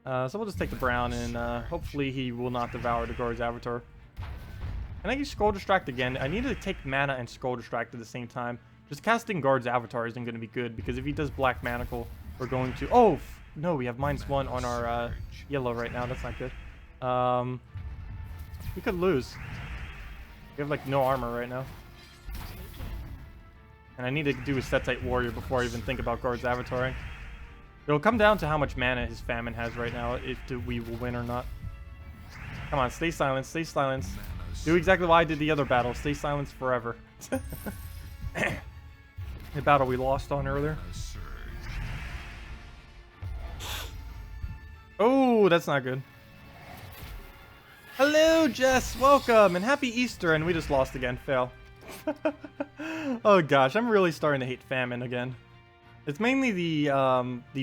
S1: So we'll just take the brown, and hopefully he will not devour the Guard's Avatar. And I can Skull Distract again. I need to take mana and Skull Distract at the same time. Just casting Guard's Avatar isn't going to be good, because if he does Black Manacle, we're going to... Oh, no, we have -1 on our yellow right now. That's not good. We could lose. We have, like, no armor right now. And I need to do a Setite Warrior before I even think about Guard's Avataring. It'll come down to how much mana his famine has right now, if we will win or not. Come on, stay silent, stay silent. Do exactly what I did the other battle. Stay silent forever. The battle we lost on earlier. Oh, that's not good. Hello, Jess. Welcome and happy Easter. And we just lost again. Fail. Oh gosh, I'm really starting to hate famine again. It's mainly the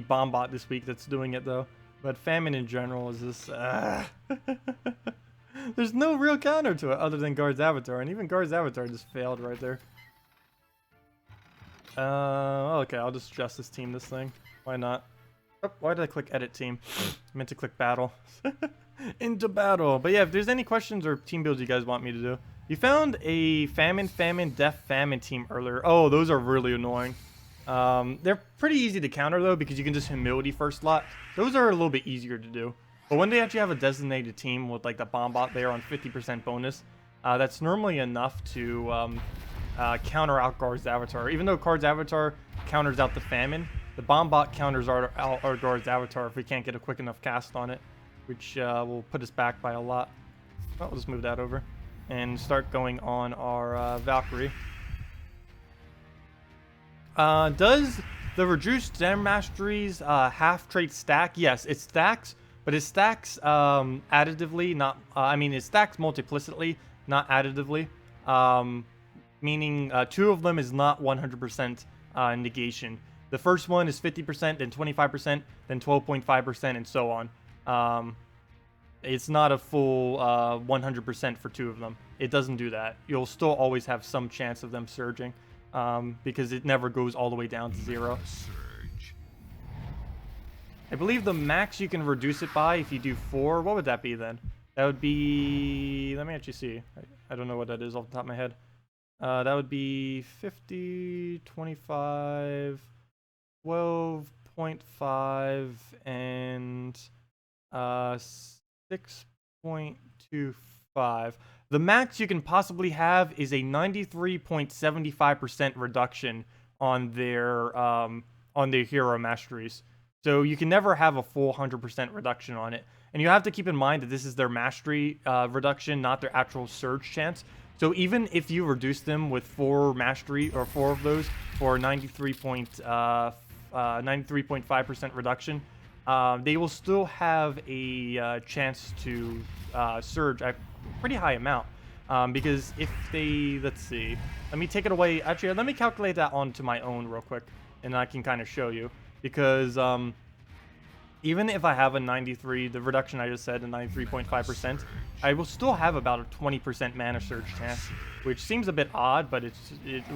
S1: bomb bot this week that's doing it though. But famine in general is just there's no real counter to it other than Guard's Avatar, and even Guard's Avatar just failed right there. Okay, I'll just Justice Team this thing. Why not? Oh, why did I click Edit Team? I meant to click Battle. Into battle. But yeah, if there's any questions or team builds you guys want me to do. You found a famine, death, famine team earlier. Oh, those are really annoying. They're pretty easy to counter though, because you can just humility first lot. Those are a little bit easier to do. But when they actually have a designated team with like the bomb bot there on 50% bonus, that's normally enough to counter out Guard's Avatar. Even though Guard's Avatar counters out the famine, the bomb bot counters our Guard's Avatar if we can't get a quick enough cast on it, which will put us back by a lot. Oh, we'll just move that over and start going on our Valkyrie. Does the reduced Gem Masteries half trait stack? Yes, it stacks, but it stacks additively, not I mean it stacks multiplicitly, not additively. Meaning 2 of them is not 100% negation. The first one is 50%, then 25%, then 12.5%, and so on. It's not a full 100% for 2 of them. It doesn't do that. You'll still always have some chance of them surging, because it never goes all the way down to 0. I believe the max you can reduce it by, if you do 4, what would that be then? That would be, let me actually see. I don't know what that is off the top of my head. That would be 50, 25, 12.5, and 6.25. The max you can possibly have is a 93.75% reduction on their hero masteries. So you can never have a full 100% reduction on it. And you have to keep in mind that this is their mastery reduction, not their actual surge chance. So even if you reduce them with 4 mastery, or 4 of those, for 93.5% reduction, they will still have a chance to surge a pretty high amount. Because if they, let's see, let me take it away. Actually, let me calculate that onto my own real quick, and I can kind of show you. Because even if I have a 93, the reduction I just said, a 93.5%, I will still have about a 20% mana surge chance, which seems a bit odd, but it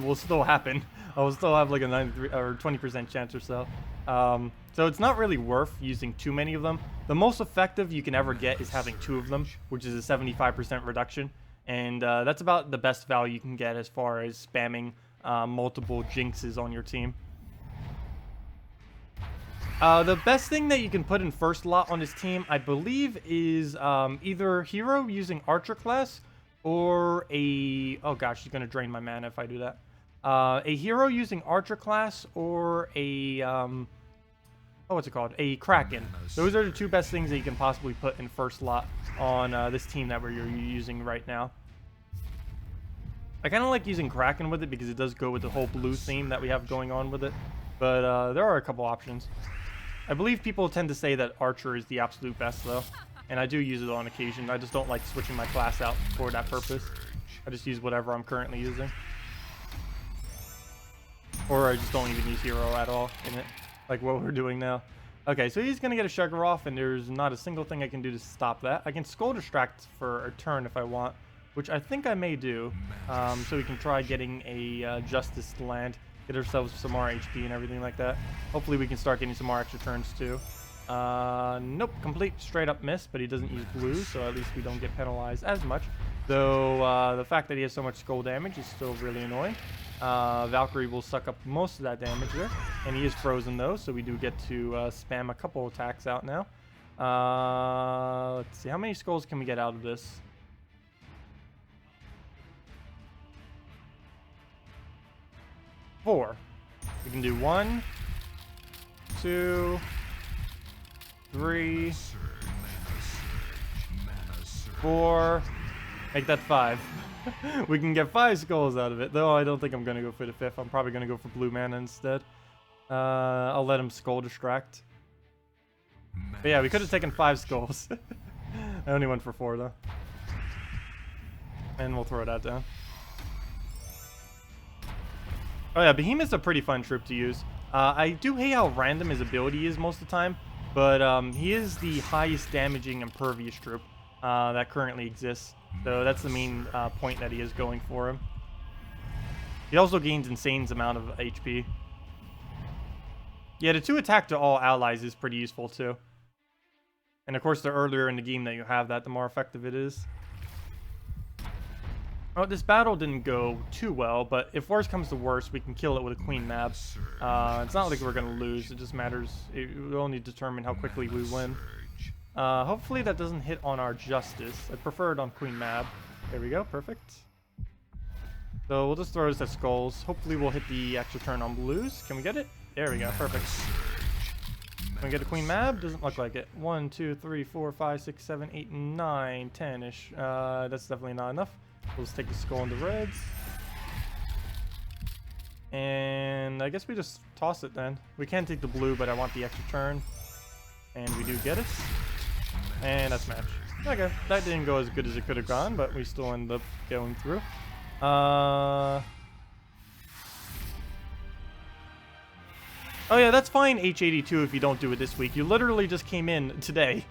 S1: will still happen. I will still have like a 93 or 20% chance or so. So it's not really worth using too many of them. The most effective you can ever get is having 2 of them, which is a 75% reduction, and that's about the best value you can get as far as spamming multiple jinxes on your team. The best thing that you can put in first lot on this team, I believe, is either hero using archer class or a... Oh gosh, he's going to drain my mana if I do that. A hero using archer class or a... oh, what's it called? A Kraken. Those are the 2 best things that you can possibly put in first lot on this team that we're using right now. I kind of like using Kraken with it because it does go with the whole blue theme that we have going on with it. But there are a couple options. I believe people tend to say that Archer is the absolute best, though. And I do use it on occasion. I just don't like switching my class out for that purpose. I just use whatever I'm currently using. Or I just don't even use Hero at all in it, like what we're doing now. Okay, so he's going to get a Sugar off, and there's not a single thing I can do to stop that. I can Skull Distract for a turn if I want, which I think I may do. So we can try getting a Justice to land. Get ourselves some more HP and everything like that. Hopefully we can start getting some more extra turns too. Nope, complete straight up miss, but he doesn't use blue, so at least we don't get penalized as much. Though the fact that he has so much skull damage is still really annoying. Valkyrie will suck up most of that damage there, and he is frozen though, so we do get to spam a couple attacks out now. Let's see, how many skulls can we get out of this? 4. We can do 1, 2, 3, 4, make that 5. We can get 5 skulls out of it, though I don't think I'm going to go for the 5th. I'm probably going to go for blue mana instead. I'll let him skull distract. But yeah, we could have taken 5 skulls. I only went for 4 though. And we'll throw that down. Oh yeah, Behemoth's a pretty fun troop to use. I do hate how random his ability is most of the time, but he is the highest damaging impervious troop that currently exists. So that's the main point that he is going for him. He also gains insane amount of HP. Yeah, the 2 attack to all allies is pretty useful too. And of course, the earlier in the game that you have that, the more effective it is. Oh, this battle didn't go too well, but if worse comes to worse, we can kill it with a Queen Mab. It's not like we're going to lose, it just matters. It will only determine how quickly we win. Hopefully that doesn't hit on our Justice. I prefer it on Queen Mab. There we go, perfect. So we'll just throw this at skulls. Hopefully we'll hit the extra turn on blues. Can we get it? There we go, perfect. Can we get a Queen Mab? Doesn't look like it. 1, 2, 3, 4, 5, 6, 7, 8, 9, 10-ish. That's definitely not enough. We'll just take the skull into reds. And I guess we just toss it then. We can take the blue, but I want the extra turn. And we do get it. And that's match. Okay, that didn't go as good as it could have gone, but we still end up going through. Oh yeah, that's fine, H82, if you don't do it this week. You literally just came in today.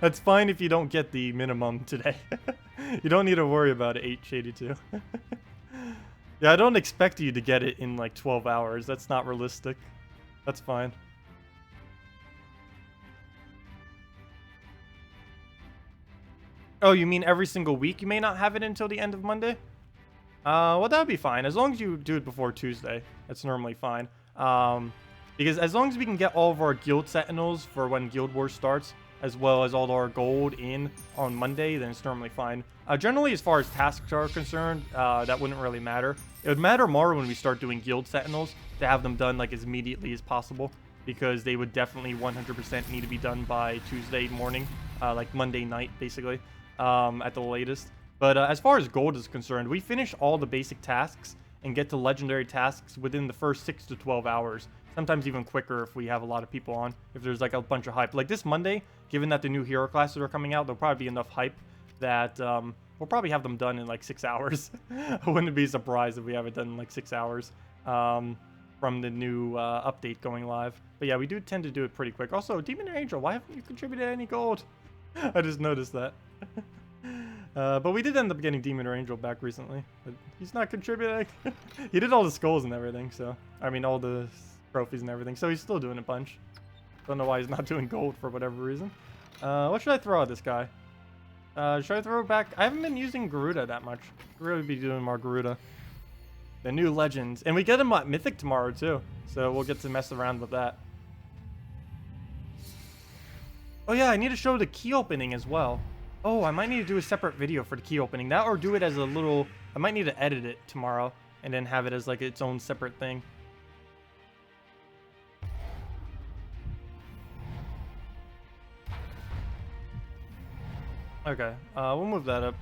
S1: That's fine if you don't get the minimum today. You don't need to worry about it, H82. Yeah, I don't expect you to get it in like 12 hours. That's not realistic. That's fine. Oh, you mean every single week you may not have it until the end of Monday? Well, that would be fine. As long as you do it before Tuesday, that's normally fine. Because as long as we can get all of our guild sentinels for when Guild Wars starts, as well as all our gold in on Monday, then it's normally fine. Generally, as far as tasks are concerned, that wouldn't really matter. It would matter more when we start doing guild sentinels to have them done like as immediately as possible, because they would definitely 100% need to be done by Tuesday morning, like Monday night, basically, at the latest. But as far as gold is concerned, we finish all the basic tasks and get to legendary tasks within the first 6 to 12 hours. Sometimes even quicker if we have a lot of people on, if there's like a bunch of hype. Like this Monday, given that the new hero classes are coming out, there'll probably be enough hype that we'll probably have them done in like 6 hours. I wouldn't be surprised if we have it done in like 6 hours from the new update going live. But yeah, we do tend to do it pretty quick. Also, Demon Angel, why haven't you contributed any gold? I just noticed that. But we did end up getting Demon Angel back recently. But he's not contributing. He did all the skulls and everything, so... I mean, all the trophies and everything, so he's still doing a bunch. Don't know why he's not doing gold for whatever reason. What should I throw at this guy? Should I throw it back? I haven't been using Garuda that much. I'll really be doing more Garuda. The new legends. And we get him at Mythic tomorrow, too. So we'll get to mess around with that. Oh yeah, I need to show the key opening as well. Oh, I might need to do a separate video for the key opening. That or do it as a little... I might need to edit it tomorrow and then have it as like its own separate thing. Okay, we'll move that up.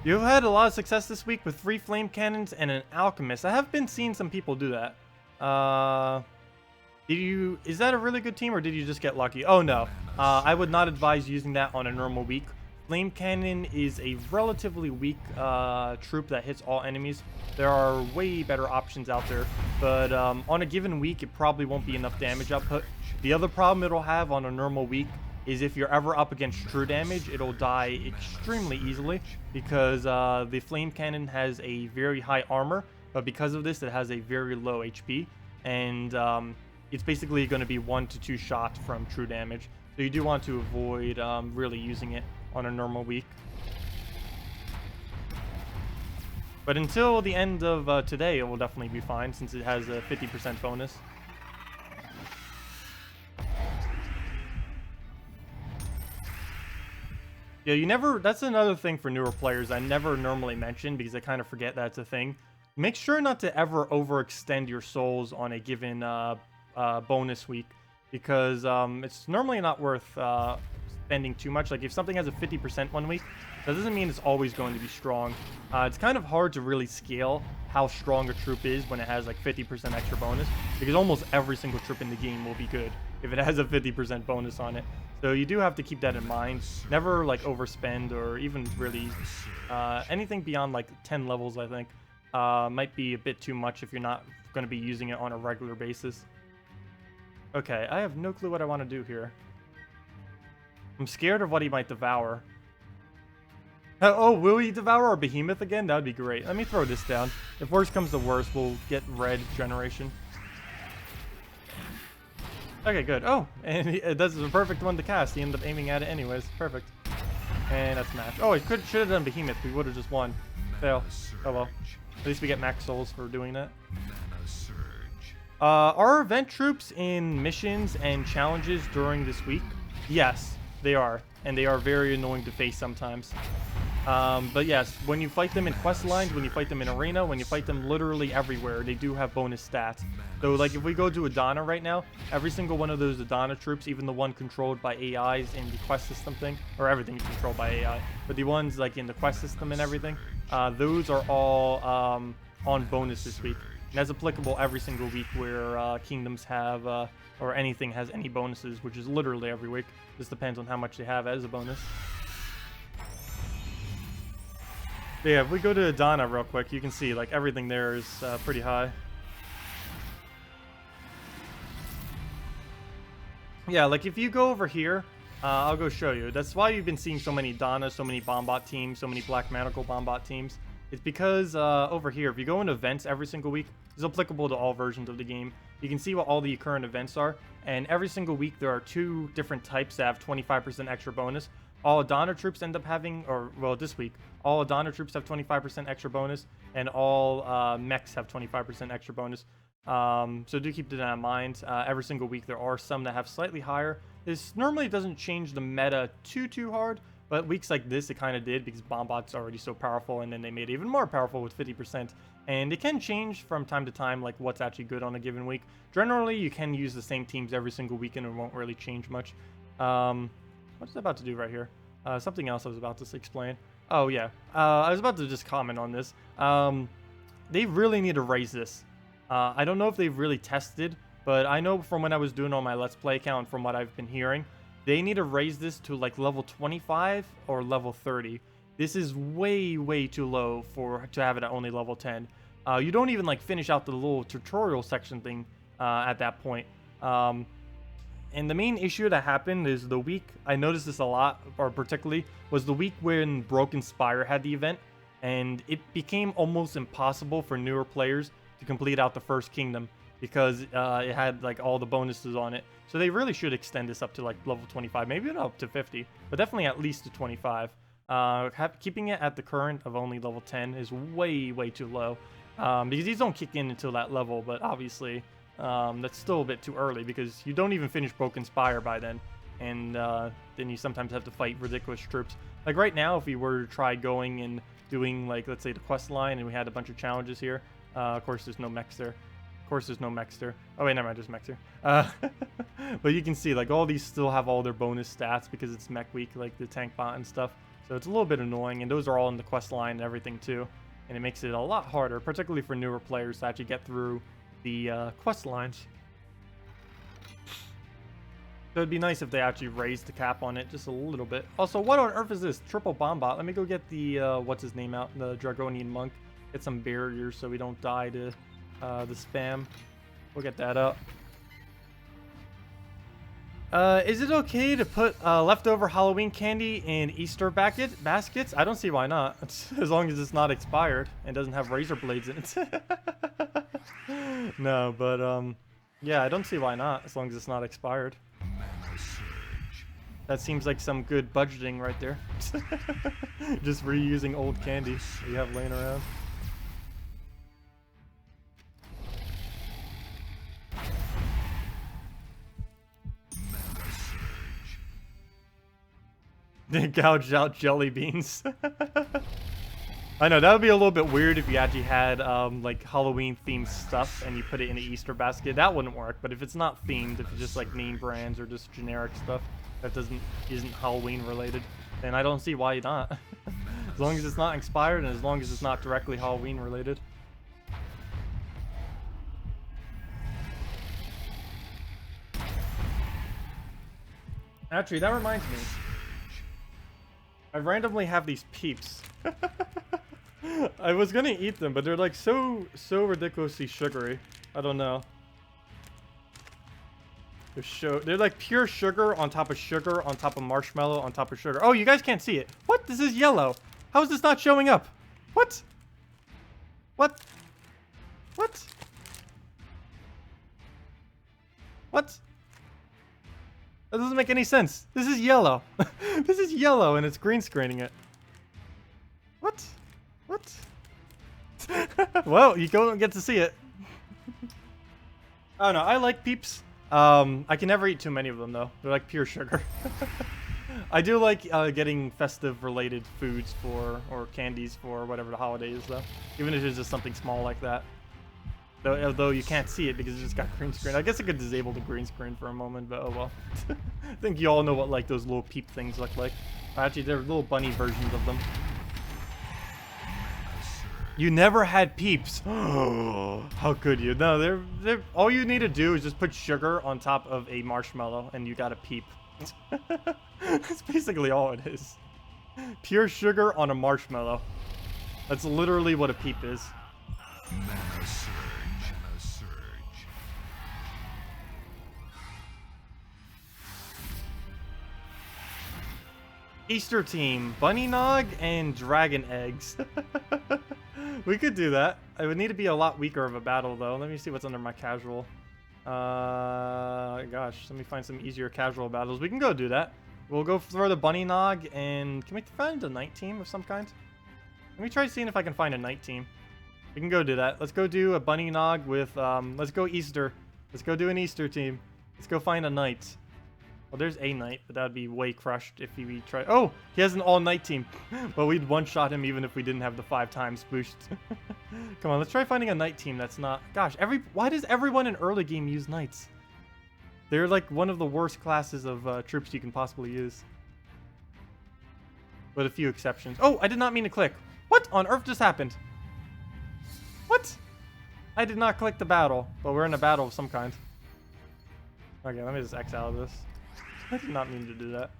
S1: You've had a lot of success this week with 3 flame cannons and an alchemist. I have been seeing some people do that. Is that a really good team or did you just get lucky? Oh no, I would not advise using that on a normal week. Flame Cannon is a relatively weak troop that hits all enemies. There are way better options out there, but on a given week, it probably won't be enough damage output. The other problem it'll have on a normal week is if you're ever up against true damage, it'll die extremely easily because the Flame Cannon has a very high armor, but because of this, it has a very low HP, and it's basically going to be 1 to 2 shots from true damage. So you do want to avoid really using it on a normal week. But until the end of today, it will definitely be fine since it has a 50% bonus. Yeah, that's another thing for newer players I never normally mention because I kind of forget that's a thing. make sure not to ever overextend your souls on a given bonus week, because it's normally not worth spending too much. Like if something has a 50% one week, that doesn't mean it's always going to be strong. It's kind of hard to really scale how strong a troop is when it has like 50% extra bonus, because almost every single troop in the game will be good if it has a 50% bonus on it. So you do have to keep that in mind. Never like overspend, or even really anything beyond like 10 levels, I think, might be a bit too much if you're not going to be using it on a regular basis. Okay, I have no clue what I want to do here. I'm scared of what he might devour. Oh, will he devour our behemoth again? That would be great. Let me throw this down. If worse comes to worse, we'll get red generation. Okay, good. Oh, and this is a perfect one to cast. He ended up aiming at it anyways. Perfect. And that's match. Oh, it should have done behemoth. We would have just won. Fail. Oh well. At least we get max souls for doing that. Are event troops in missions and challenges during this week? Yes, they are. And they are very annoying to face sometimes. But yes, when you fight them in quest lines, when you fight them in arena, when you fight them literally everywhere, they do have bonus stats. So like if we go to Adana right now, every single one of those Adana troops, even the one controlled by AIs in the quest system thing, or everything is controlled by AI, but the ones like in the quest system and everything, those are all on bonus this week. And that's applicable every single week where kingdoms have, or anything has any bonuses, which is literally every week. This depends on how much they have as a bonus. But yeah, if we go to Adana real quick, you can see like everything there is pretty high. Yeah, like if you go over here, I'll go show you. That's why you've been seeing so many Adana, so many Bombot teams, so many Black Manacle Bombot teams. It's because over here, if you go into events every single week, it's applicable to all versions of the game. You can see what all the current events are, and every single week there are 2 different types that have 25% extra bonus. All Adana troops end up having, or well, this week, all Adana troops have 25% extra bonus, and all mechs have 25% extra bonus. So do keep that in mind. Every single week there are some that have slightly higher. This normally doesn't change the meta too hard, but weeks like this it kind of did, because Bombot's already so powerful, and then they made it even more powerful with 50%. And it can change from time to time, like what's actually good on a given week. Generally, you can use the same teams every single week, and it won't really change much. What is I about to do right here? Something else I was about to explain. Oh yeah, I was about to just comment on this. They really need to raise this. I don't know if they've really tested, but I know from when I was doing on my Let's Play account, from what I've been hearing, they need to raise this to like level 25 or level 30. This is way too low to have it at only level 10. You don't even like finish out the little tutorial section thing at that point. And the main issue that happened is the week, I noticed this a lot, or particularly, was the week when Broken Spire had the event, and it became almost impossible for newer players to complete out the first kingdom, because it had like all the bonuses on it. So they really should extend this up to like level 25, maybe not up to 50, but definitely at least to 25. Keeping it at the current of only level 10 is way too low, because these don't kick in until that level, but obviously that's still a bit too early, because you don't even finish Broken Spire by then, and then you sometimes have to fight ridiculous troops. Like right now, if we were to try going and doing like, let's say, the quest line, and we had a bunch of challenges here, of course there's no mechs there. Of course there's no mechs there. Oh wait, never mind, there's mechs here. But you can see like all these still have all their bonus stats because it's mech week, like the tank bot and stuff. So it's a little bit annoying, and those are all in the quest line and everything too. And it makes it a lot harder, particularly for newer players, to actually get through the quest lines. So it'd be nice if they actually raised the cap on it just a little bit. Also, what on earth is this? Triple Bombot. Let me go get the, what's his name out, the Dragonian Monk. Get some barriers so we don't die to the spam. We'll get that up. Is it okay to put leftover Halloween candy in Easter baskets? I don't see why not. As long as it's not expired and doesn't have razor blades in it. No, but yeah, I don't see why not, as long as it's not expired. That seems like some good budgeting right there. Just reusing old candy that you have laying around. They gouged out jelly beans. I know, that would be a little bit weird if you actually had, like, Halloween-themed stuff and you put it in an Easter basket. That wouldn't work, but if it's not themed, if it's just, like, name brands or just generic stuff that isn't Halloween-related, then I don't see why not. As long as it's not expired and as long as it's not directly Halloween-related. Actually, that reminds me. I randomly have these peeps. I was gonna eat them, but they're like so ridiculously sugary. I don't know. They're like pure sugar on top of marshmallow on top of sugar. Oh, you guys can't see it. What? This is yellow. How is this not showing up? What? What? What? What? That doesn't make any sense. This is yellow. This is yellow and it's green screening it. What? What? Well, you don't get to see it. I don't know. I like peeps. I can never eat too many of them though. They're like pure sugar. I do like getting festive related foods or candies for whatever the holiday is though. Even if it's just something small like that. Although you can't see it because it just got green screen. I guess I could disable the green screen for a moment, but oh well. I think you all know what like those little peep things look like. Actually, they're little bunny versions of them. You never had peeps. How could you? No, they're all you need to do is just put sugar on top of a marshmallow and you got a peep. That's basically all it is. Pure sugar on a marshmallow. That's literally what a peep is.
S2: Mana surge.
S1: Easter team, bunny nog and dragon eggs. We could do that. It would need to be a lot weaker of a battle though. Let me see what's under my casual. Gosh, let me find some easier casual battles. We can go do that. We'll go throw the bunny nog and can we find a night team of some kind? Let me try seeing if I can find a night team. We can go do that. Let's go do a bunny nog with, let's go Easter. Let's go do an Easter team. Let's go find a knight. Well, there's a knight, but that'd be way crushed if we try. Oh, he has an all-night team. Well, we'd one-shot him even if we didn't have the 5 times boost. Come on, let's try finding a knight team that's not... Gosh, why does everyone in early game use knights? They're like one of the worst classes of troops you can possibly use. With a few exceptions. Oh, I did not mean to click. What on earth just happened? What? I did not click the battle, but we're in a battle of some kind. Okay, let me just X out of this. I did not mean to do that.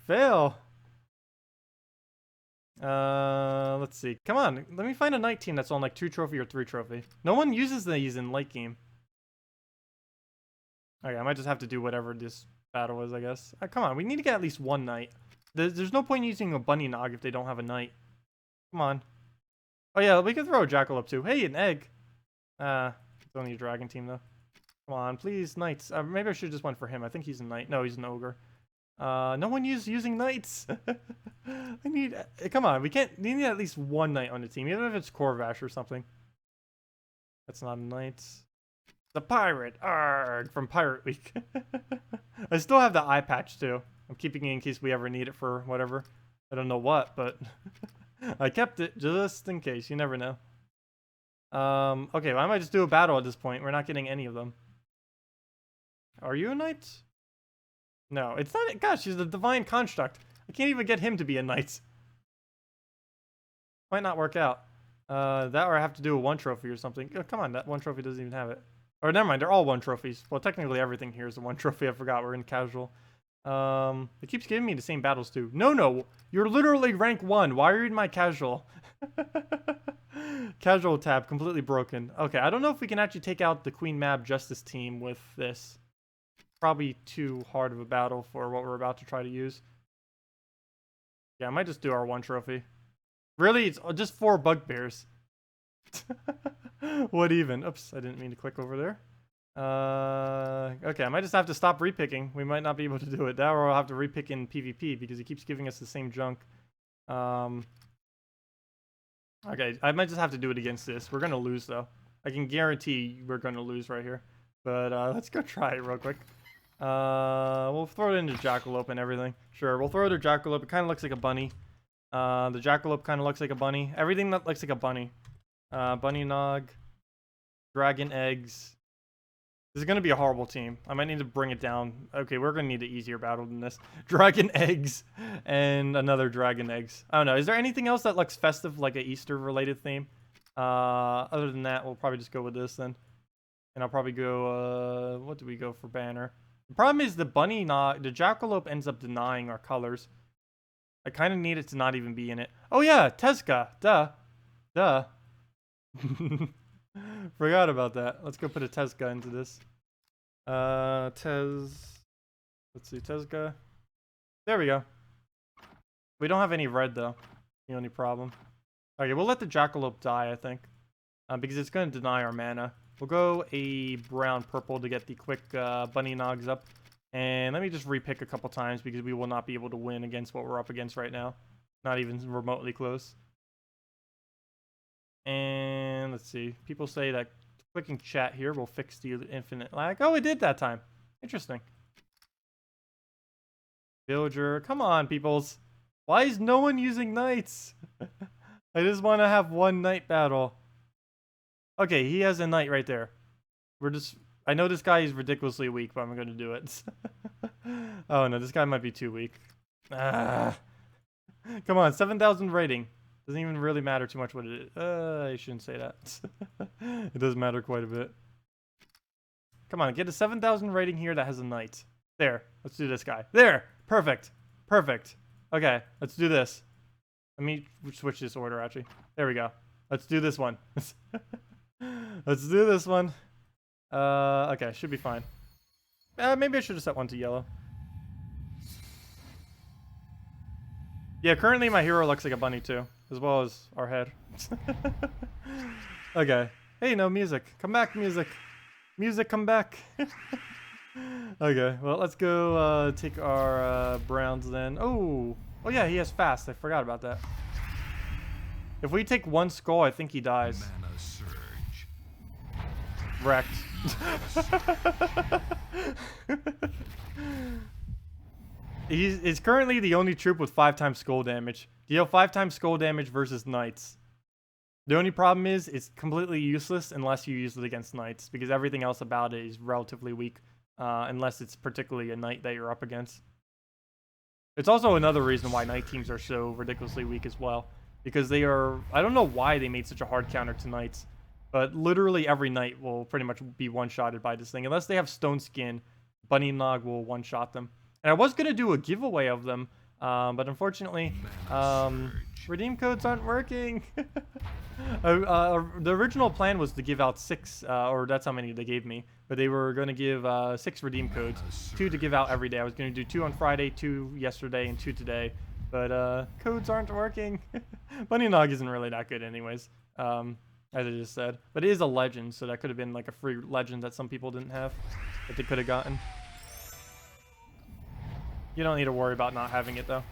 S1: Fail. Let's see. Come on, let me find a night team that's on like 2 trophy or 3 trophy. No one uses these in late game. Okay, I might just have to do whatever this battle is, I guess. Come on, we need to get at least 1 knight. There's no point in using a bunny nog if they don't have a knight. Come on. Oh yeah, we can throw a jackalope too. Hey, an egg. It's only a dragon team though. Come on, please, knights. Maybe I should just went for him. I think he's a knight. No, he's an ogre. No one using knights. I need. Come on, we need at least 1 knight on the team, even if it's Corvash or something. That's not a knight. The pirate, arg, from Pirate Week. I still have the eye patch too. I'm keeping it in case we ever need it for whatever. I don't know what, but I kept it just in case. You never know. Okay, well, I might just do a battle at this point. We're not getting any of them. Are you a knight? No, it's not. Gosh, he's a divine construct. I can't even get him to be a knight. Might not work out. That or I have to do a 1 trophy or something. Oh, come on, that 1 trophy doesn't even have it. Or never mind, they're all 1 trophies. Well, technically everything here is a 1 trophy. I forgot we're in casual. It keeps giving me the same battles too. No, you're literally rank 1. Why are you in my casual? Casual tab completely broken. Okay, I don't know if we can actually take out the Queen Mab Justice team with this. Probably too hard of a battle for what we're about to try to use. Yeah, I might just do our 1 trophy. Really? It's just 4 bugbears. What even? Oops, I didn't mean to click over there. Okay, I might just have to stop repicking. We might not be able to do it. That or I'll have to repick in PvP because he keeps giving us the same junk. Okay, I might just have to do it against this. We're gonna lose though. I can guarantee we're gonna lose right here. But let's go try it real quick. We'll throw it into Jackalope and everything. Sure, we'll throw it to Jackalope. It kind of looks like a bunny. The Jackalope kind of looks like a bunny. Everything that looks like a bunny. Bunny Nog. Dragon Eggs. This is going to be a horrible team. I might need to bring it down. Okay, we're going to need an easier battle than this. Dragon Eggs and another Dragon Eggs. I don't know. Is there anything else that looks festive, like an Easter-related theme? Other than that, we'll probably just go with this then. And I'll probably go, what do we go for banner? The problem is the bunny, the Jackalope ends up denying our colors. I kind of need it to not even be in it. Oh yeah, Tezca. Duh. Duh. Forgot about that. Let's go put a Tezca into this. Let's see, Tezca. There we go. We don't have any red though. The only problem. Okay, we'll let the Jackalope die, I think. Because it's going to deny our mana. We'll go a brown purple to get the quick bunny nogs up. And let me just repick a couple times because we will not be able to win against what we're up against right now. Not even remotely close. And let's see. People say that clicking chat here will fix the infinite lag. Oh, it did that time. Interesting. Villager. Come on, peoples. Why is no one using knights? I just want to have one knight battle. Okay, he has a knight right there. I know this guy is ridiculously weak, but I'm going to do it. Oh no, this guy might be too weak. Come on, 7,000 rating. Doesn't even really matter too much what it is. I shouldn't say that. It does matter quite a bit. Come on, get a 7,000 rating here that has a knight. There, let's do this guy. There, perfect. Perfect. Okay, let's do this. Let me switch this order, actually. There we go. Let's do this one. Let's do this one. Okay, should be fine. Maybe I should have set one to yellow. Yeah, currently my hero looks like a bunny too, as well as our head. Okay. Hey, no music. Come back, music. Music, come back. Okay, well, let's go take our browns then. Oh yeah, he has fast. I forgot about that. If we take one skull, I think he dies.
S2: Mana surge.
S1: Wrecked. He's currently the only troop with 5 times skull damage. Deal 5 times skull damage versus knights. The only problem is it's completely useless unless you use it against knights, because everything else about it is relatively weak, unless it's particularly a knight that you're up against. It's also another reason why knight teams are so ridiculously weak as well, because they are... I don't know why they made such a hard counter to knights, but literally every knight will pretty much be one-shotted by this thing. Unless they have stone skin, Bunny Nog will one-shot them. And I was going to do a giveaway of them, but unfortunately, redeem codes aren't working. The original plan was to give out 6, or that's how many they gave me, but they were going to give 6 redeem codes, 2 to give out every day. I was going to do 2 on Friday, 2 yesterday, and 2 today, but codes aren't working. Bunny Nog isn't really that good anyways, as I just said, but it is a legend, so that could have been like a free legend that some people didn't have, that they could have gotten. You don't need to worry about not having it though.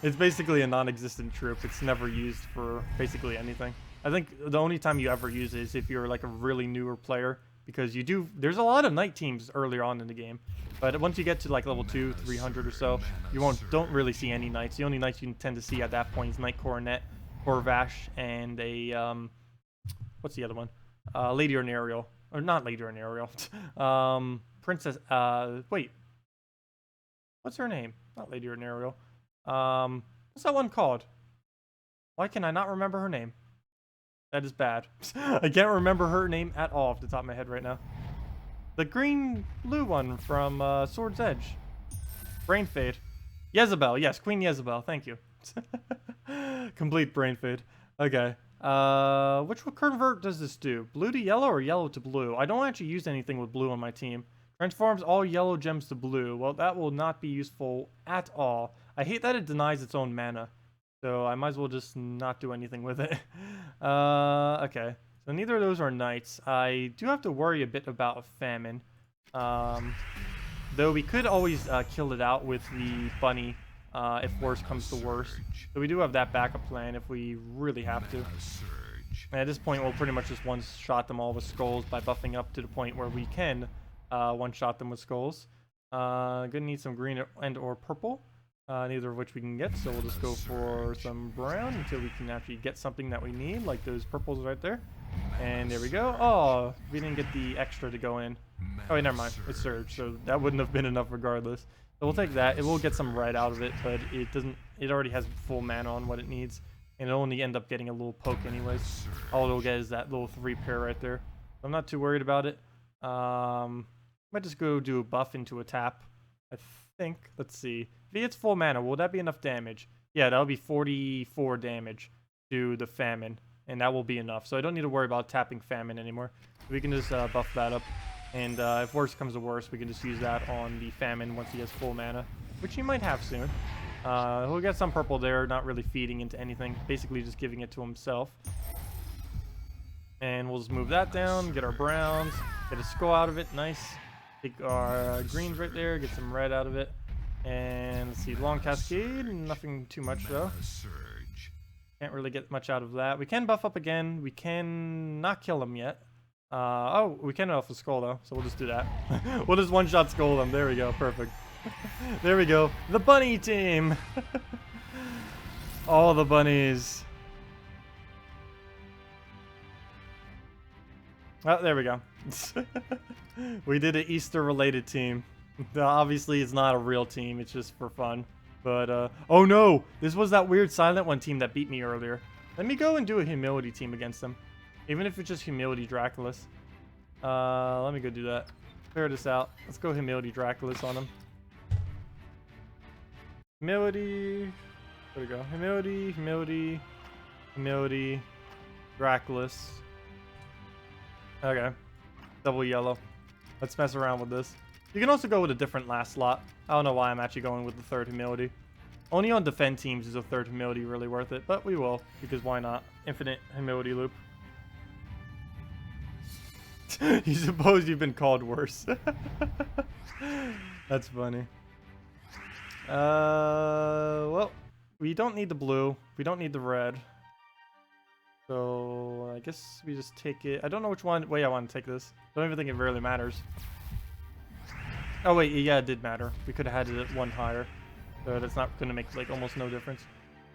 S1: It's basically a non-existent troop. It's never used for basically anything. I think the only time you ever use it is if you're like a really newer player, because there's a lot of knight teams earlier on in the game, but once you get to like level 2, 300 or so, you don't really see any knights. The only knights you tend to see at that point is Knight Coronet, Corvash, and a what's the other one? Lady Ornariel, or not Lady Ornariel. Princess. Wait. What's her name? Not Lady Ornariel. What's that one called? Why can I not remember her name? That is bad. I can't remember her name at all off the top of my head right now. The green-blue one from Sword's Edge. Brain fade. Jezebel. Yes, Queen Jezebel. Thank you. Complete brain fade. Okay. Which convert does this do? Blue to yellow or yellow to blue? I don't actually use anything with blue on my team. Transforms all yellow gems to blue. Well, that will not be useful at all. I hate that it denies its own mana. So I might as well just not do anything with it. Okay. So neither of those are knights. I do have to worry a bit about famine. Though we could always kill it out with the bunny if worse comes to worse. So we do have that backup plan if we really have to. And at this point, we'll pretty much just one-shot them all with skulls by buffing up to the point where we can one-shot them with skulls. Gonna need some green and or purple. neither of which we can get, so we'll just go for some brown until we can actually get something that we need, like those purples right there. And there we go. Oh, we didn't get the extra to go in. Oh wait, never mind. It surged, so that wouldn't have been enough regardless. So we'll take that. It will get some red out of it, but it doesn't. It already has full mana on what it needs, and it'll only end up getting a little poke anyways. All it'll get is that little 3-pair right there. I'm not too worried about it. Might just go do a buff into a tap. I think. Let's see. If he gets full mana, will that be enough damage? Yeah, that'll be 44 damage to the famine, and that will be enough. So I don't need to worry about tapping famine anymore. We can just buff that up, and if worse comes to worse, we can just use that on the famine once he has full mana, which he might have soon. He'll get some purple there, not really feeding into anything, basically just giving it to himself. And we'll just move that down, get our browns, get a skull out of it, nice. Take our greens right there, get some red out of it. And let's see, long cascade, nothing too much though. Can't really get much out of that. We can buff up again. We can not kill him yet. Oh, we can off a skull though, so we'll just do that. We'll just one-shot skull him. There we go, perfect. There we go. The bunny team. All the bunnies. Oh, there we go. We did an Easter-related team. Obviously, it's not a real team. It's just for fun. But, oh no! This was that weird Silent One team that beat me earlier. Let me go and do a Humility team against them. Even if it's just Humility Draculus. Let me go do that. Clear this out. Let's go Humility Draculus on them. Humility. There we go. Humility, Humility, Humility, Draculus. Okay. Double yellow. Let's mess around with this. You can also go with a different last slot. I don't know why I'm actually going with the third Humility. Only on defend teams is a third Humility really worth it, but we will, because why not? Infinite Humility loop. You suppose you've been called worse. That's funny. Well, we don't need the blue. We don't need the red. So, I guess we just take it. I don't know which way I want to take this. I don't even think it really matters. Oh, wait. Yeah, it did matter. We could have had it at one higher. So that's not going to make, like, almost no difference.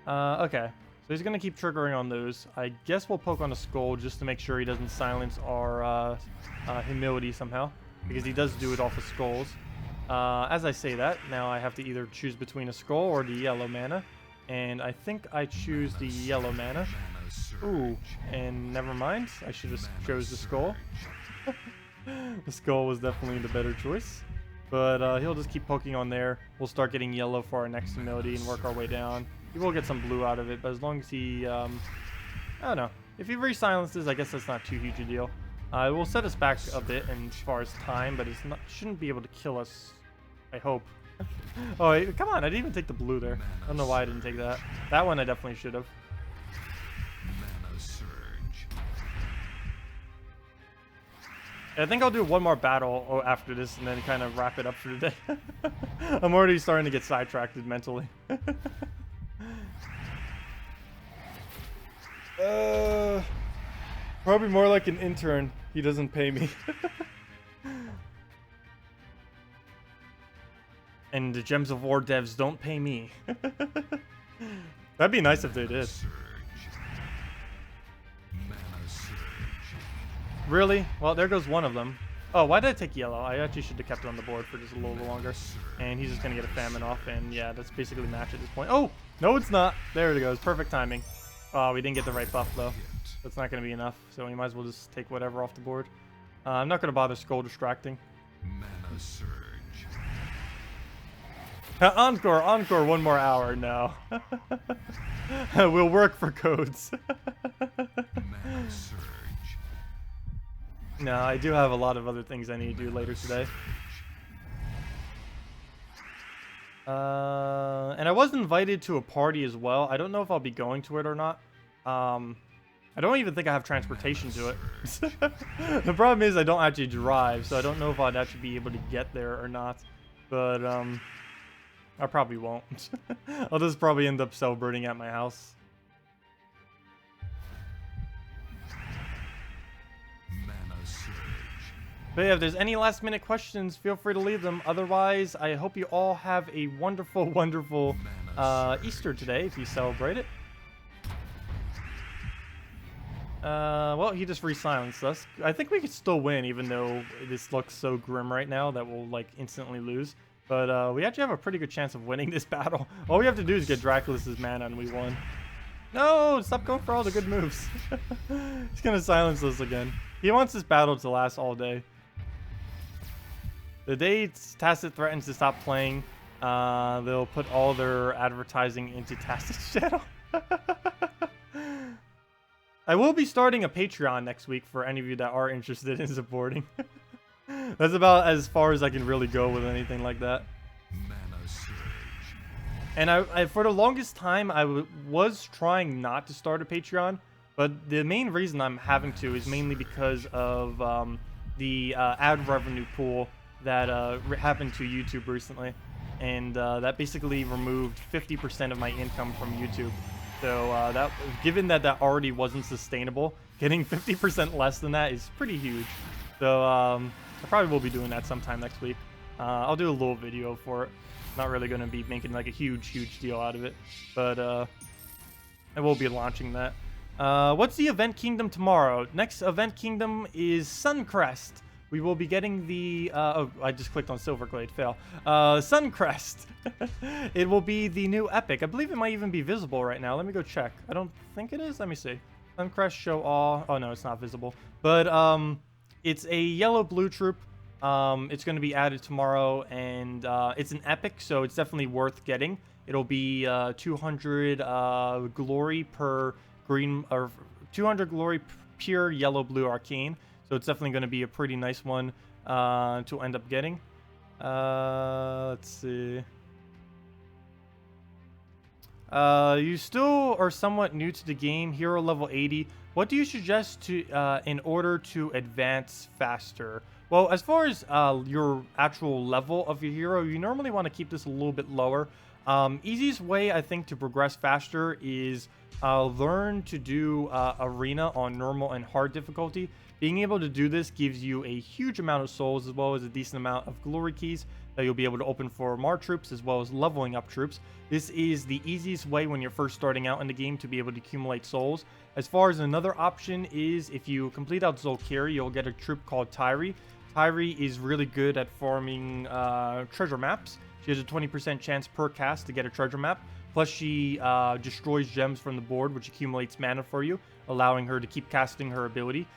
S1: Okay. So he's going to keep triggering on those. I guess we'll poke on a skull just to make sure he doesn't silence our Humility somehow. Because he does do it off of skulls. As I say that, now I have to either choose between a skull or the yellow mana. And I think I choose the yellow mana. Ooh, and never mind. I should have chose the skull. The skull was definitely the better choice. But he'll just keep poking on there. We'll start getting yellow for our next Humility and work our way down. He will get some blue out of it, but as long as he... I don't know. If he re-silences, I guess that's not too huge a deal. It will set us back a bit as far as time, but it's not shouldn't be able to kill us. I hope. Oh, come on. I didn't even take the blue there. I don't know why I didn't take that. That one I definitely should have. I think I'll do one more battle after this and then kind of wrap it up for today. I'm already starting to get sidetracked mentally. Probably more like an intern. He doesn't pay me. And the Gems of War devs don't pay me. That'd be nice if they did. Really? Well, there goes one of them. Oh, why did I take yellow? I actually should have kept it on the board for just a little longer. And he's just going to get a famine off. And yeah, that's basically match at this point. Oh, no, it's not. There it goes. Perfect timing. Oh, we didn't get the right buff, though. That's not going to be enough. So we might as well just take whatever off the board. I'm not going to bother skull distracting.
S2: Mana surge.
S1: Encore, encore, one more hour. No. We'll work for codes.
S2: Mana surge.
S1: No, I do have a lot of other things I need to do later today. And I was invited to a party as well. I don't know if I'll be going to it or not. I don't even think I have transportation to it. The problem is I don't actually drive, so I don't know if I'd actually be able to get there or not. But, I probably won't. I'll just probably end up celebrating at my house.
S2: Mana surge.
S1: But yeah, if there's any last minute questions, feel free to leave them. Otherwise, I hope you all have a wonderful, wonderful Easter today if you celebrate it. Well, he just re-silenced us. I think we could still win, even though this looks so grim right now that we'll, like, instantly lose. But, we actually have a pretty good chance of winning this battle. All we have to do is get Draculus's mana and we won. No! Stop going for all the good moves. He's gonna silence us again. He wants this battle to last all day. The day Tacet threatens to stop playing, they'll put all their advertising into Tacet's channel. I will be starting a Patreon next week for any of you that are interested in supporting. That's about as far as I can really go with anything like that.
S2: Mana surge.
S1: And I for the longest time, I was trying not to start a Patreon, but the main reason I'm having to is mainly because of the ad revenue pool that happened to YouTube recently. And that basically removed 50% of my income from YouTube. So given that already wasn't sustainable, getting 50% less than that is pretty huge. So I probably will be doing that sometime next week. I'll do a little video for it. Not really going to be making like a huge deal out of it, but I will be launching that. What's the event kingdom tomorrow? Next event kingdom is Suncrest. We will be getting the, oh, I just clicked on Silverglade, fail. Suncrest. It will be the new epic. I believe it might even be visible right now. Let me go check. I don't think it is. Let me see. Suncrest show all. Oh, no, it's not visible. But it's a yellow-blue troop. It's going to be added tomorrow, and it's an epic, so it's definitely worth getting. It'll be 200 glory per green, or 200 glory pure yellow-blue arcane. So it's definitely going to be a pretty nice one to end up getting. Let's see. You still are somewhat new to the game, hero level 80. What do you suggest to in order to advance faster? Well, as far as your actual level of your hero, you normally want to keep this a little bit lower. Easiest way, I think, to progress faster is learn to do arena on normal and hard difficulty. Being able to do this gives you a huge amount of souls as well as a decent amount of glory keys that you'll be able to open for more troops as well as leveling up troops. This is the easiest way when you're first starting out in the game to be able to accumulate souls. As far as another option is, if you complete out Zolkiri, you'll get a troop called Tyri. Tyri is really good at farming treasure maps. She has a 20% chance per cast to get a treasure map. Plus, she destroys gems from the board, which accumulates mana for you, allowing her to keep casting her ability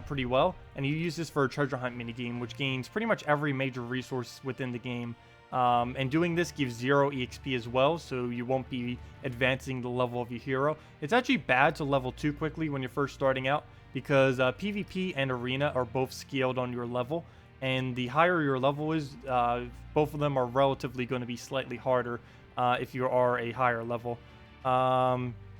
S1: pretty well. And you use this for a treasure hunt minigame, which gains pretty much every major resource within the game. And doing this gives 0 EXP as well, so you won't be advancing the level of your hero. It's actually bad to level too quickly when you're first starting out, because PvP and Arena are both scaled on your level. And the higher your level is, both of them are relatively going to be slightly harder if you are a higher level.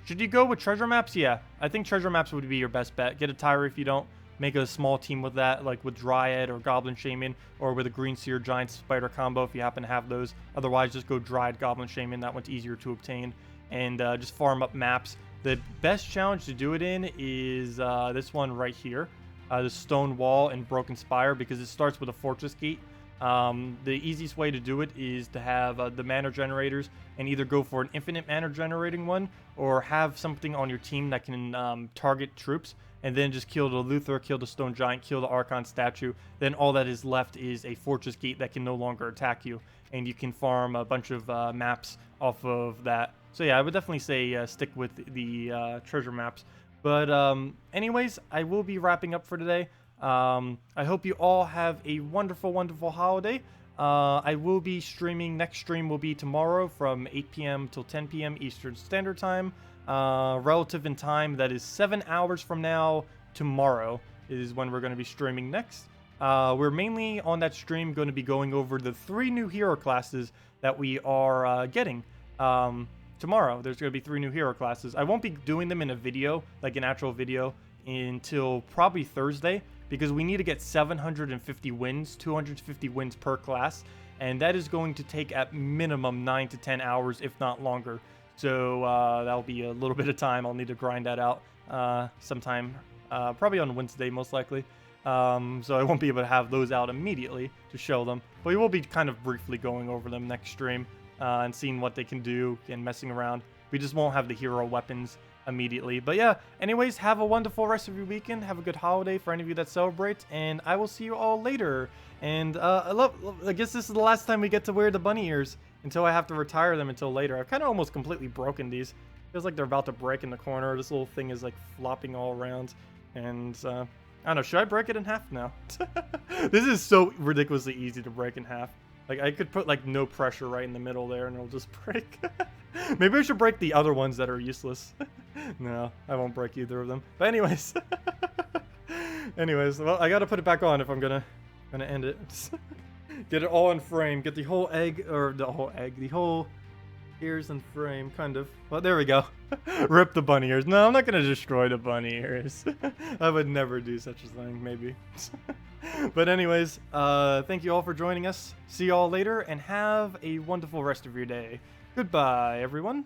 S1: Should you go with treasure maps? Yeah, I think treasure maps would be your best bet. Get a Tyra if you don't. Make a small team with that, like with Dryad or Goblin Shaman, or with a Green Seer Giant Spider combo if you happen to have those. Otherwise, just go Dryad Goblin Shaman. That one's easier to obtain. And just farm up maps. The best challenge to do it in is this one right here. The Stone Wall and Broken Spire, because it starts with a Fortress Gate. The easiest way to do it is to have the mana generators and either go for an infinite mana generating one or have something on your team that can target troops and then just kill the Luther, kill the Stone Giant, kill the Archon statue. Then all that is left is a Fortress Gate that can no longer attack you, and you can farm a bunch of maps off of that. So yeah, I would definitely say stick with the treasure maps. But anyways, I will be wrapping up for today. I hope you all have a wonderful, wonderful holiday. I will be streaming. Next stream will be tomorrow from 8 p.m. till 10 p.m. Eastern Standard Time. Relative in time, that is 7 hours from now. Tomorrow is when we're going to be streaming next. We're mainly on that stream going to be going over the 3 new hero classes that we are getting. Tomorrow, there's going to be 3 new hero classes. I won't be doing them in a video, like an actual video, until probably Thursday, because we need to get 750 wins, 250 wins per class, and that is going to take at minimum 9 to 10 hours, if not longer. So that'll be a little bit of time. I'll need to grind that out sometime, probably on Wednesday, most likely. So I won't be able to have those out immediately to show them. But we will be kind of briefly going over them next stream and seeing what they can do and messing around. We just won't have the hero weapons immediately. But yeah, anyways, have a wonderful rest of your weekend. Have a good holiday for any of you that celebrate. And I will see you all later. And I guess this is the last time we get to wear the bunny ears until I have to retire them until later. I've kind of almost completely broken these. Feels like they're about to break in the corner. This little thing is like flopping all around. And I don't know, should I break it in half now? This is so ridiculously easy to break in half. Like I could put like no pressure right in the middle there and it'll just break. Maybe I should break the other ones that are useless. No, I won't break either of them. But anyways. Anyways, well, I gotta put it back on if I'm gonna end it. Get it all in frame. Get the whole egg, or the whole ears in frame, kind of. Well, there we go. Rip the bunny ears. No, I'm not gonna destroy the bunny ears. I would never do such a thing, maybe. But anyways, thank you all for joining us. See you all later, and have a wonderful rest of your day. Goodbye, everyone.